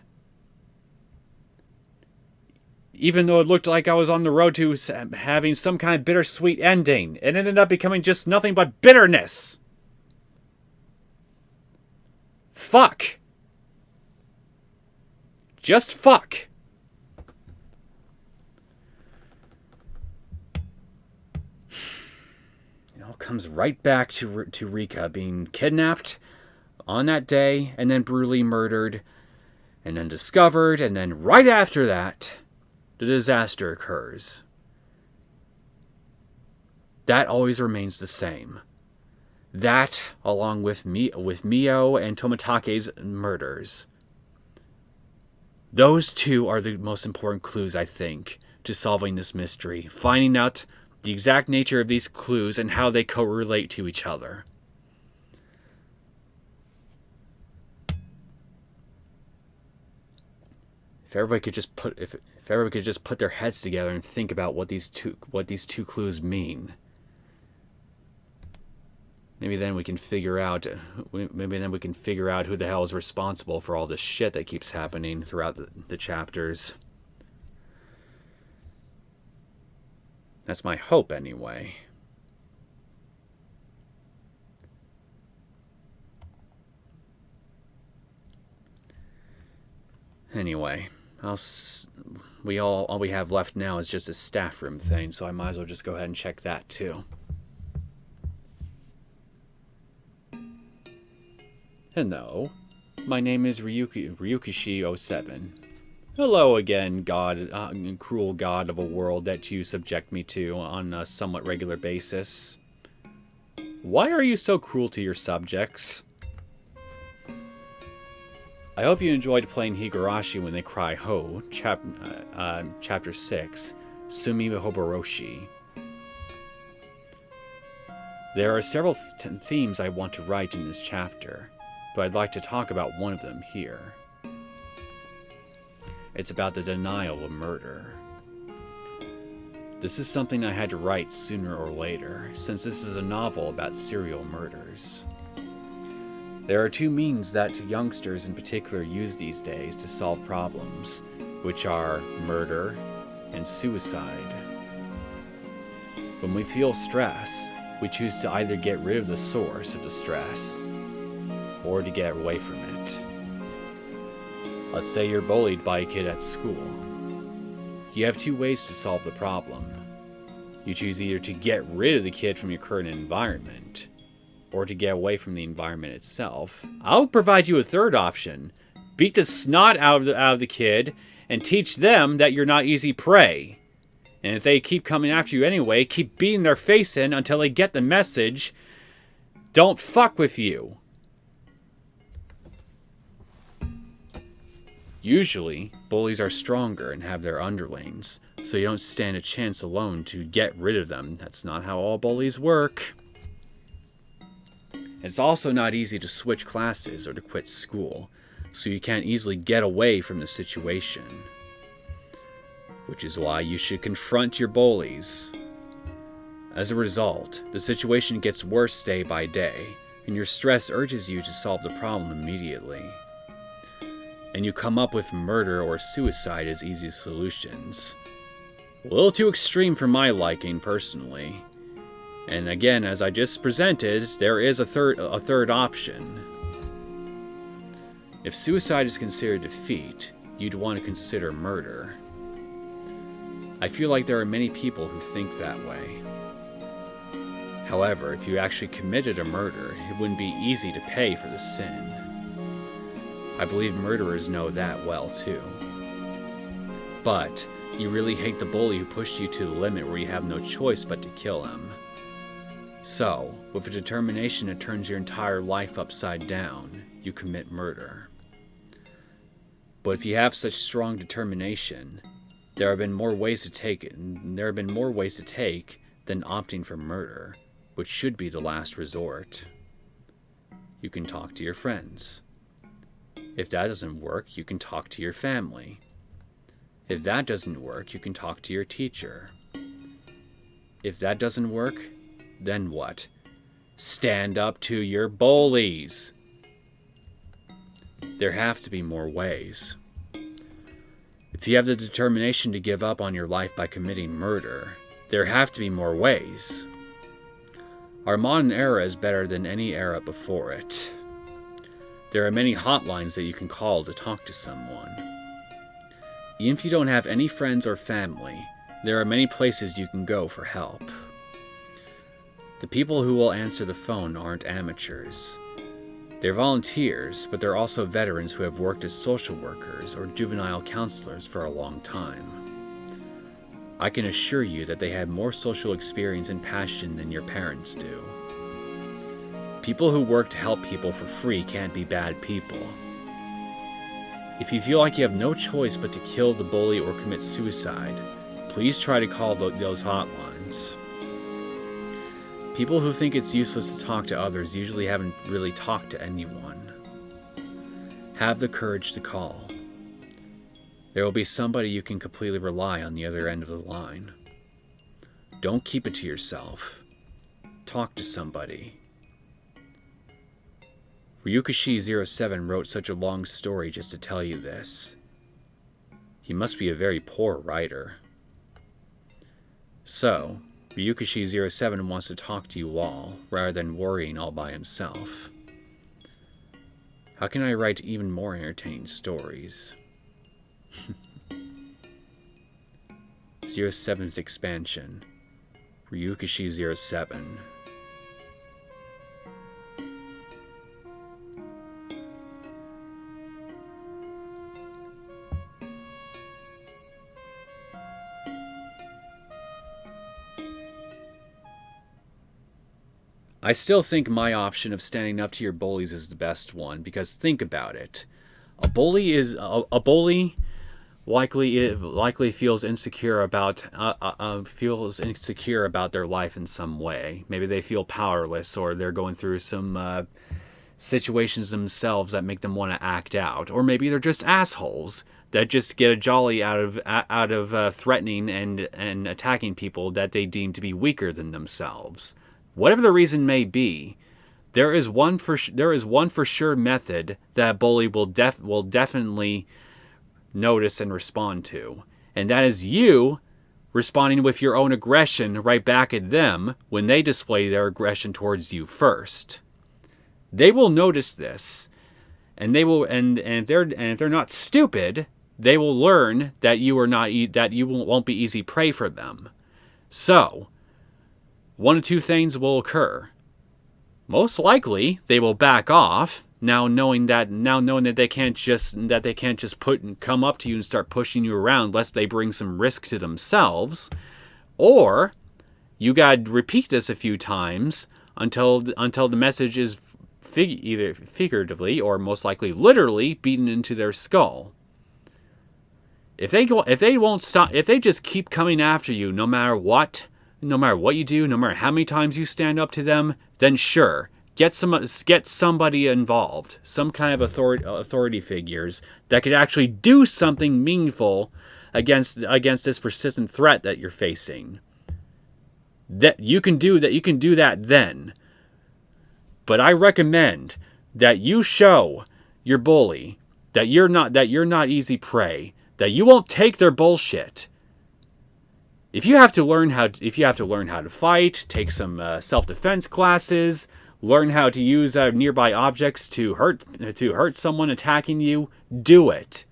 Even though it looked like I was on the road to having some kind of bittersweet ending, it ended up becoming just nothing but bitterness. Fuck. Just fuck. It all comes right back to Rika being kidnapped on that day, and then brutally murdered, and then discovered, and then right after that, the disaster occurs. That always remains the same. That, along with Mio and Tomatake's murders. Those two are the most important clues, I think, to solving this mystery. Finding out the exact nature of these clues and how they correlate to each other. If everybody could just put their heads together and think about what these two clues mean. Maybe then we can figure out who the hell is responsible for all this shit that keeps happening throughout the chapters. That's my hope, anyway. Anyway, All we have left now is just a staff room thing, so I might as well just go ahead and check that too. Hello, my name is Ch.7. Hello again, God, cruel God of a world that you subject me to on a somewhat regular basis. Why are you so cruel to your subjects? I hope you enjoyed playing Higurashi when they cry ho, chapter 6, Sumi Hoboroshi. There are several themes I want to write in this chapter, but I'd like to talk about one of them here. It's about the denial of murder. This is something I had to write sooner or later, since this is a novel about serial murders. There are two means that youngsters in particular use these days to solve problems, which are murder and suicide. When we feel stress, we choose to either get rid of the source of the stress, or to get away from it. Let's say you're bullied by a kid at school. You have two ways to solve the problem. You choose either to get rid of the kid from your current environment, or to get away from the environment itself. I'll provide you a third option. Beat the snot out of the kid and teach them that you're not easy prey. And if they keep coming after you anyway, keep beating their face in until they get the message. Don't fuck with you. Usually, bullies are stronger and have their underlings, so you don't stand a chance alone to get rid of them. That's not how all bullies work. It's also not easy to switch classes or to quit school, so you can't easily get away from the situation. Which is why you should confront your bullies. As a result, the situation gets worse day by day, and your stress urges you to solve the problem immediately. And you come up with murder or suicide as easy solutions. A little too extreme for my liking, personally. And again, as I just presented, there is a third option. If suicide is considered defeat, you'd want to consider murder. I feel like there are many people who think that way. However, if you actually committed a murder, it wouldn't be easy to pay for the sin. I believe murderers know that well too. But you really hate the bully who pushed you to the limit where you have no choice but to kill him. So, with a determination that turns your entire life upside down, you commit murder. But if you have such strong determination, there have been more ways to take than opting for murder, which should be the last resort. You can talk to your friends. If that doesn't work, you can talk to your family. If that doesn't work, you can talk to your teacher. If that doesn't work, then what? Stand up to your bullies. There have to be more ways. If you have the determination to give up on your life by committing murder, there have to be more ways. Our modern era is better than any era before it. There are many hotlines that you can call to talk to someone. Even if you don't have any friends or family, there are many places you can go for help. The people who will answer the phone aren't amateurs. They're volunteers, but they're also veterans who have worked as social workers or juvenile counselors for a long time. I can assure you that they have more social experience and passion than your parents do. People who work to help people for free can't be bad people. If you feel like you have no choice but to kill the bully or commit suicide, please try to call those hotlines. People who think it's useless to talk to others usually haven't really talked to anyone. Have the courage to call. There will be somebody you can completely rely on the other end of the line. Don't keep it to yourself. Talk to somebody. Ch.6 wrote such a long story just to tell you this. He must be a very poor writer. So, Ch.6 wants to talk to you all, rather than worrying all by himself. How can I write even more entertaining stories? 07's expansion. Ryukishi 07. I still think my option of standing up to your bullies is the best one, because think about it. A bully likely feels insecure about their life in some way. Maybe they feel powerless, or they're going through some situations themselves that make them want to act out, or maybe they're just assholes that just get a jolly out of threatening and attacking people that they deem to be weaker than themselves. Whatever the reason may be, there is one for sure method that a bully will definitely notice and respond to, and that is you responding with your own aggression right back at them when they display their aggression towards you first. They will notice this, and they will, and if they're not stupid, they will learn that you won't be easy prey for them. So, one of two things will occur. Most likely, they will back off, now knowing that they can't just come up to you and start pushing you around lest they bring some risk to themselves. Or you gotta repeat this a few times until the message is either figuratively or most likely literally beaten into their skull. If they won't stop, if they just keep coming after you no matter what you do, no matter how many times you stand up to them, then sure, get somebody involved, some kind of authority figures that could actually do something meaningful against this persistent threat that you're facing. That you can do that then. But I recommend that you show your bully that you're not easy prey, that you won't take their bullshit. If you have to learn how to fight, take some self-defense classes, learn how to use nearby objects to hurt someone attacking you, do it.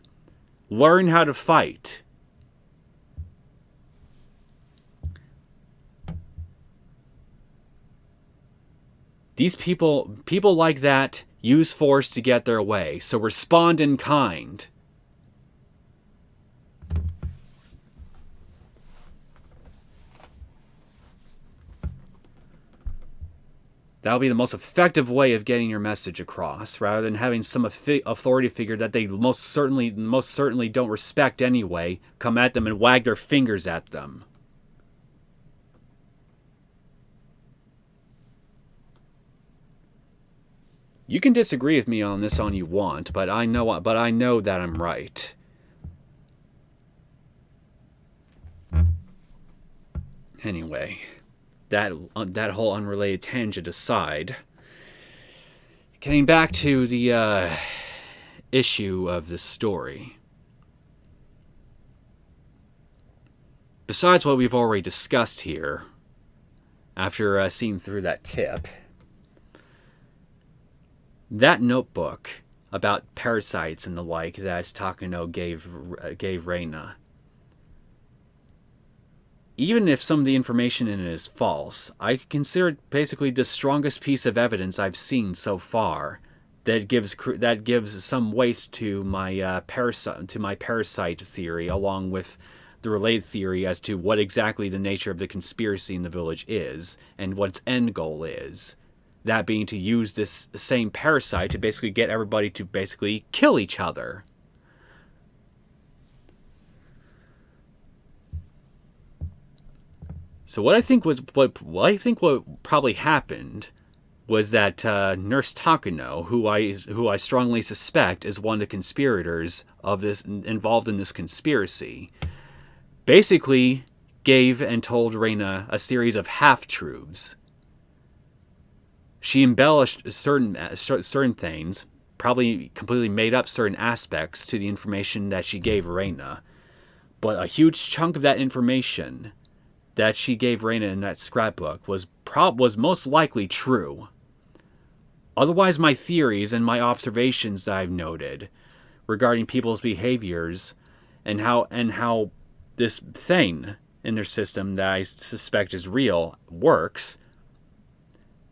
Learn how to fight. These people like that use force to get their way, so respond in kind. That'll be the most effective way of getting your message across, rather than having some authority figure that they most certainly don't respect anyway come at them and wag their fingers at them. You can disagree with me on this all you want, but I know that I'm right. Anyway, that whole unrelated tangent aside, getting back to the issue of the story. Besides what we've already discussed here, after seeing through that tip, that notebook about parasites and the like that Takano gave Reina, even if some of the information in it is false, I consider it basically the strongest piece of evidence I've seen so far that gives some weight to my parasite theory, along with the related theory as to what exactly the nature of the conspiracy in the village is and what its end goal is. That being to use this same parasite to basically get everybody to basically kill each other. So what probably happened was that Nurse Takano, who I strongly suspect is one of the conspirators of this, involved in this conspiracy, basically gave and told Reina a series of half-truths. She embellished certain things, probably completely made up certain aspects to the information that she gave Reina, but a huge chunk of that information that she gave Reina in that scrapbook was most likely true. Otherwise, my theories and my observations that I've noted regarding people's behaviors and how this thing in their system that I suspect is real works,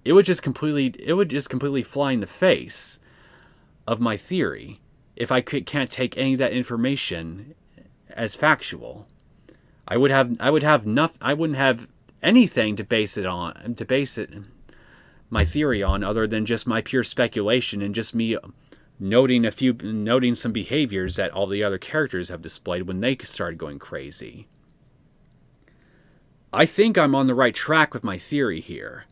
it would just completely fly in the face of my theory if I can't take any of that information as factual. I wouldn't have anything to base my theory on other than just my pure speculation and just me noting some behaviors that all the other characters have displayed when they started going crazy. I think I'm on the right track with my theory here.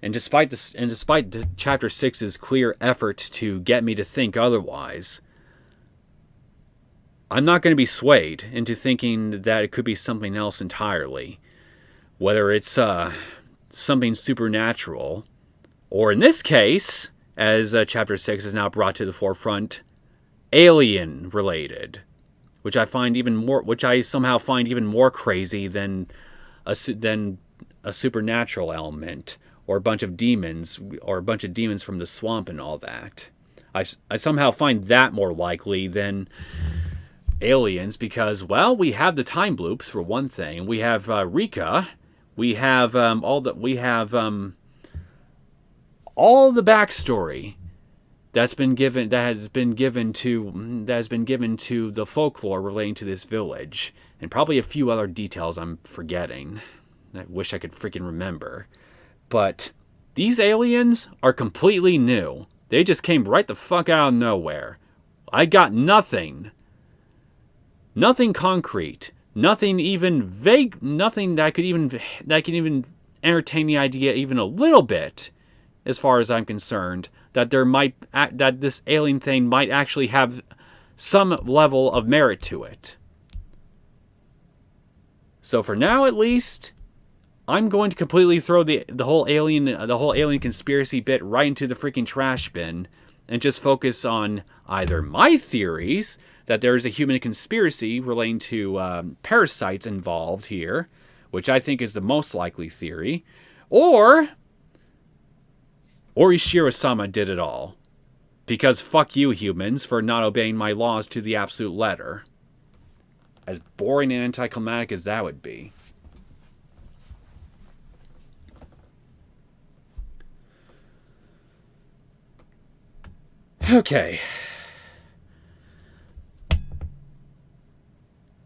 And despite Chapter 6's clear effort to get me to think otherwise, I'm not going to be swayed into thinking that it could be something else entirely. Whether it's something supernatural, or in this case, as Chapter 6 is now brought to the forefront, alien-related, which I somehow find even more crazy than a supernatural element, or a bunch of demons from the swamp and all that. I somehow find that more likely than aliens because, well, we have the time loops for one thing. We have Rika. We have all the backstory that has been given to the folklore relating to this village, and probably a few other details I'm forgetting. I wish I could freaking remember. But these aliens are completely new. They just came right the fuck out of nowhere. I got nothing. Nothing concrete. Nothing even vague. Nothing that could even entertain the idea even a little bit, as far as I'm concerned, that this alien thing might actually have some level of merit to it. So for now, at least, I'm going to completely throw the whole alien conspiracy bit right into the freaking trash bin and just focus on either my theories that there is a human conspiracy relating to parasites involved here, which I think is the most likely theory, or Ishiro-sama did it all. Because fuck you, humans, for not obeying my laws to the absolute letter. As boring and anticlimactic as that would be. Okay.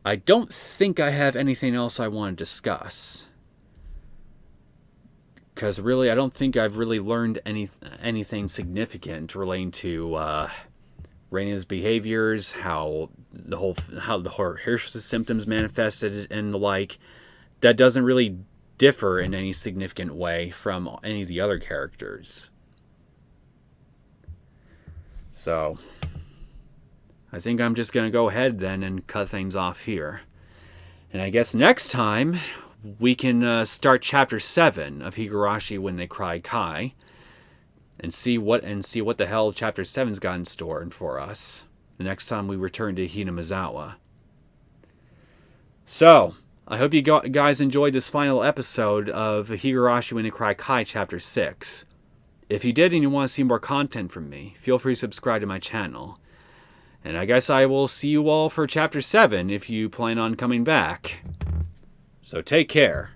I don't think I have anything else I want to discuss. Because really, I don't think I've really learned anything significant relating to Raina's behaviors, how her symptoms manifested and the like. That doesn't really differ in any significant way from any of the other characters. So, I think I'm just going to go ahead then and cut things off here. And I guess next time we can start Chapter 7 of Higurashi When They Cry Kai and see what the hell Chapter 7's got in store for us the next time we return to Hinamizawa. So, I hope you guys enjoyed this final episode of Higurashi When They Cry Kai Chapter 6. If you did and you want to see more content from me, feel free to subscribe to my channel. And I guess I will see you all for Chapter 7 if you plan on coming back. So take care.